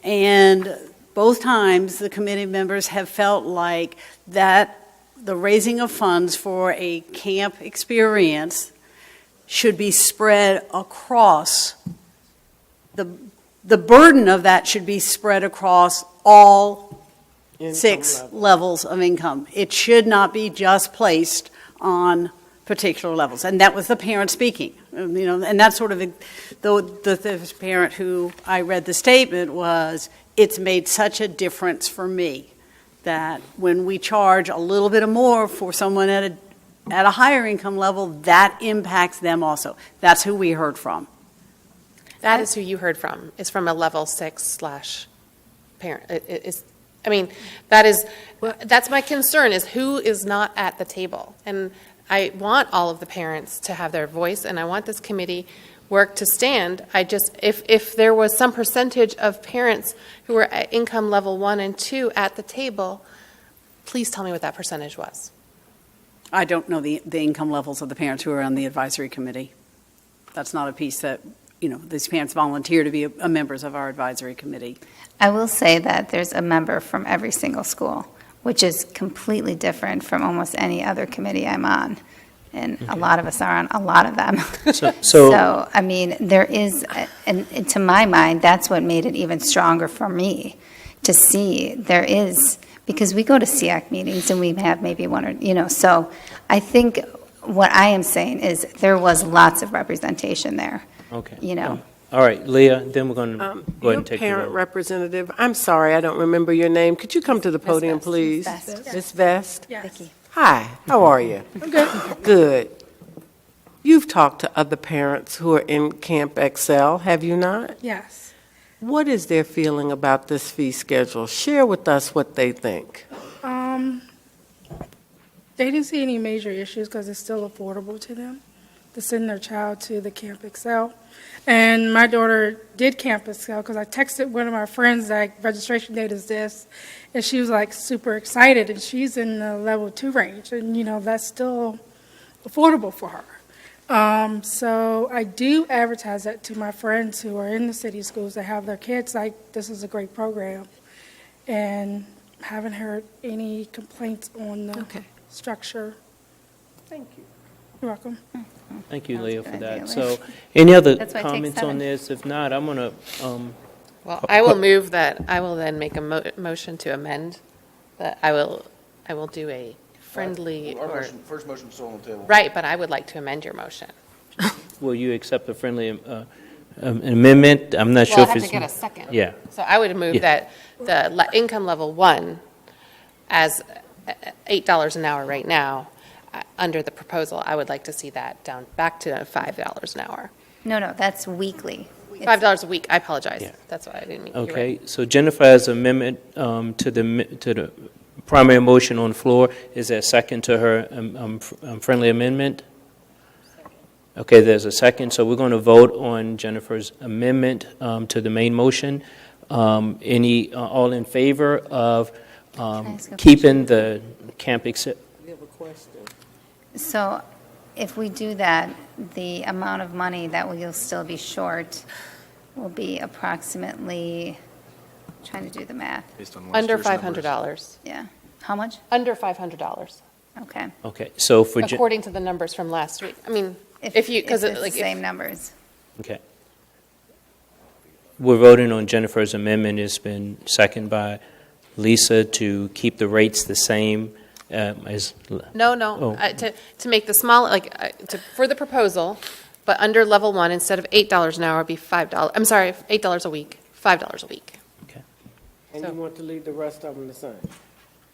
And both times the committee members have felt like that the raising of funds for a camp experience should be spread across the burden of that should be spread across all income 6 levels of income. It should not be just placed on particular levels. And that was the parent speaking. And that's sort of the parent who I read the statement was, it's made such a difference for me that when we charge a little bit more for someone at a higher income level, that impacts them also. That's who we heard from. That is who you heard from, is from a level 6/parent. That's my concern, is who is not at the table. And I want all of the parents to have their voice, and I want this committee work to stand. If there was some percentage of parents who were at income level 1 and 2 at the table, please tell me what that percentage was. I don't know the income levels of the parents who are on the advisory committee. That's not a piece that these parents volunteer to be members of our advisory committee. I will say that there's a member from every single school, which is completely different from almost any other committee I'm on. And a lot of us are on a lot of them. So, I mean, there is, and to my mind, that's what made it even stronger for me to see there is, because we go to SEAC meetings and we have maybe one or, so I think what I am saying is there was lots of representation there. Okay. All right, Leah, then we're going to go ahead and take the Your parent vote. representative, I'm sorry, I don't remember your name. Could you come to the podium, please? Ms. Vest? Yes. Hi, how are you? I'm good. Good. You've talked to other parents who are in Camp Excel, have you not? Yes. What is their feeling about this fee schedule? Share with us what they think. They didn't see any major issues because it's still affordable to them to send their child to the Camp Excel. And my daughter did Camp Excel because I texted one of my friends, like, registration date is this, and she was, like, super excited, and she's in the level 2 range, and, that's still affordable for her. So I do advertise that to my friends who are in the city schools that have their kids, like, this is a great program, and haven't heard any complaints on the structure. Thank you. You're welcome. Thank you, Leah, for good that. idea, So, Leah. any other That's why it takes comments 7. on this? If not, I'm going to, Well, I will move that, I will then make a motion to amend, that I will do a friendly or, First motion still on the table. right, but I would like to amend your motion. will you accept a friendly amendment? I'm not sure Well, I if have it's. to get a second. Yeah. So I would move Yeah. that the income level 1 as $8 an hour right now, under the proposal, I would like to see that down back to $5 an hour. No, that's weekly. $5 a week, I apologize. Yeah. That's what I didn't mean. You're Okay, right. so Jennifer has amendment to the primary motion on the floor. Is there a second to her friendly amendment? Okay, there's a second, so we're going to vote on Jennifer's amendment to the main motion. All in favor of ask a keeping the Camp Excel? We have a question. So if we do that, the amount of money that you'll still be short will be approximately, trying to do the math. Based on last Under year's numbers. $500. Yeah. How much? Under $500, Okay. Okay, so for, according to the numbers from last week. I mean, if you, because it's like, the same numbers. okay. We're voting on Jennifer's amendment. It's been seconded by Lisa to keep the rates the same as. No, Oh. to make the small, for the proposal, but under level 1, instead of $8 an hour, it'd be $5, I'm sorry, $8 a week, $5 a week. And you want to leave the rest of them the same?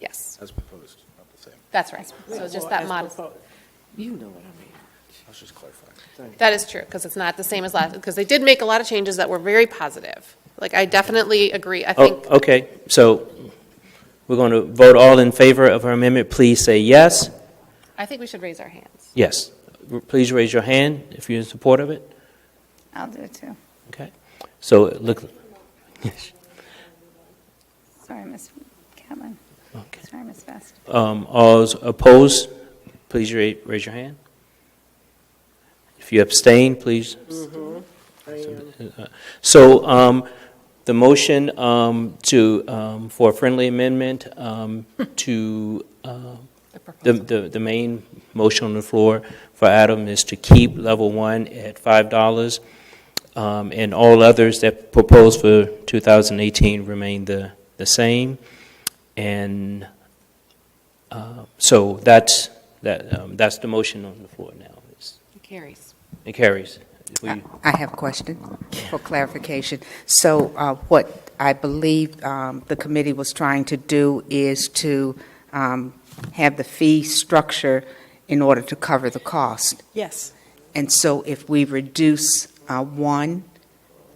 Yes, As proposed, not the same. that's right. So it's just that As modest. proposed. You know what I mean. Let's just clarify. That is true, because it's not the same as last, because they did make a lot of changes that were very positive. Like, I definitely agree. I think, Oh, okay, so we're going to vote all in favor of her amendment. Please say yes. I think we should raise our hands. Yes. Please raise your hand if you're in support of it. I'll do it too. Okay. So look. Sorry, Ms. Catlin. Okay. Sorry, Ms. Vest. All opposed, please raise your hand. If you abstain, please. So the motion for a friendly amendment to the main motion on the floor for Adam is to keep level 1 at $5, and all others that proposed for 2018 remain the same. And so that's the motion on the floor now. It carries. It carries. I have a question for clarification. So what I believe the committee was trying to do is to have the fee structure in order to cover the cost. Yes. And so if we reduce one,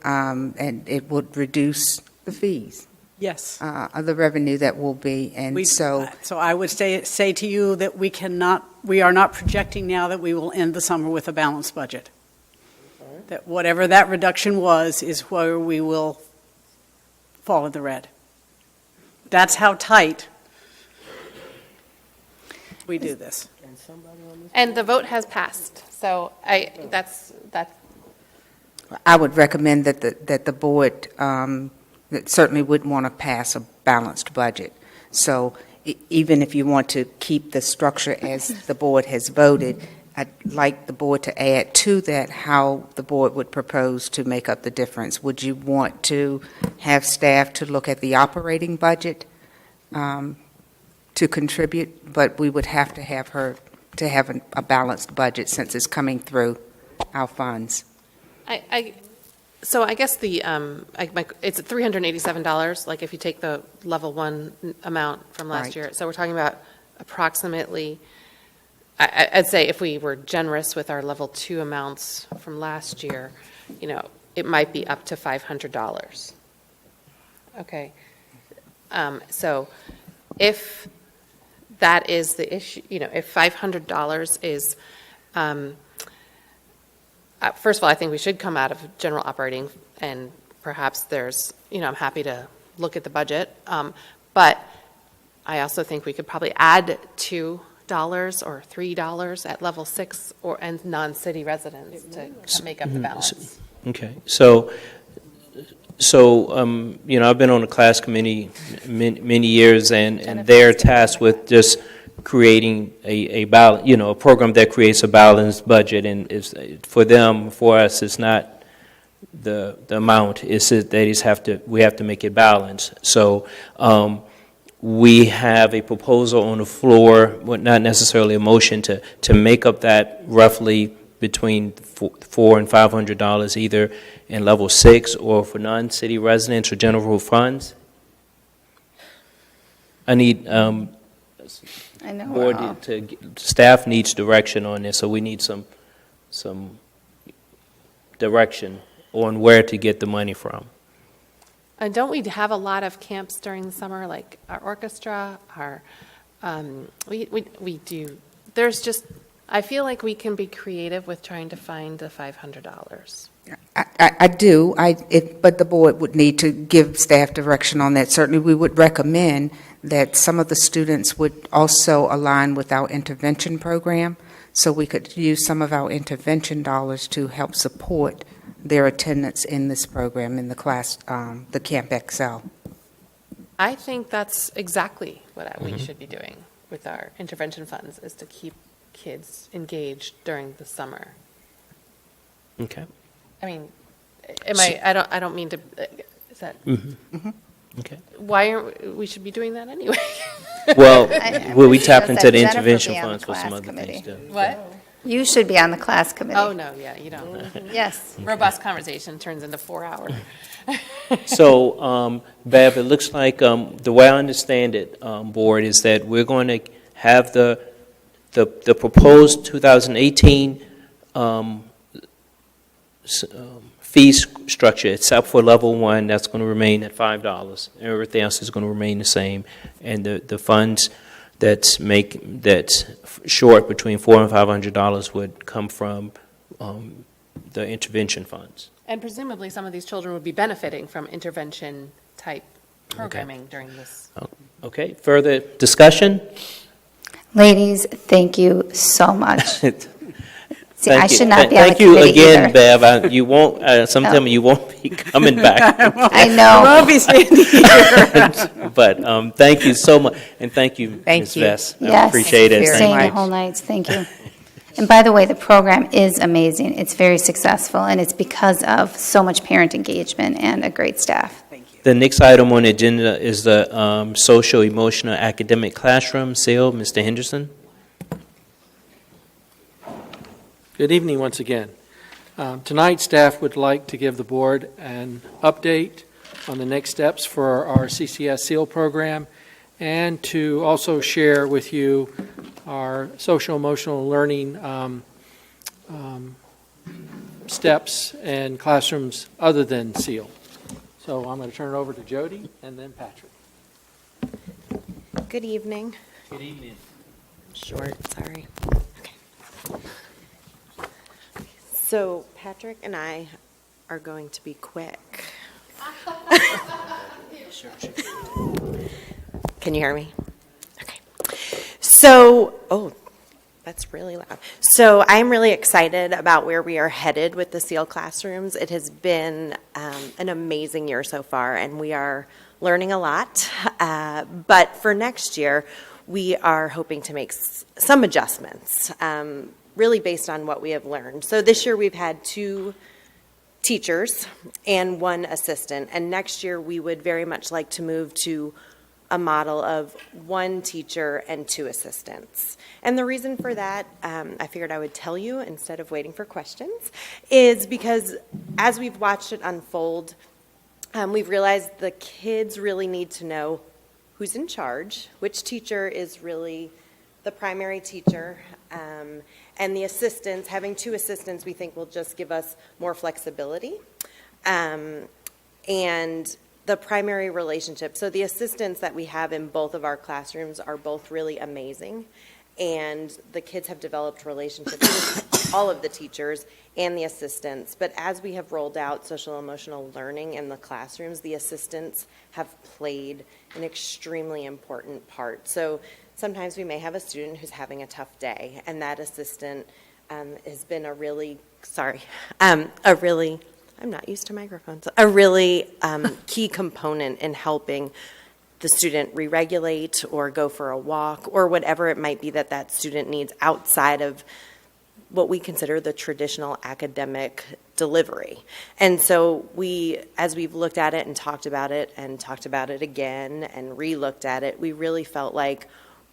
and it would reduce the fees. Yes. The revenue that will be, and so I would say to you that we are not projecting now that we will end the summer with a balanced budget. That whatever that reduction was is where we will fall in the red. That's how tight we do this. And the vote has passed, so that's. I would recommend that the board that certainly would want to pass a balanced budget. So even if you want to keep the structure as the board has voted, I'd like the board to add to that how the board would propose to make up the difference. Would you want to have staff to look at the operating budget to contribute? But we would have to have her to have a balanced budget since it's coming through our funds. So I guess it's $387, like if you take the level 1 amount from last Right. year. So we're talking about approximately, I'd say if we were generous with our level 2 amounts from last year, it might be up to $500. Okay. So if that is the issue, if $500 is, first of all, I think we should come out of general operating, and perhaps there's, I'm happy to look at the budget, but I also think we could probably add $2 or $3 at level 6 and non-city residents to make up the balance. Okay, so I've been on the class committee many years, and they're tasked with just creating a program that creates a balanced budget, and is for us, it's not the amount; it's that we have to make it balanced. So we have a proposal on the floor, but not necessarily a motion to make up that roughly between $400 and $500, either in level 6 or for non-city residents or general funds. I need. I know. Board staff needs direction on this, so we need some direction on where to get the money from. And don't we have a lot of camps during the summer, like our orchestra, we do. There's just, I feel like we can be creative with trying to find the $500. I do, but the board would need to give staff direction on that. Certainly, we would recommend that some of the students would also align with our intervention program, so we could use some of our intervention dollars to help support their attendance in this program, in the class, the Camp Excel. I think that's exactly what we should be doing with our intervention funds, is to keep kids engaged during the summer. Okay. I mean, I don't mean to, is that? Okay. Why aren't we should be doing that anyway? Well, we tap into the Jennifer intervention be on the funds for some class other things committee. too. What? You should be on the class committee. Oh, no, yeah, you don't. Yes. Robust conversation turns into 4 hours. So, Bev, it looks like the way I understand it, board, is that we're going to have the proposed 2018 fee structure, except for level 1, that's going to remain at $5. Everything else is going to remain the same, and the funds that's short between $400 and $500 would come from the intervention funds. And presumably, some of these children would be benefiting from intervention-type programming during this. Okay, further discussion? Ladies, thank you so much. See, I Thank you. should not be on the Thank you committee again, either. Bev. You won't. Sometime you won't be coming back. I know. We'll be standing here. But thank you so much, and thank you, Ms. Vess. I Yes. appreciate it. Very Staying the much. whole nights, thank you. And by the way, the program is amazing. It's very successful, and it's because of so much parent engagement and a great staff. The next item on the agenda is the social, emotional, academic classroom sale. Mr. Henderson. Good evening once again. Tonight, staff would like to give the board an update on the next steps for our CCS SEAL program, and to also share with you our social emotional learning steps and classrooms other than SEAL. So I'm going to turn it over to Jody and then Patrick. Good evening. Good evening. Short, sorry. Okay. So Patrick and I are going to be quick. Can you hear me? Okay. So, That's really loud. So I'm really excited about where we are headed with the SEAL classrooms. It has been an amazing year so far, and we are learning a lot. But for next year, we are hoping to make some adjustments, really based on what we have learned. So this year we've had 2 teachers and 1 assistant, and next year we would very much like to move to a model of 1 teacher and 2 assistants. And the reason for that, I figured I would tell you instead of waiting for questions, is because as we've watched it unfold, we've realized the kids really need to know who's in charge, which teacher is really the primary teacher, and the assistants, having 2 assistants, we think will just give us more flexibility. And the primary relationship. So the assistants that we have in both of our classrooms are both really amazing, and the kids have developed relationships with all of the teachers and the assistants. But as we have rolled out social emotional learning in the classrooms, the assistants have played an extremely important part. So sometimes we may have a student who's having a tough day, and that assistant has been I'm not used to microphones, a really key component in helping the student re-regulate or go for a walk or whatever it might be that that student needs outside of what we consider the traditional academic delivery. And so as we've looked at it and talked about it again and re-looked at it, we really felt like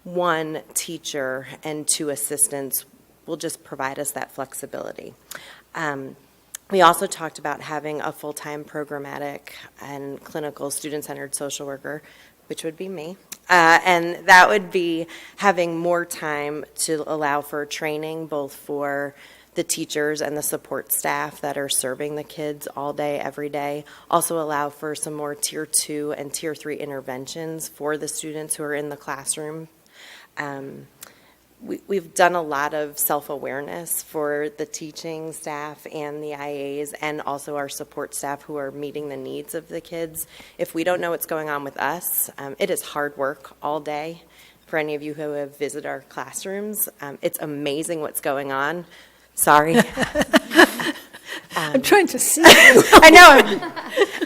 1 teacher and 2 assistants will just provide us that flexibility. We also talked about having a full-time programmatic and clinical student-centered social worker, which would be me. And that would be having more time to allow for training, both for the teachers and the support staff that are serving the kids all day, every day. Also allow for some more Tier 2 and Tier 3 interventions for the students who are in the classroom. We've done a lot of self-awareness for the teaching staff and the IAs and also our support staff who are meeting the needs of the kids. If we don't know what's going on with us, it is hard work all day. For any of you who have visited our classrooms, it's amazing what's going on. Sorry. I'm trying to see you. I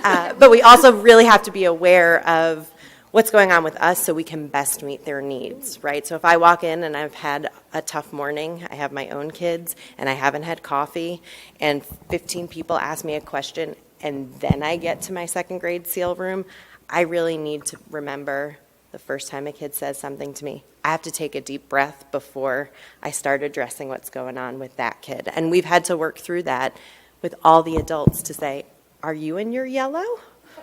know. But we also really have to be aware of what's going on with us so we can best meet their needs, right? So if I walk in and I've had a tough morning, I have my own kids, and I haven't had coffee, and 15 people ask me a question, and then I get to my 2nd grade SEAL room, I really need to remember the first time a kid says something to me, I have to take a deep breath before I start addressing what's going on with that kid. And we've had to work through that with all the adults to say, are you in your yellow?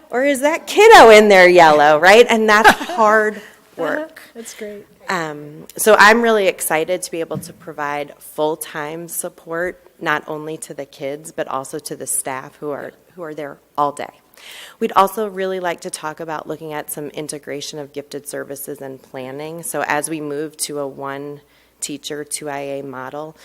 Or is that kiddo in their yellow, right? And that's hard work. That's great. So I'm really excited to be able to provide full-time support, not only to the kids, but also to the staff who are there all day. We'd also really like to talk about looking at some integration of gifted services and planning. So as we move to a 1 teacher, 2 IA model,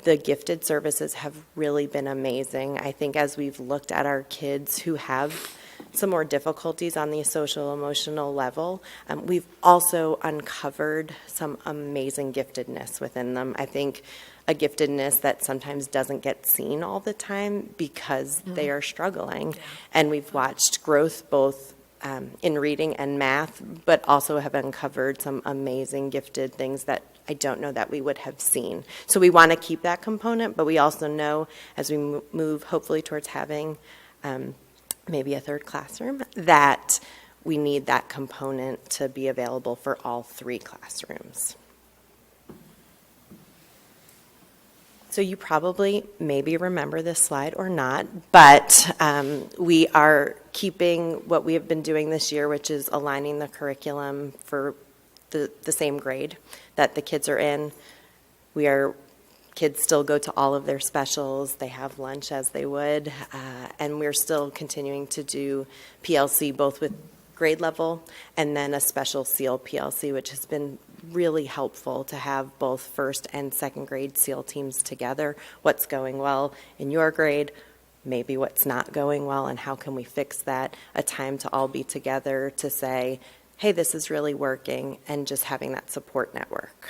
the gifted services have really been amazing. I think as we've looked at our kids who have some more difficulties on the social emotional level, we've also uncovered some amazing giftedness within them. I think a giftedness that sometimes doesn't get seen all the time because they are struggling. Yeah. And we've watched growth both in reading and math, but also have uncovered some amazing gifted things that I don't know that we would have seen. So we want to keep that component, but we also know as we move hopefully towards having maybe a 3rd classroom, that we need that component to be available for all 3 classrooms. So you probably maybe remember this slide or not, but we are keeping what we have been doing this year, which is aligning the curriculum for the same grade that the kids are in. Kids still go to all of their specials. They have lunch as they would. And we're still continuing to do PLC both with grade level and then a special SEAL PLC, which has been really helpful to have both 1st and 2nd grade SEAL teams together. What's going well in your grade, maybe what's not going well, and how can we fix that? A time to all be together to say, hey, this is really working, and just having that support network.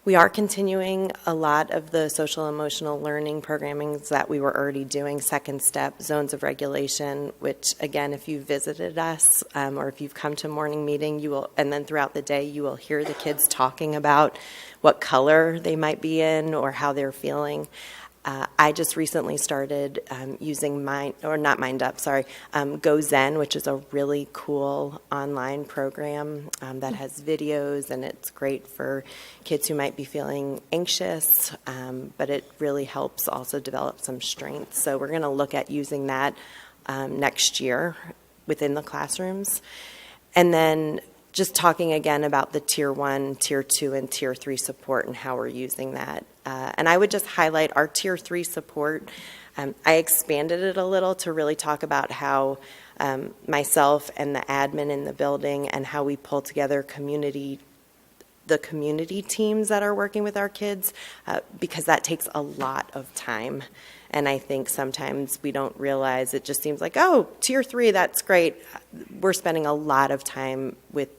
We are continuing a lot of the social emotional learning programmings that we were already doing, Second Step, Zones of Regulation, which again, if you visited us or if you've come to morning meeting, you will, and then throughout the day, you will hear the kids talking about what color they might be in or how they're feeling. I just recently started using Go Zen, which is a really cool online program that has videos, and it's great for kids who might be feeling anxious, but it really helps also develop some strength. So we're going to look at using that next year within the classrooms. And then just talking again about the Tier 1, Tier 2, and Tier 3 support and how we're using that. And I would just highlight our Tier 3 support. I expanded it a little to really talk about how myself and the admin in the building and how we pull together the community teams that are working with our kids, because that takes a lot of time. And I think sometimes we don't realize, it just seems like, oh, Tier 3, that's great. We're spending a lot of time with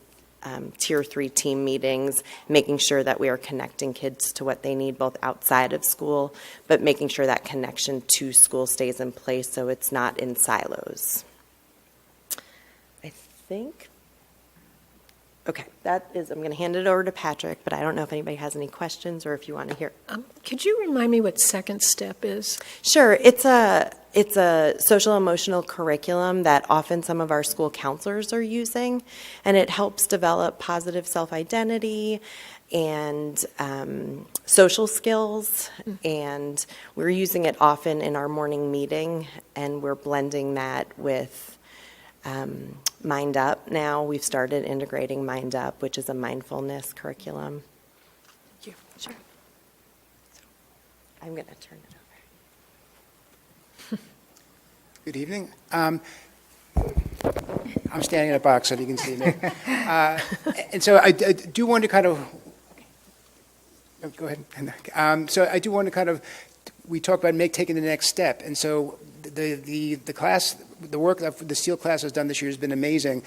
Tier 3 team meetings, making sure that we are connecting kids to what they need both outside of school, but making sure that connection to school stays in place so it's not in silos. I think, okay, I'm going to hand it over to Patrick, but I don't know if anybody has any questions or if you want to hear. Could you remind me what Second Step is? Sure. It's a social emotional curriculum that often some of our school counselors are using, and it helps develop positive self-identity and social skills, and we're using it often in our morning meeting, and we're blending that with Mind Up now. We've started integrating Mind Up, which is a mindfulness curriculum. Thank you. Sure. I'm going to turn it over. Good evening. I'm standing in a box so you can see me. And so I do want to kind of, go ahead. So I do want to kind of, we talk about taking the next step. And so the class, the work that the SEAL class has done this year has been amazing.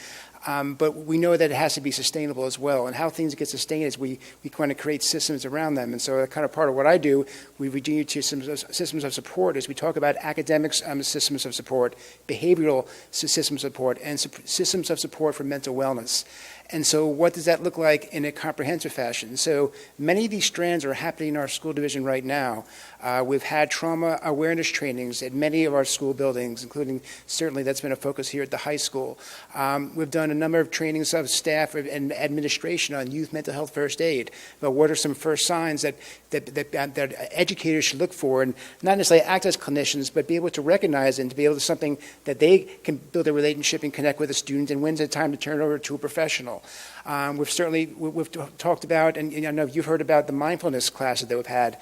But we know that it has to be sustainable as well. And how things get sustained is we kind of create systems around them. And so kind of part of what I do, we do systems of support is we talk about academics systems of support, behavioral systems of support, and systems of support for mental wellness. And so what does that look like in a comprehensive fashion? So many of these strands are happening in our school division right now. We've had trauma awareness trainings at many of our school buildings, including certainly that's been a focus here at the high school. We've done a number of trainings of staff and administration on youth mental health first aid, but what are some first signs that educators should look for, and not necessarily act as clinicians, but be able to recognize and to be able to something that they can build a relationship and connect with a student, and when's the time to turn it over to a professional. We've talked about, and I know you've heard about the mindfulness classes that we've had.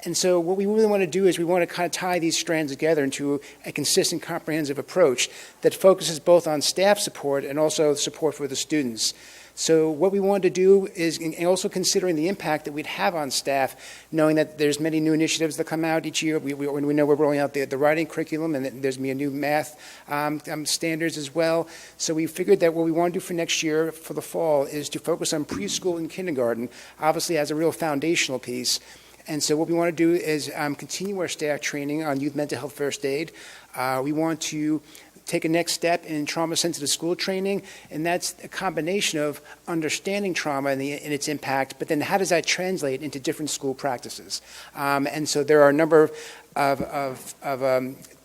And so what we really want to do is we want to kind of tie these strands together into a consistent, comprehensive approach that focuses both on staff support and also support for the students. So what we wanted to do is, and also considering the impact that we'd have on staff, knowing that there's many new initiatives that come out each year. We know we're rolling out the writing curriculum, and there's going to be a new math standards as well. So we figured that what we want to do for next year, for the fall, is to focus on preschool and kindergarten, obviously as a real foundational piece. And so what we want to do is continue our staff training on youth mental health first aid. We want to take a next step in trauma-sensitive school training, and that's a combination of understanding trauma and its impact, but then how does that translate into different school practices? And so there are a number of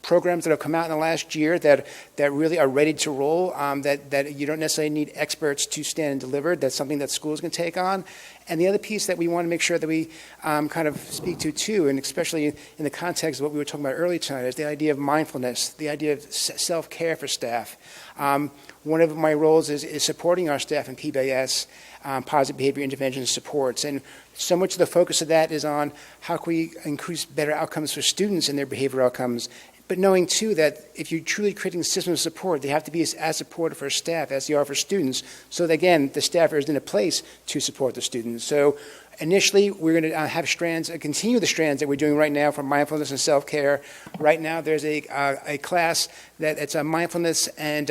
programs that have come out in the last year that really are ready to roll, that you don't necessarily need experts to stand and deliver. That's something that schools can take on. And the other piece that we want to make sure that we kind of speak to too, and especially in the context of what we were talking about earlier tonight, is the idea of mindfulness, the idea of self-care for staff. One of my roles is supporting our staff in PBS, positive behavior intervention supports. And so much of the focus of that is on how can we increase better outcomes for students and their behavior outcomes, but knowing too that if you're truly creating systems of support, they have to be as supportive for staff as they are for students, so that again, the staff is in a place to support the students. So Initially, we're going to have strands, continue the strands that we're doing right now for mindfulness and self-care. Right now, there's a class it's a mindfulness and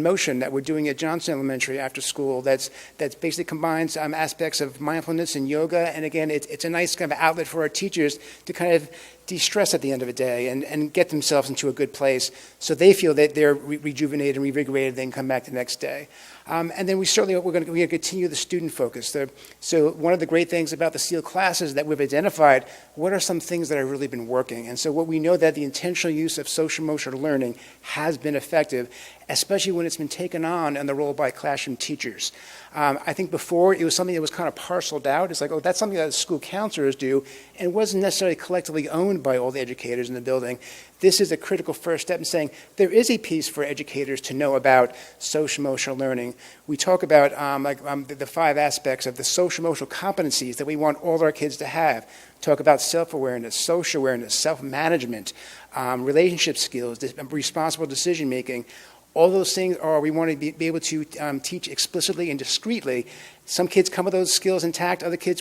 motion that we're doing at Johnson Elementary after school. That's basically combines aspects of mindfulness and yoga. And again, it's a nice kind of outlet for our teachers to kind of de-stress at the end of the day and get themselves into a good place so they feel that they're rejuvenated and revigorated, then come back the next day. And then we're going to continue the student focus. So one of the great things about the SEAL classes that we've identified, what are some things that have really been working? And so what we know that the intentional use of social emotional learning has been effective, especially when it's been taken on the role by classroom teachers. I think before it was something that was kind of parceled out. It's like, oh, that's something that school counselors do, and wasn't necessarily collectively owned by all the educators in the building. This is a critical first step in saying there is a piece for educators to know about social emotional learning. We talk about the 5 aspects of the social emotional competencies that we want all our kids to have. Talk about self-awareness, social awareness, self-management, relationship skills, responsible decision-making. All those things we want to be able to teach explicitly and discreetly. Some kids come with those skills intact, other kids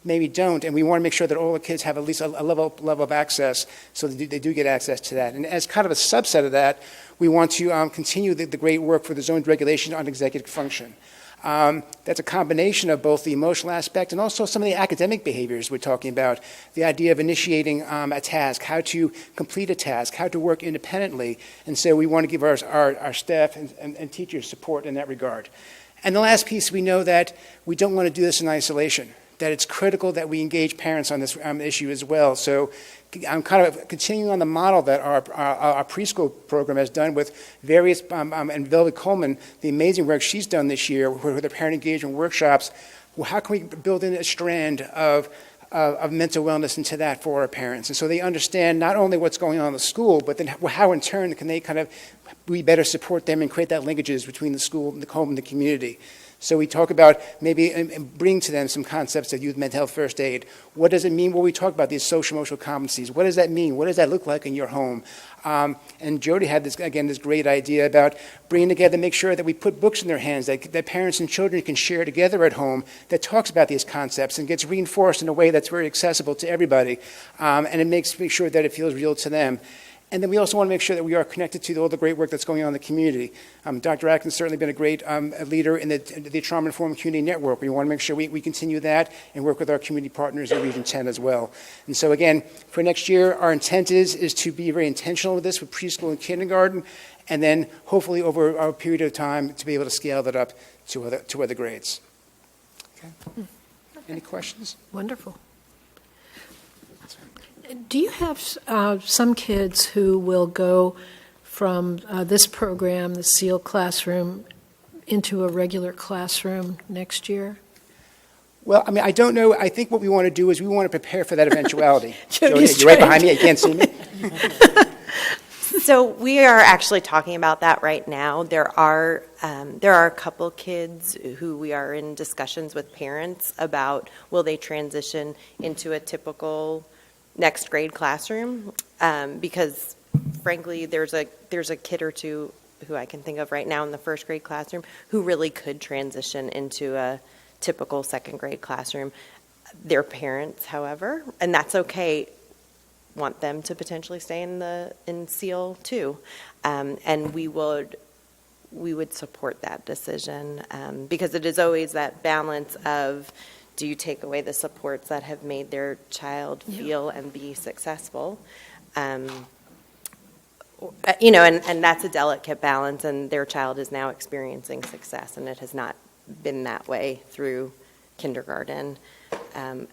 maybe don't, and we want to make sure that all the kids have at least a level of access so they do get access to that. And as kind of a subset of that, we want to continue the great work for the zoned regulation on executive function. That's a combination of both the emotional aspect and also some of the academic behaviors we're talking about. The idea of initiating a task, how to complete a task, how to work independently. And so we want to give our staff and teachers support in that regard. And the last piece, we know that we don't want to do this in isolation, that it's critical that we engage parents on this issue as well. So I'm kind of continuing on the model that our preschool program has done with various, and Velvet Coleman, the amazing work she's done this year with the parent engagement workshops. Well, how can we build in a strand of mental wellness into that for our parents? And so they understand not only what's going on in the school, but then how in turn can they kind of we better support them and create that linkages between the school and the home and the community. So we talk about maybe bring to them some concepts of youth mental health first aid. What does it mean when we talk about these social emotional competencies? What does that mean? What does that look like in your home? And Jody had this great idea about bringing together, make sure that we put books in their hands that parents and children can share together at home that talks about these concepts and gets reinforced in a way that's very accessible to everybody. And it make sure that it feels real to them. And then we also want to make sure that we are connected to all the great work that's going on in the community. Dr. Atkins has certainly been a great leader in the Trauma-Informed Community Network. We want to make sure we continue that and work with our community partners in Region 10 as well. And so again, for next year, our intent is to be very intentional with this with preschool and kindergarten, and then hopefully over a period of time to be able to scale that up to other grades. Okay. Any questions? Wonderful. Do you have some kids who will go from this program, the SEAL classroom, into a regular classroom next year? Well, I mean, I don't know. I think what we want to do is we want to prepare for that eventuality. Jody, you're right behind me. You can't see me. So we are actually talking about that right now. There are a couple kids who we are in discussions with parents about will they transition into a typical next grade classroom, because frankly there's a kid or two who I can think of right now in the first grade classroom who really could transition into a typical second grade classroom. Their parents, however, and that's okay, want them to potentially stay in SEAL too, and we would support that decision, because it is always that balance of, do you take away the supports that have made their child feel and be successful? And that's a delicate balance, and their child is now experiencing success, and it has not been that way through kindergarten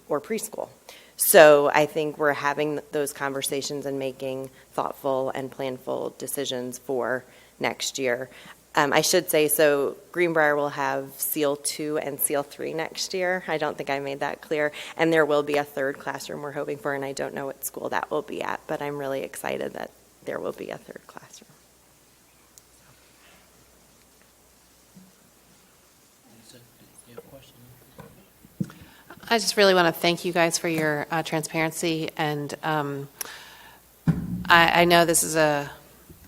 or preschool. So I think we're having those conversations and making thoughtful and planful decisions for next year. I should say, so Greenbrier will have SEAL 2 and SEAL 3 next year. I don't think I made that clear. And there will be a third classroom we're hoping for, and I don't know what school that will be at, but I'm really excited that there will be a third classroom. I just really want to thank you guys for your transparency, and I know this is a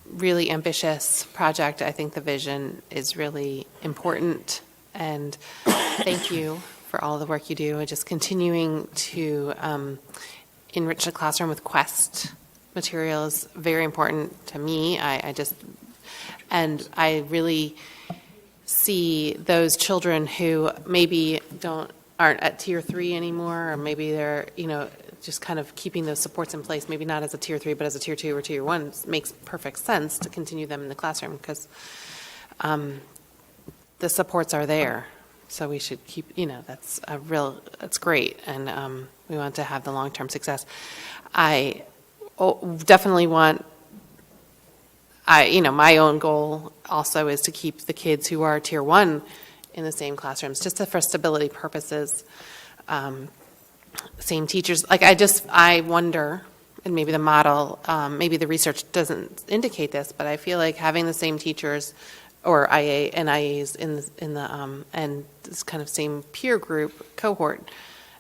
really ambitious project. I think the vision is really important, and thank you for all the work you do, and just continuing to enrich the classroom with Quest material is very important to me. And I really see those children who maybe aren't at tier 3 anymore, or maybe they're, just kind of keeping those supports in place, maybe not as a tier 3, but as a tier 2 or tier 1, makes perfect sense to continue them in the classroom, because the supports are there. So we should keep, that's great. And we want to have the long-term success. I definitely want, my own goal also is to keep the kids who are tier 1 in the same classrooms, just for stability purposes. Same teachers. I wonder, and maybe the model, maybe the research doesn't indicate this, but I feel like having the same teachers or IAs in the and this kind of same peer group cohort,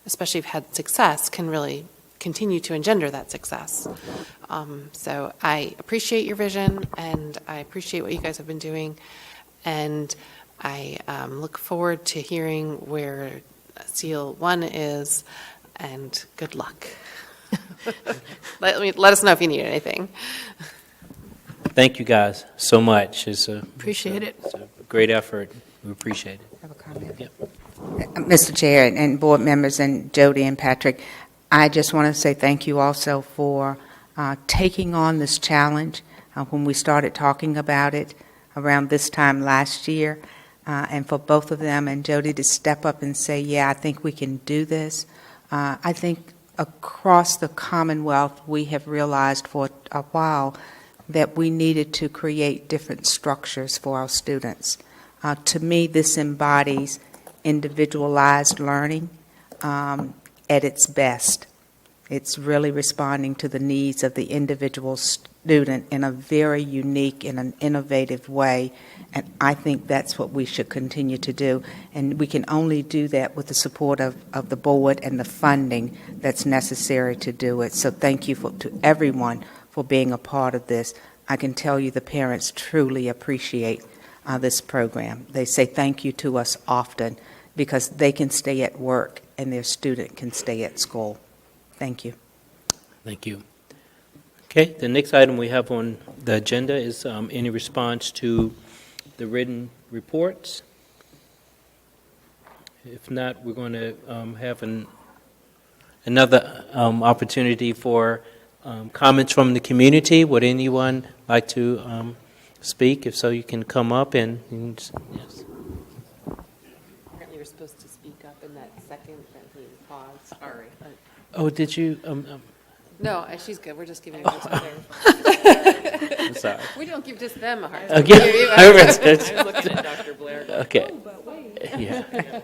especially if had success, can really continue to engender that success. So I appreciate your vision, and I appreciate what you guys have been doing, and I look forward to hearing where SEAL 1 is, and good luck. Let us know if you need anything. Thank you guys so much. Appreciate it. It's a great effort. We appreciate it. Have a comment. Yep. Mr. Chair and board members and Jody and Patrick, I just want to say thank you also for taking on this challenge when we started talking about it around this time last year, and for both of them and Jody to step up and say, yeah, I think we can do this. I think across the Commonwealth we have realized for a while that we needed to create different structures for our students. To me, this embodies individualized learning at its best. It's really responding to the needs of the individual student in a very unique and an innovative way, and I think that's what we should continue to do. And we can only do that with the support of the board and the funding that's necessary to do it. So thank you to everyone for being a part of this. I can tell you the parents truly appreciate this program. They say thank you to us often because they can stay at work and their student can stay at school. Thank you. Thank you. Okay, the next item we have on the agenda is any response to the written reports. If not, we're going to have another opportunity for comments from the community. Would anyone like to speak? If so, you can come up and yes. Apparently, you're supposed to speak up in that second that he paused. Sorry. Oh, did you? No, she's good. We're just giving her a I'm sorry. We don't give just them a hard time. Okay. I was looking at Dr. Blair. Okay.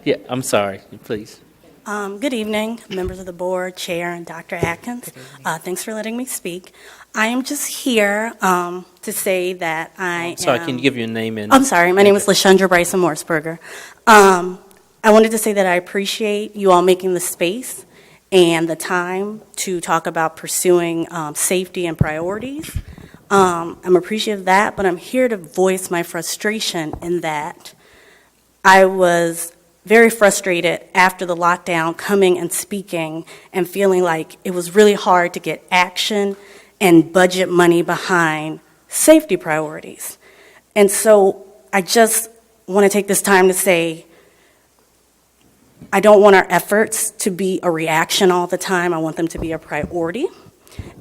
Yeah. I'm sorry. Please. Good evening, members of the board, chair, and Dr. Atkins. Thanks for letting me speak. I am just here to say that I Sorry, am... can you give your name and... I'm sorry, my name is LaShundra Bryson Morrisberger. I wanted to say that I appreciate you all making the space and the time to talk about pursuing safety and priorities. I'm appreciative of that, but I'm here to voice my frustration in that I was very frustrated after the lockdown, coming and speaking and feeling like it was really hard to get action and budget money behind safety priorities. And so I just want to take this time to say, I don't want our efforts to be a reaction all the time. I want them to be a priority.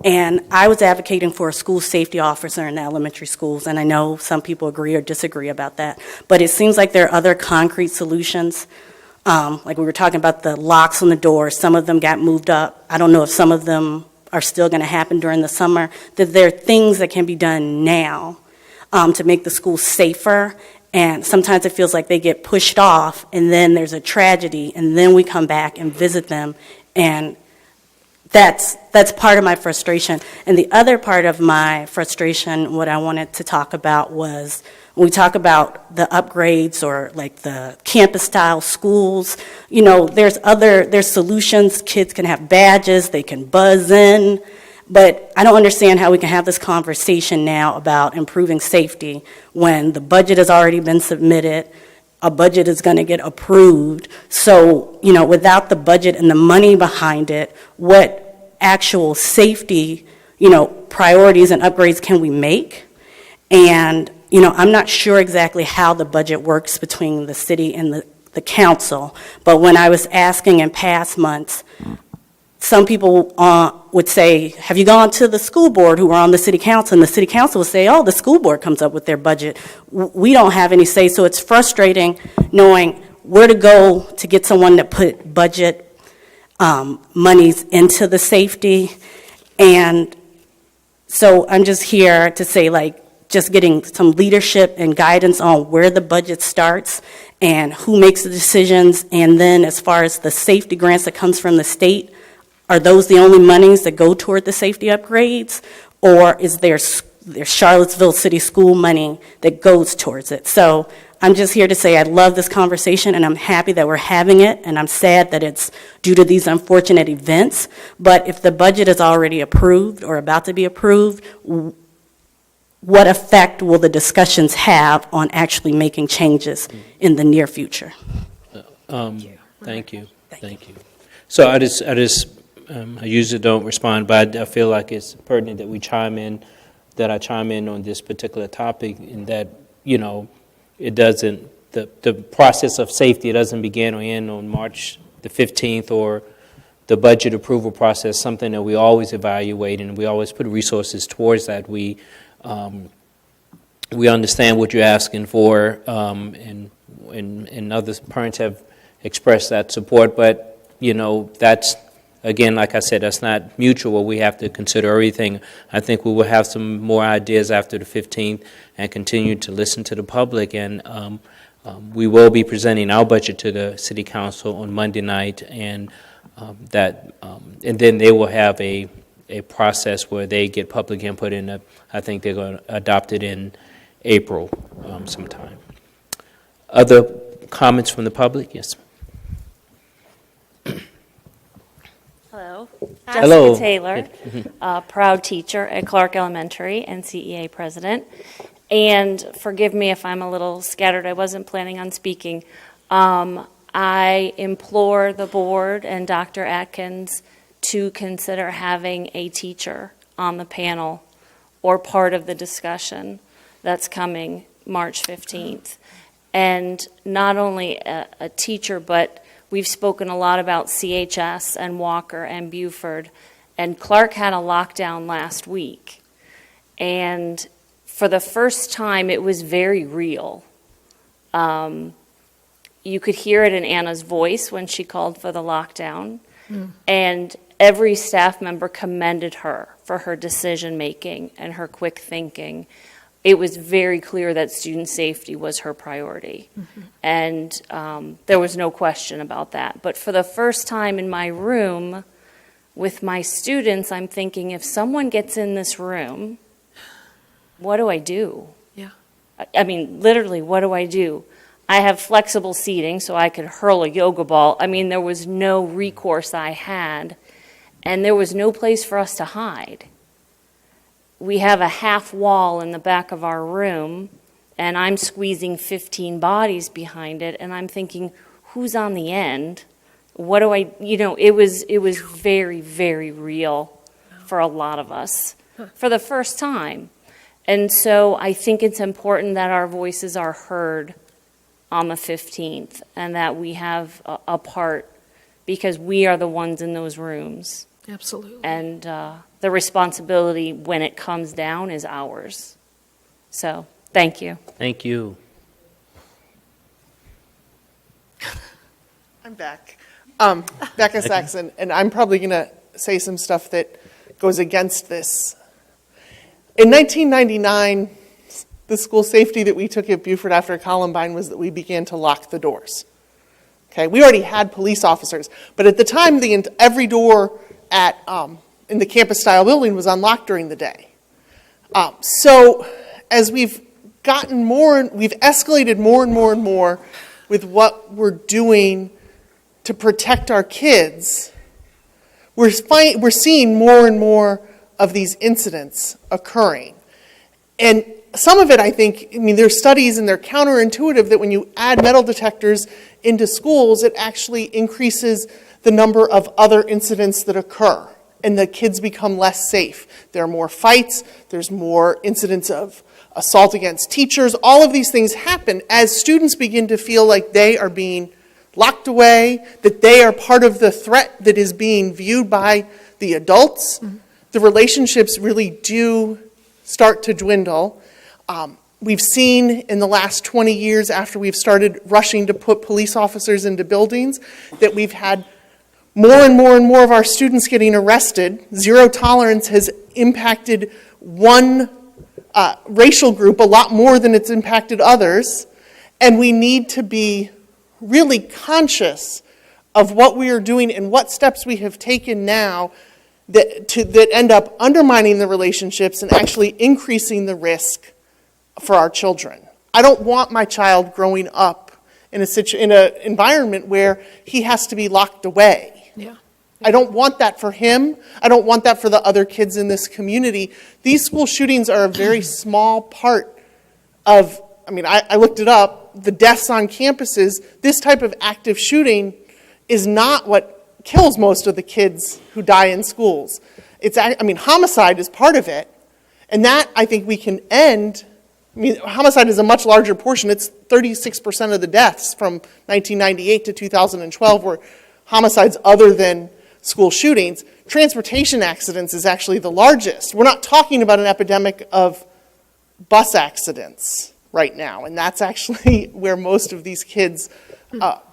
And I was advocating for a school safety officer in the elementary schools, and I know some people agree or disagree about that, but it seems like there are other concrete solutions. Like we were talking about the locks on the doors, some of them got moved up. I don't know if some of them are still going to happen during the summer, that there are things that can be done now to make the schools safer. And sometimes it feels like they get pushed off, and then there's a tragedy, and then we come back and visit them, and that's part of my frustration. And the other part of my frustration, what I wanted to talk about was, when we talk about the upgrades or like the campus-style schools, you know, there's solutions. Kids can have badges, they can buzz in. But I don't understand how we can have this conversation now about improving safety when the budget has already been submitted. a budget is going to get approved. So, without the budget and the money behind it, what actual safety, priorities and upgrades can we make? And, I'm not sure exactly how the budget works between the city and the council, but when I was asking in past months, some people would say, have you gone to the school board who are on the city council? And the city council would say, oh, the school board comes up with their budget. We don't have any say. So it's frustrating knowing where to go to get someone to put budget monies into the safety. And so I'm just here to say, just getting some leadership and guidance on where the budget starts and who makes the decisions. And then as far as the safety grants that comes from the state, are those the only monies that go toward the safety upgrades? Or is there Charlottesville City School money that goes towards it? So I'm just here to say I love this conversation, and I'm happy that we're having it, and I'm sad that it's due to these unfortunate events. But if the budget is already approved or about to be approved, what effect will the discussions have on actually making changes in the near future? Thank you. So I usually don't respond, but I feel like it's pertinent that I chime in on this particular topic, in that, it doesn't, the process of safety doesn't begin or end on March the 15th, or the budget approval process, something that we always evaluate, and we always put resources towards that. We understand what you're asking for, and other parents have expressed that support, but, that's, again, like I said, that's not mutual. We have to consider everything. I think we will have some more ideas after the 15th and continue to listen to the public. And we will be presenting our budget to the City Council on Monday night, and and then they will have a process where they get public input, and I think they're going to adopt it in April sometime. Other comments from the public? Yes. Hello. Hello. Jessica Taylor, proud teacher at Clark Elementary and CEA president. And forgive me if I'm a little scattered. I wasn't planning on speaking. I implore the board and Dr. Atkins to consider having a teacher on the panel or part of the discussion that's coming March 15th. And not only a teacher, but we've spoken a lot about CHS and Walker and Buford, and Clark had a lockdown last week. And for the first time, it was very real. You could hear it in Anna's voice when she called for the lockdown, and every staff member commended her for her decision-making and her quick thinking. It was very clear that student safety was her priority. And there was no question about that. But for the first time in my room with my students, I'm thinking, if someone gets in this room, what do I do? Yeah. I mean, literally, what do I do? I have flexible seating, so I could hurl a yoga ball. I mean, there was no recourse I had, and there was no place for us to hide. We have a half wall in the back of our room, and I'm squeezing 15 bodies behind it, and I'm thinking, who's on the end? What do I, it was very, very real for a lot of us for the first time. And so I think it's important that our voices are heard on the 15th, and that we have a part, because we are the ones in those rooms. Absolutely. And the responsibility when it comes down is ours. So, thank you. Thank you. I'm back. Becca Saxon, and I'm probably going to say some stuff that goes against this. In 1999, the school safety that we took at Buford after Columbine was that we began to lock the doors. Okay, we already had police officers, but at the time, every door at in the campus-style building was unlocked during the day. So as we've gotten we've escalated more and more and more with what we're doing to protect our kids, we're seeing more and more of these incidents occurring. And some of it, I think, I mean, there's studies and they're counterintuitive that when you add metal detectors into schools, it actually increases the number of other incidents that occur, and the kids become less safe. There are more fights, there's more incidents of assault against teachers. All of these things happen as students begin to feel like they are being locked away, that they are part of the threat that is being viewed by the adults. Mm-hmm. The relationships really do start to dwindle. We've seen in the last 20 years, after we've started rushing to put police officers into buildings, that we've had more and more and more of our students getting arrested. Zero tolerance has impacted one racial group a lot more than it's impacted others. And we need to be really conscious of what we are doing and what steps we have taken now that end up undermining the relationships and actually increasing the risk for our children. I don't want my child growing up in an environment where he has to be locked away. Yeah. I don't want that for him. I don't want that for the other kids in this community. These school shootings are a very small part of, I looked it up, the deaths on campuses. This type of active shooting is not what kills most of the kids who die in schools. Homicide is part of it, and that I think we can end. Homicide is a much larger portion. It's 36% of the deaths from 1998 to 2012 were homicides other than school shootings. Transportation accidents is actually the largest. We're not talking about an epidemic of bus accidents right now, and that's actually where most of these kids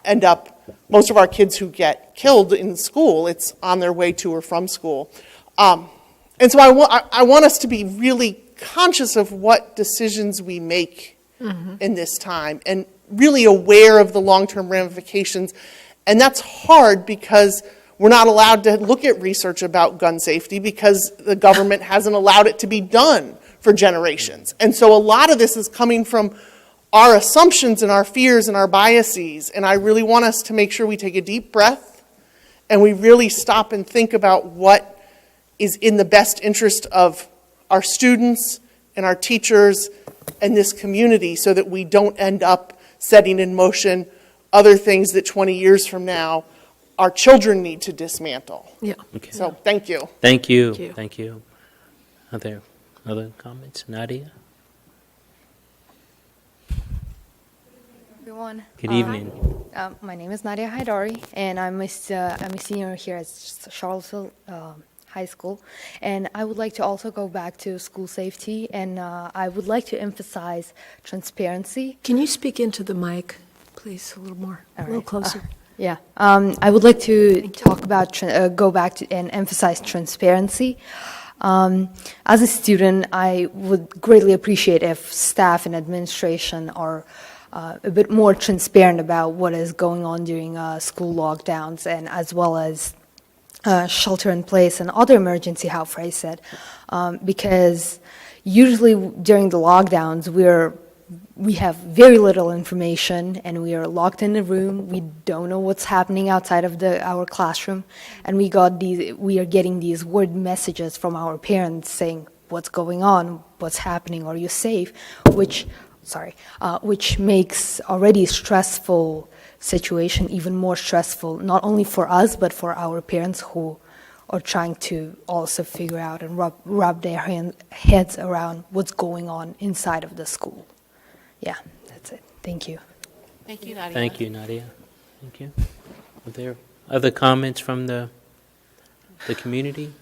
end up. Most of our kids who get killed in school, it's on their way to or from school. And so I want us to be really conscious of what decisions we make in this time and really aware of the long-term ramifications. And that's hard because we're not allowed to look at research about gun safety because the government hasn't allowed it to be done for generations. And so a lot of this is coming from our assumptions and our fears and our biases. And I really want us to make sure we take a deep breath and we really stop and think about what is in the best interest of our students and our teachers and this community so that we don't end up setting in motion other things that 20 years from now our children need to dismantle. Yeah. Okay. So thank you. Thank you. Thank you. Are there other comments? Nadia? Everyone. Good evening. My name is Nadia Haidari, and I'm a senior here at Charlottesville High School. And I would like to also go back to school safety, and I would like to emphasize transparency. Can you speak into the mic, please, a little more, a little closer? Yeah. I would like to talk about, go back to and emphasize transparency. As a student, I would greatly appreciate if staff and administration are a bit more transparent about what is going on during school lockdowns, and as well as shelter in place and other emergency, how Frey said, because usually during the lockdowns we have very little information and we are locked in a room. We don't know what's happening outside of our classroom, and we are getting these word messages from our parents saying what's going on, what's happening, are you safe, which makes already stressful situation even more stressful, not only for us, but for our parents who are trying to also figure out and wrap their heads around what's going on inside of the school. Yeah, that's it. Thank you. Thank you, Nadia. Thank you, Nadia. Thank you. Are there other comments from the community?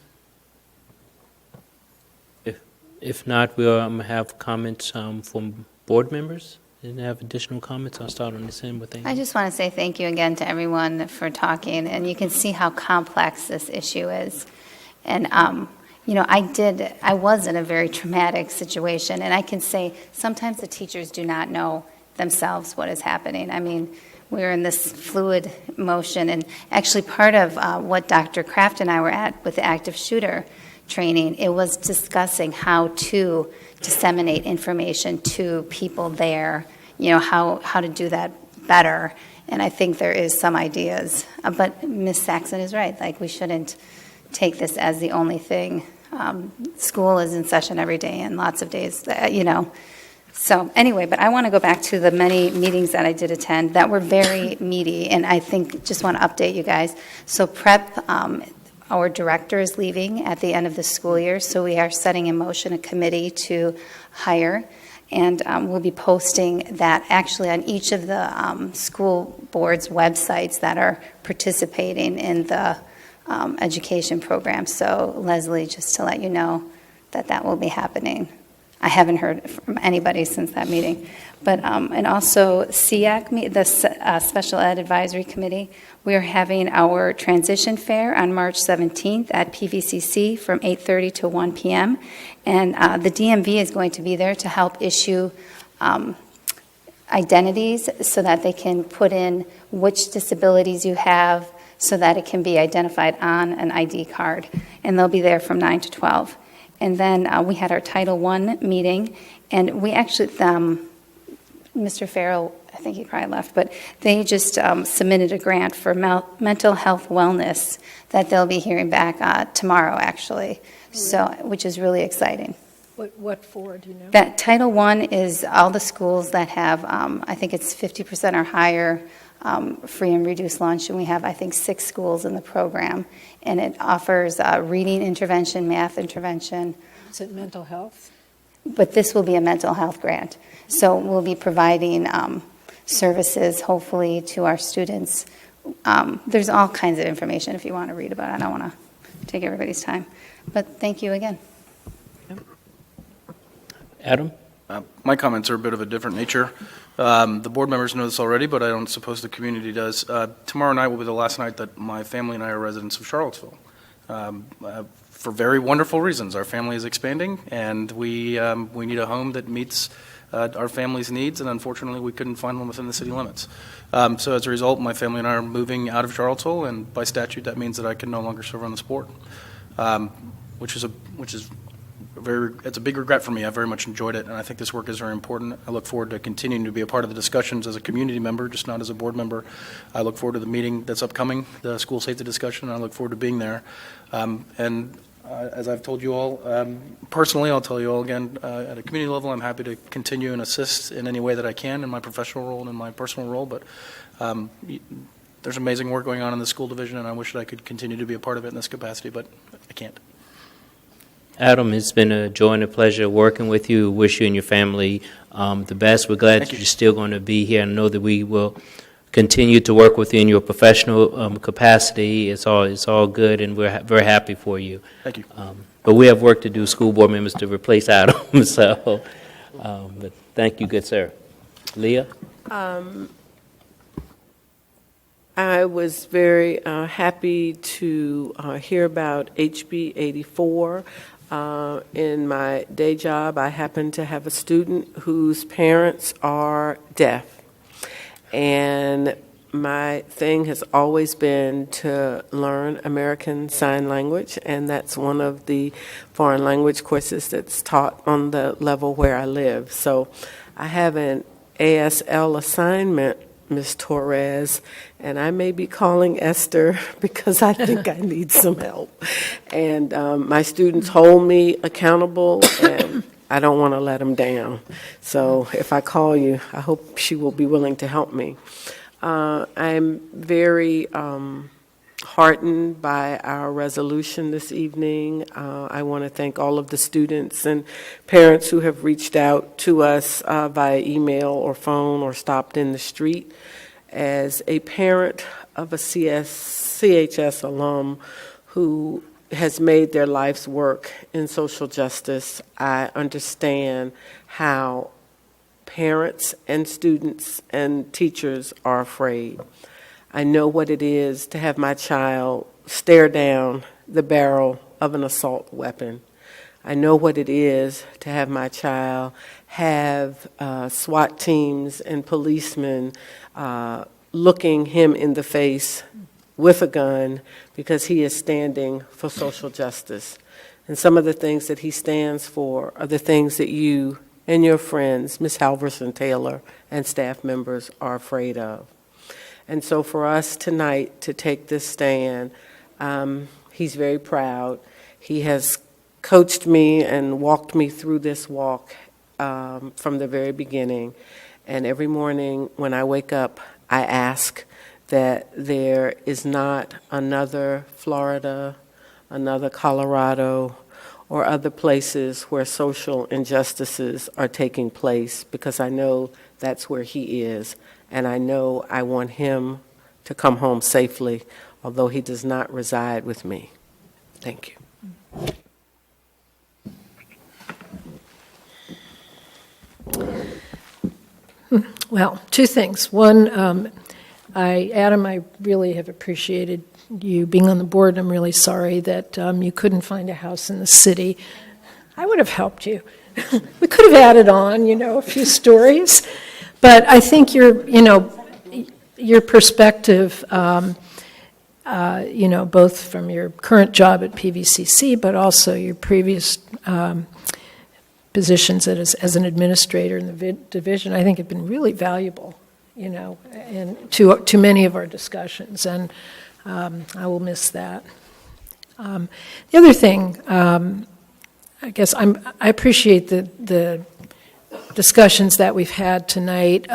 If not, we'll have comments from board members. And have additional comments? I'll start on this end with Amy. I just want to say thank you again to everyone for talking, and you can see how complex this issue is. And I was in a very traumatic situation, and I can say sometimes the teachers do not know themselves what is happening. I mean, we're in this fluid motion, and actually part of what Dr. Kraft and I were at with the active shooter training, it was discussing how to disseminate information to people there, how to do that better. And I think there is some ideas. But Ms. Saxon is right. We shouldn't take this as the only thing School is in session every day and lots of days, So anyway, but I want to go back to the many meetings that I did attend that were very meaty, and I think just want to update you guys. So PrEP, our director is leaving at the end of the school year, so we are setting in motion a committee to hire, and we'll be posting that actually on each of the school boards' websites that are participating in the education program. So Leslie, just to let you know that that will be happening. I haven't heard from anybody since that meeting. But, and also SEAC, the Special Ed Advisory Committee, we are having our transition fair on March 17th at PVCC from 8:30 to 1 p.m. And the DMV is going to be there to help issue identities so that they can put in which disabilities you have so that it can be identified on an ID card. And they'll be there from 9 to 12. And then we had our Title I meeting, and we actually, Mr. Farrell, I think he probably left, but they just submitted a grant for mental health wellness that they'll be hearing back tomorrow, actually, so which is really exciting. What for, do you know? That Title I is all the schools that have, I think it's 50% or higher free and reduced lunch, and we have, I think, 6 schools in the program, and it offers reading intervention, math intervention. Is it mental health? But this will be a mental health grant, so we'll be providing services, hopefully, to our students. There's all kinds of information if you want to read about it. I don't want to take everybody's time, but thank you again. Adam? My comments are a bit of a different nature. The board members know this already, but I don't suppose the community does. Tomorrow night will be the last night that my family and I are residents of Charlottesville. For very wonderful reasons. Our family is expanding, and we need a home that meets our family's needs, and unfortunately we couldn't find one within the city limits. So as a result, my family and I are moving out of Charlottesville, and by statute that means that I can no longer serve on this board, which is it's a big regret for me. I very much enjoyed it, and I think this work is very important. I look forward to continuing to be a part of the discussions as a community member, just not as a board member. I look forward to the meeting that's upcoming, the school safety discussion, and I look forward to being there. As I've told you all, personally, I'll tell you all again, at a community level, I'm happy to continue and assist in any way that I can in my professional role and in my personal role, but there's amazing work going on in the school division, and I wish that I could continue to be a part of it in this capacity, but I can't. Adam, it's been a joy and a pleasure working with you. Wish you and your family the best. We're glad that you're still going to be here. I know that we will continue to work with you in your professional capacity. It's all good, and we're very happy for you. Thank you. But we have work to do, school board members, to replace Adam. So, but thank you, good sir. Leah? I was very happy to hear about HB 84. In my day job, I happen to have a student whose parents are deaf. And my thing has always been to learn American Sign Language, and that's one of the foreign language courses that's taught on the level where I live. So I have an ASL assignment, Ms. Torres, and I may be calling Esther because I think I need some help. And my students hold me accountable, and I don't want to let them down. So if I call you, I hope she will be willing to help me. I'm very heartened by our resolution this evening. I want to thank all of the students and parents who have reached out to us via email or phone or stopped in the street. As a parent of a CHS alum who has made their life's work in social justice, I understand how parents and students and teachers are afraid. I know what it is to have my child stare down the barrel of an assault weapon. I know what it is to have my child have SWAT teams and policemen looking him in the face with a gun because he is standing for social justice. And some of the things that he stands for are the things that you and your friends, Ms. Halverson Taylor, and staff members are afraid of. And so for us tonight to take this stand, he's very proud. He has coached me and walked me through this walk from the very beginning. And every morning when I wake up, I ask that there is not another Florida, another Colorado, or other places where social injustices are taking place, because I know that's where he is, and I know I want him to come home safely, although he does not reside with me. Thank you. Well, two things. One, Adam, I really have appreciated you being on the board. I'm really sorry that you couldn't find a house in the city. I would have helped you. We could have added on, a few stories. But I think your perspective, both from your current job at PVCC, but also your previous positions as an administrator in the division, I think have been really valuable, and to many of our discussions, and I will miss that. The other thing, I guess I appreciate the discussions that we've had tonight.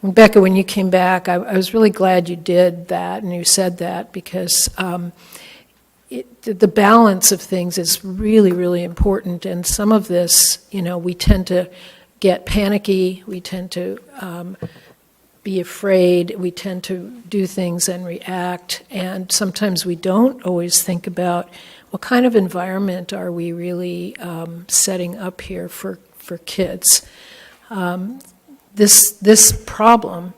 Becca, when you came back, I was really glad you did that and you said that, because the balance of things is really, really important. And some of this, we tend to get panicky, we tend to be afraid, we tend to do things and react, and sometimes we don't always think about what kind of environment are we really setting up here for kids. This problem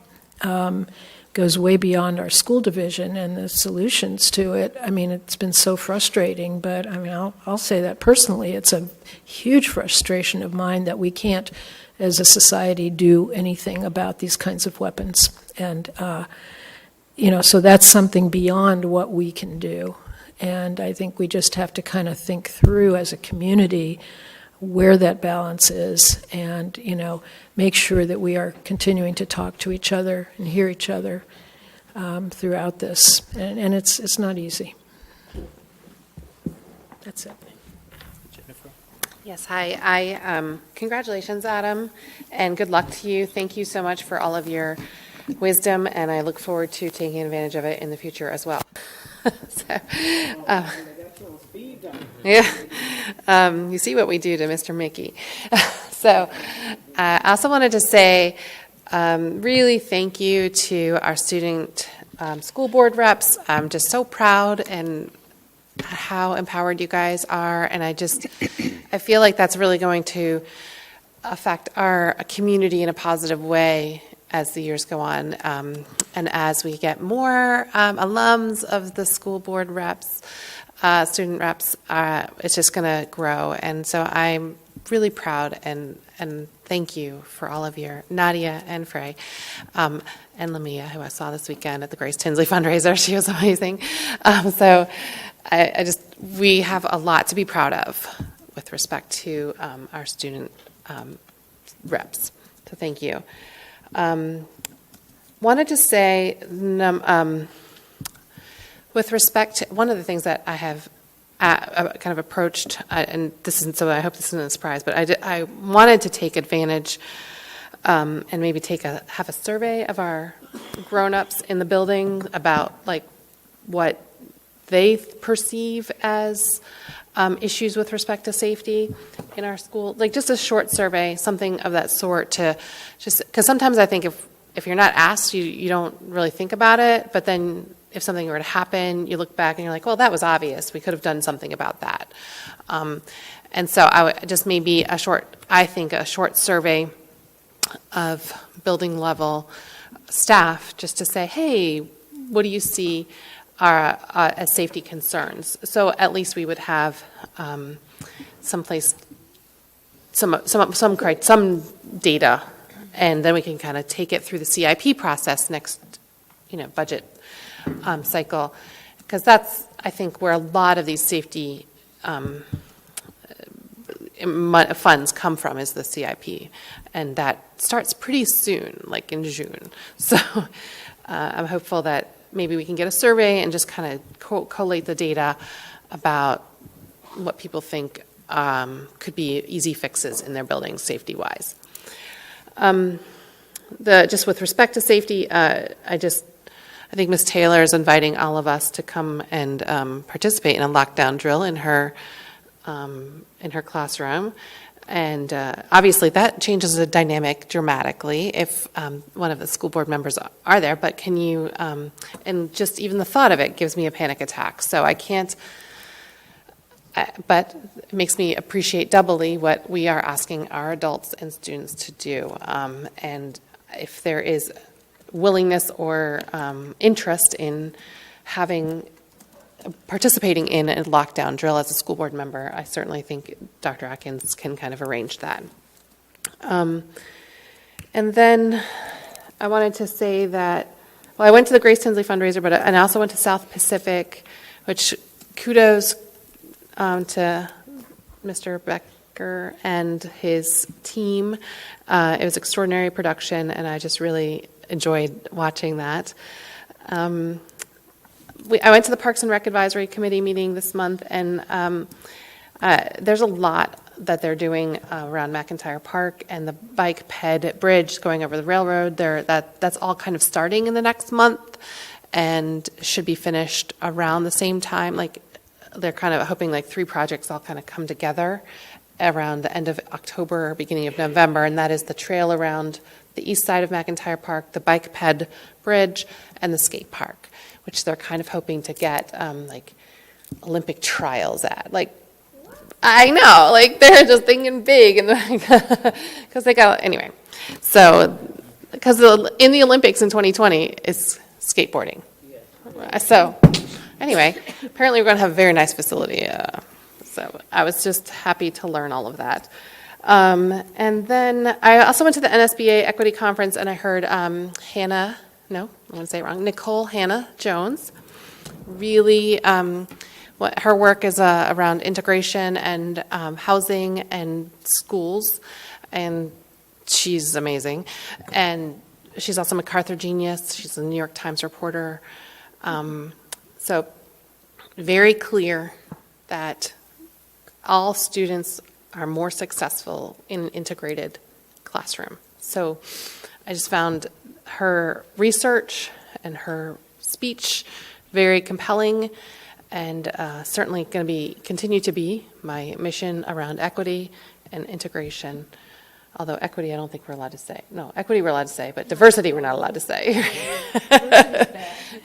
goes way beyond our school division and the solutions to it. I mean, it's been so frustrating, but I'll say that personally, it's a huge frustration of mine that we can't, as a society, do anything about these kinds of weapons. And, so that's something beyond what we can do. And I think we just have to kind of think through as a community where that balance is, and make sure that we are continuing to talk to each other and hear each other throughout this. And it's not easy. That's it. Jennifer? Yes, hi. Congratulations, Adam, and good luck to you. Thank you so much for all of your wisdom, and I look forward to taking advantage of it in the future as well. You see what we do to Mr. Mickey. So I also wanted to say really thank you to our student school board reps. I'm just so proud and how empowered you guys are, and I feel like that's really going to affect our community in a positive way as the years go on, and as we get more alums of the school board reps, student reps, it's just going to grow. And so I'm really proud, and thank you for all of your, Nadia and Frey, and Lamia, who I saw this weekend at the Grace Tinsley fundraiser. She was amazing. So we have a lot to be proud of with respect to our student reps. So thank you. Wanted to say, with respect to one of the things that I have kind of approached, and this isn't, so I hope this isn't a surprise, but I wanted to take advantage and maybe have a survey of our grown-ups in the building about what they perceive as issues with respect to safety in our school, just a short survey, something of that sort, to just, because sometimes I think if you're not asked, you don't really think about it, but then if something were to happen, you look back and you're like, well, that was obvious, we could have done something about that. And so I would just maybe a short survey of building level staff, just to say, hey, what do you see as safety concerns? So at least we would have some data, and then we can kind of take it through the CIP process next, budget cycle, because that's, I think, where a lot of these safety funds come from, is the CIP, and that starts pretty soon, like in June. So I'm hopeful that maybe we can get a survey and just kind of collate the data about what people think could be easy fixes in their buildings safety-wise. Just with respect to safety, I think Ms. Taylor is inviting all of us to come and participate in a lockdown drill in her classroom. And obviously that changes the dynamic dramatically if one of the school board members are there, but can you, and just even the thought of it gives me a panic attack. So I can't, but it makes me appreciate doubly what we are asking our adults and students to do. And if there is willingness or interest in participating in a lockdown drill as a school board member, I certainly think Dr. Atkins can kind of arrange that. And then I wanted to say that, well, I went to the Grace Tinsley fundraiser, and I also went to South Pacific, which kudos to Mr. Becker and his team. It was extraordinary production, and I just really enjoyed watching that. I went to the Parks and Rec Advisory Committee meeting this month, and there's a lot that they're doing around McIntyre Park and the bike ped bridge going over the railroad. That's all kind of starting in the next month and should be finished around the same time. Like, they're kind of hoping like 3 projects all kind of come together around the end of October or beginning of November, and that is the trail around the east side of McIntyre Park, the bike ped bridge, and the skate park, which they're kind of hoping to get like Olympic trials at. Like, I know, like they're just thinking big, and because they got, anyway. So, because in the Olympics in 2020 is skateboarding. So, anyway, apparently we're going to have a very nice facility. So I was just happy to learn all of that. And then I also went to the NSBA Equity Conference, and I heard Nicole Hannah Jones. Really, what her work is around integration and housing and schools, and she's amazing. And she's also MacArthur Genius. She's a New York Times reporter. So very clear that all students are more successful in an integrated classroom. So I just found her research and her speech very compelling, and certainly going to continue to be my mission around equity and integration. Although equity, I don't think we're allowed to say. No, equity we're allowed to say, but diversity we're not allowed to say.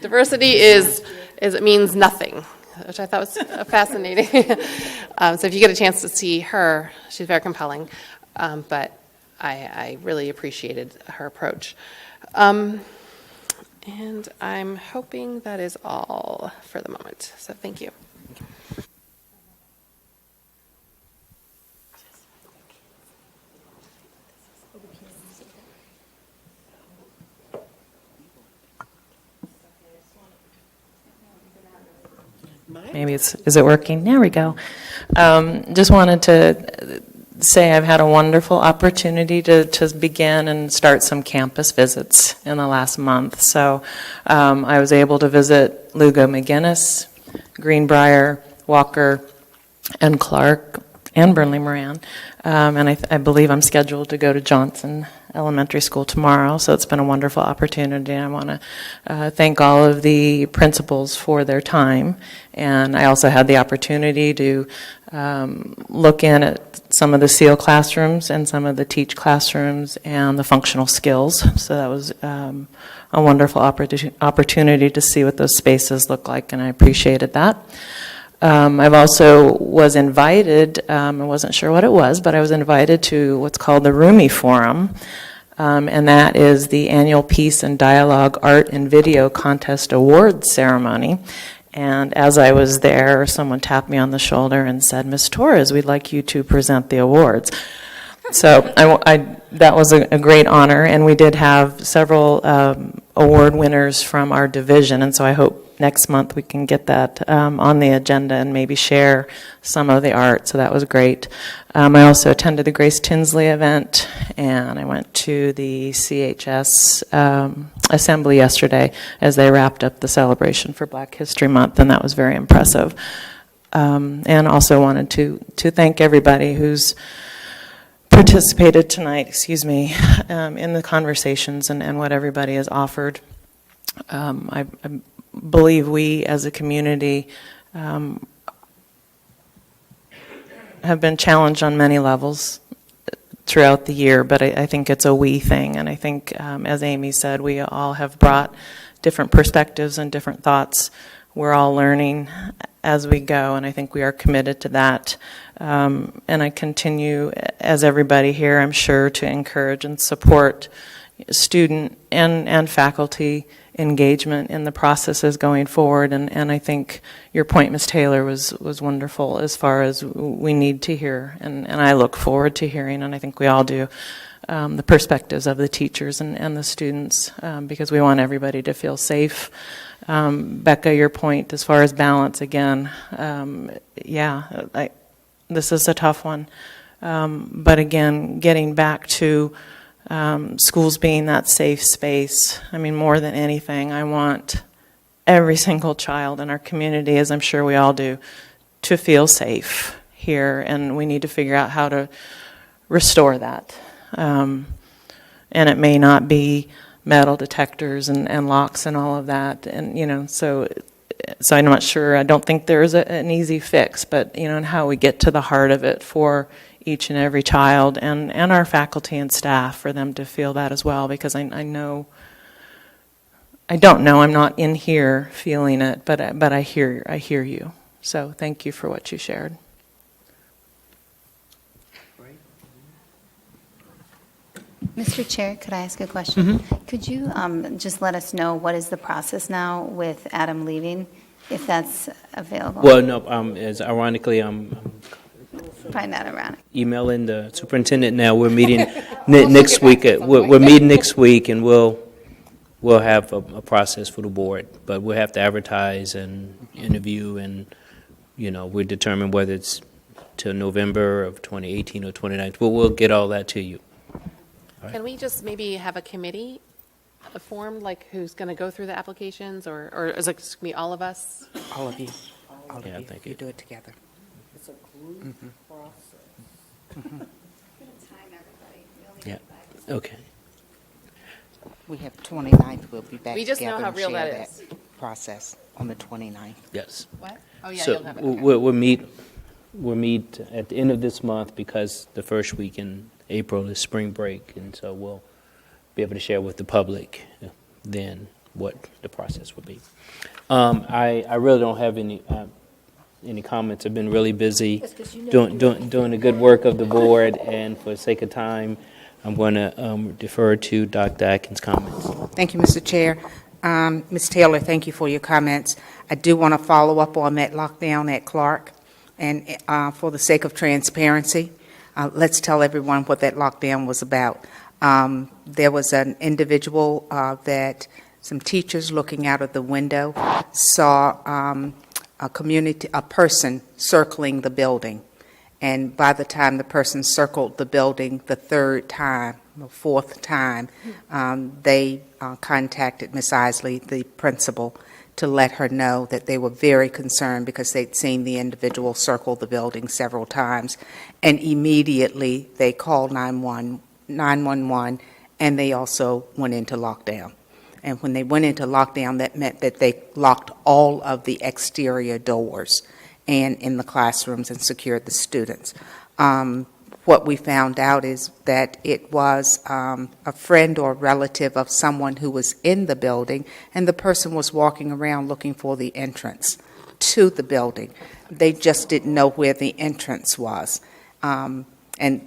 Diversity it means nothing, which I thought was fascinating. So if you get a chance to see her, she's very compelling. But I really appreciated her approach. And I'm hoping that is all for the moment. So thank you. Maybe is it working? There we go. Just wanted to say I've had a wonderful opportunity to begin and start some campus visits in the last month. So I was able to visit Lugo McGinnis, Greenbrier, Walker, and Clark, and Burnley Moran. And I believe I'm scheduled to go to Johnson Elementary School tomorrow, so it's been a wonderful opportunity. I want to thank all of the principals for their time, and I also had the opportunity to look in at some of the SEAL classrooms and some of the TEACH classrooms and the functional skills, so that was a wonderful opportunity to see what those spaces look like, and I appreciated that. I've also was invited, I wasn't sure what it was, but I was invited to what's called the Rumi Forum, and that is the annual Peace and Dialogue Art and Video Contest Awards ceremony. And as I was there, someone tapped me on the shoulder and said, "Ms. Torres, we'd like you to present the awards." So that was a great honor, and we did have several award winners from our division, and so I hope next month we can get that on the agenda and maybe share some of the art, so that was great. I also attended the Grace Tinsley event, and I went to the CHS assembly yesterday as they wrapped up the celebration for Black History Month, and that was very impressive. And also wanted to thank everybody who's participated tonight, in the conversations and what everybody has offered. I believe we as a community have been challenged on many levels throughout the year, but I think it's a we thing, and I think, as Amy said, we all have brought different perspectives and different thoughts. We're all learning as we go, and I think we are committed to that. And I continue, as everybody here, I'm sure, to encourage and support student and faculty engagement in the processes going forward. And I think your point, Ms. Taylor, was wonderful as far as we need to hear, and I look forward to hearing, and I think we all do, the perspectives of the teachers and the students, because we want everybody to feel safe. Becca, your point as far as balance, again, this is a tough one. But again, getting back to schools being that safe space, I mean, more than anything, I want every single child in our community, as I'm sure we all do, to feel safe here, and we need to figure out how to restore that. And it may not be metal detectors and locks and all of that, and so I'm not sure. I don't think there is an easy fix, but and how we get to the heart of it for each and every child and our faculty and staff, for them to feel that as well, because I don't know, I'm not in here feeling it, but I hear you. So thank you for what you shared. Mr. Chair, could I ask a question? Mm-hmm. Could you just let us know what is the process now with Adam leaving, if that's available? Well, no, as ironically, Probably not ironic. emailing the superintendent now. We're meeting next week. We're meeting next week, and we'll have a process for the board. But we'll have to advertise and interview, and we determine whether it's till November of 2018 or 2019. We'll get all that to you. Can we just maybe have a committee formed, like who's going to go through the applications, or is it just me, all of us? All of you. All of Yeah, you. thank You you. do it together. It's a group process. Yeah. Okay. We have 29th, we'll be back We just know together how and real share that is. process on the 29th. Yes. What? Oh, yeah, So you'll have it. Okay. we'll meet at the end of this month, because the first week in April is spring break, and so we'll be able to share with the public then what the process will be. I really don't have any comments. I've been really busy doing the good work of the board, and for the sake of time, I'm going to defer to Dr. Atkins' comments. Thank you, Mr. Chair. Ms. Taylor, thank you for your comments. I do want to follow up on that lockdown at Clark, and for the sake of transparency, let's tell everyone what that lockdown was about. There was an individual that some teachers looking out of the window saw a person circling the building. And by the time the person circled the building the third time, or fourth time, they contacted Ms. Isley, the principal, to let her know that they were very concerned because they'd seen the individual circle the building several times. And immediately they called 911, and they also went into lockdown. And when they went into lockdown, that meant that they locked all of the exterior doors and in the classrooms and secured the students. What we found out is that it was a friend or relative of someone who was in the building, and the person was walking around looking for the entrance to the building. They just didn't know where the entrance was. And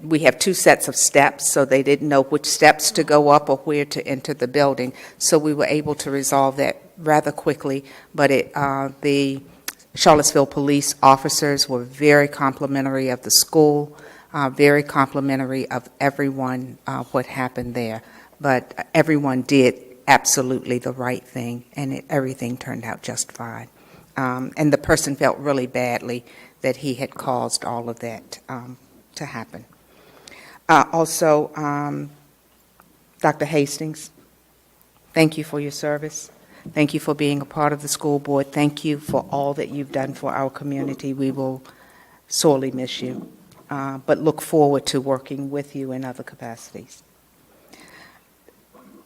we have two sets of steps, so they didn't know which steps to go up or where to enter the building. So we were able to resolve that rather quickly, but the Charlottesville police officers were very complimentary of the school, very complimentary of everyone, what happened there. But everyone did absolutely the right thing, and everything turned out just fine. And the person felt really badly that he had caused all of that to happen. Also, Dr. Hastings, thank you for your service. Thank you for being a part of the school board. Thank you for all that you've done for our community. We will sorely miss you, but look forward to working with you in other capacities.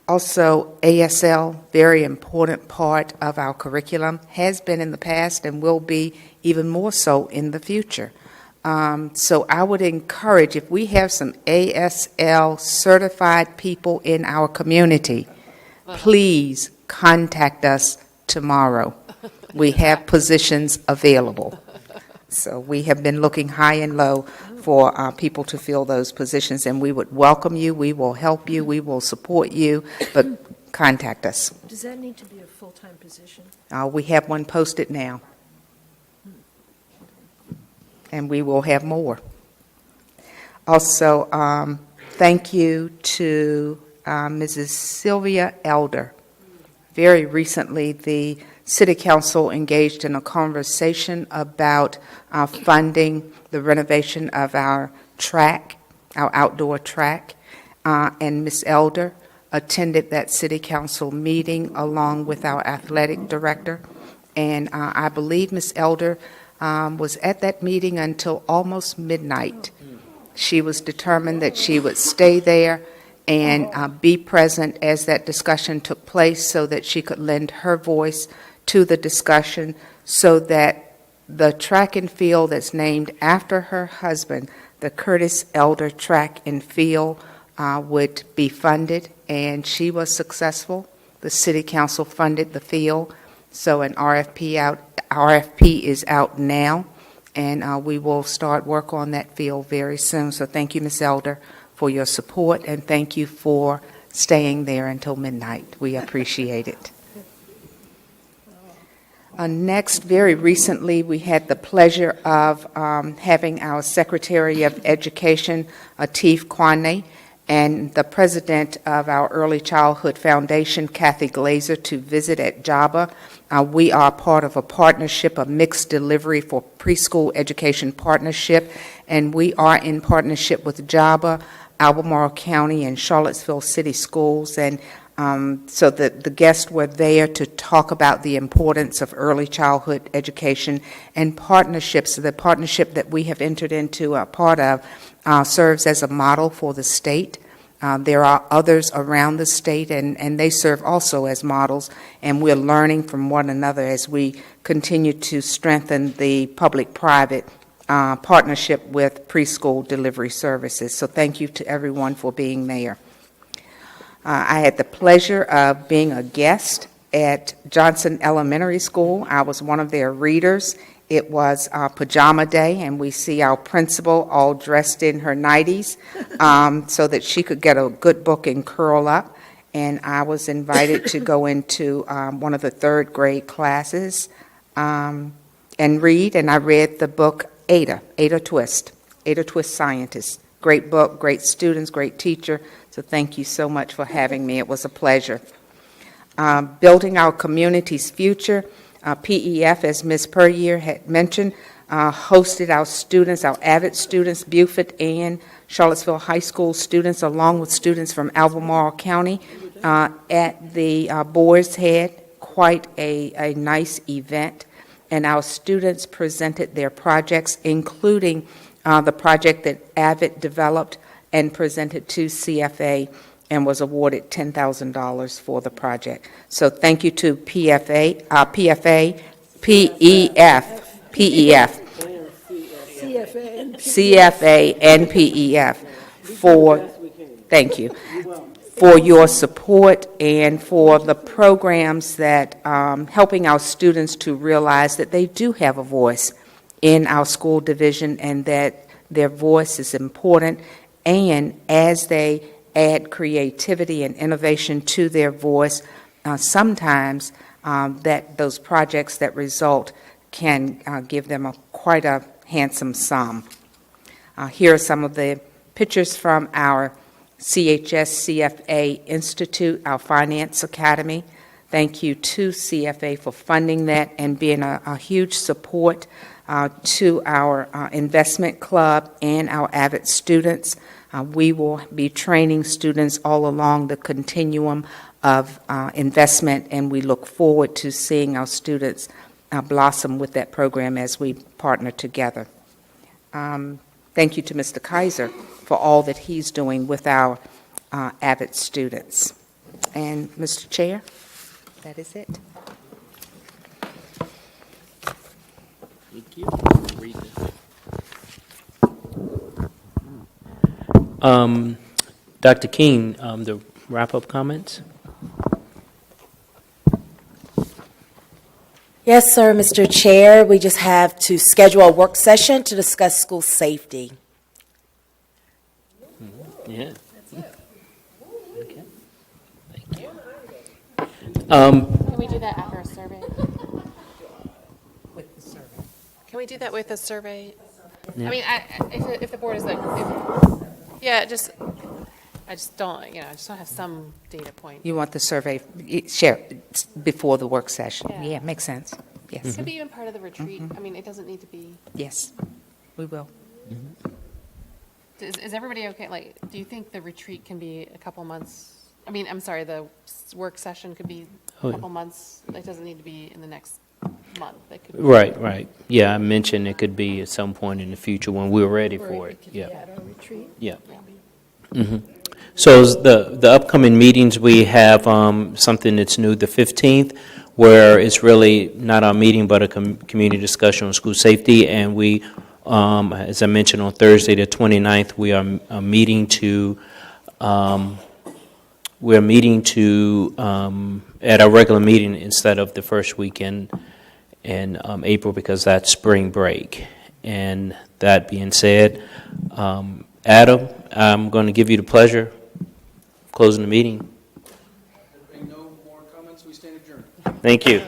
Also, ASL, very important part of our curriculum, has been in the past and will be even more so in the future. So I would encourage, if we have some ASL certified people in our community, please contact us tomorrow. We have positions available. So we have been looking high and low for people to fill those positions, and we would welcome you, we will help you, we will support you, but contact us. Does that need to be a full-time position? We have one posted now, and we will have more. Also, thank you to Mrs. Sylvia Elder. Very recently, the City Council engaged in a conversation about funding the renovation of our track, our outdoor track, and Ms. Elder attended that City Council meeting along with our athletic director, and I believe Ms. Elder was at that meeting until almost midnight. She was determined that she would stay there and be present as that discussion took place so that she could lend her voice to the discussion so that the track and field that's named after her husband, the Curtis Elder Track and Field, would be funded, and she was successful. The City Council funded the field, so an RFP is out now, and we will start work on that field very soon. So thank you, Ms. Elder, for your support, and thank you for staying there until midnight. We appreciate it. Next, very recently, we had the pleasure of having our Secretary of Education, Atif Kwane, and the president of our Early Childhood Foundation, Kathy Glazer, to visit at JABA. We are part of a partnership, a mixed delivery for preschool education partnership, and we are in partnership with JABA, Albemarle County, and Charlottesville City Schools, and so the guests were there to talk about the importance of early childhood education and partnerships. The partnership that we have entered into, a part of, serves as a model for the state. There are others around the state, and they serve also as models, and we're learning from one another as we continue to strengthen the public-private partnership with preschool delivery services. So thank you to everyone for being there. I had the pleasure of being a guest at Johnson Elementary School. I was one of their readers. It was pajama day, and we see our principal all dressed in her nighties so that she could get a good book and curl up. And I was invited to go into one of the third grade classes and read, and I read the book Ada Twist Scientist. Great book, great students, great teacher. So thank you so much for having me. It was a pleasure. Building our community's future, PEF, as Ms. Puryear had mentioned, hosted our students, our avid students, Beaufort and Charlottesville High School students, along with students from Albemarle County, at the Boar's Head. Quite a nice event. And our students presented their projects, including the project that Avid developed and presented to CFA and was awarded $10,000 for the project. So thank you to PEF, CFA and PEF for your support and for the programs that helping our students to realize that they do have a voice in our school division and that their voice is important, and as they add creativity and innovation to their voice, sometimes that those projects that result can give them quite a handsome sum. Here are some of the pictures from our CHS CFA Institute, our Finance Academy. Thank you to CFA for funding that and being a huge support to our investment club and our avid students. We will be training students all along the continuum of investment, and we look forward to seeing our students blossom with that program as we partner together. Thank you to Mr. Kaiser for all that he's doing with our avid students. And Mr. Chair, that is it. Thank you. Dr. King, the wrap-up comments? Yes, sir, Mr. Chair. We just have to schedule a work session to discuss school safety. Yeah. Okay. Thank you. Can we do that after a survey? With the survey. Can we do that with a survey? Yeah. I mean, if the board is like, I just don't, I just don't have some data point. You want the survey, share before the work session? Yeah. Yeah, makes sense. Yes. It could be even part of the retreat. I mean, it doesn't need to be. Yes, we will. Is everybody okay? Like, do you think the retreat can be a couple months? I mean, I'm sorry, the work session could be a couple months. It doesn't need to be in the next month. It could be. Right. Yeah, I mentioned it could be at some point in the future when we're ready for it. Yeah. Yeah. So the upcoming meetings, we have something that's new, the 15th, where it's really not our meeting but a community discussion on school safety, and we, as I mentioned on Thursday the 29th, we are meeting to at our regular meeting instead of the first weekend in April because that's spring break. And that being said, Adam, I'm going to give you the pleasure of closing the meeting. There being no more comments, we stand adjourned. Thank you.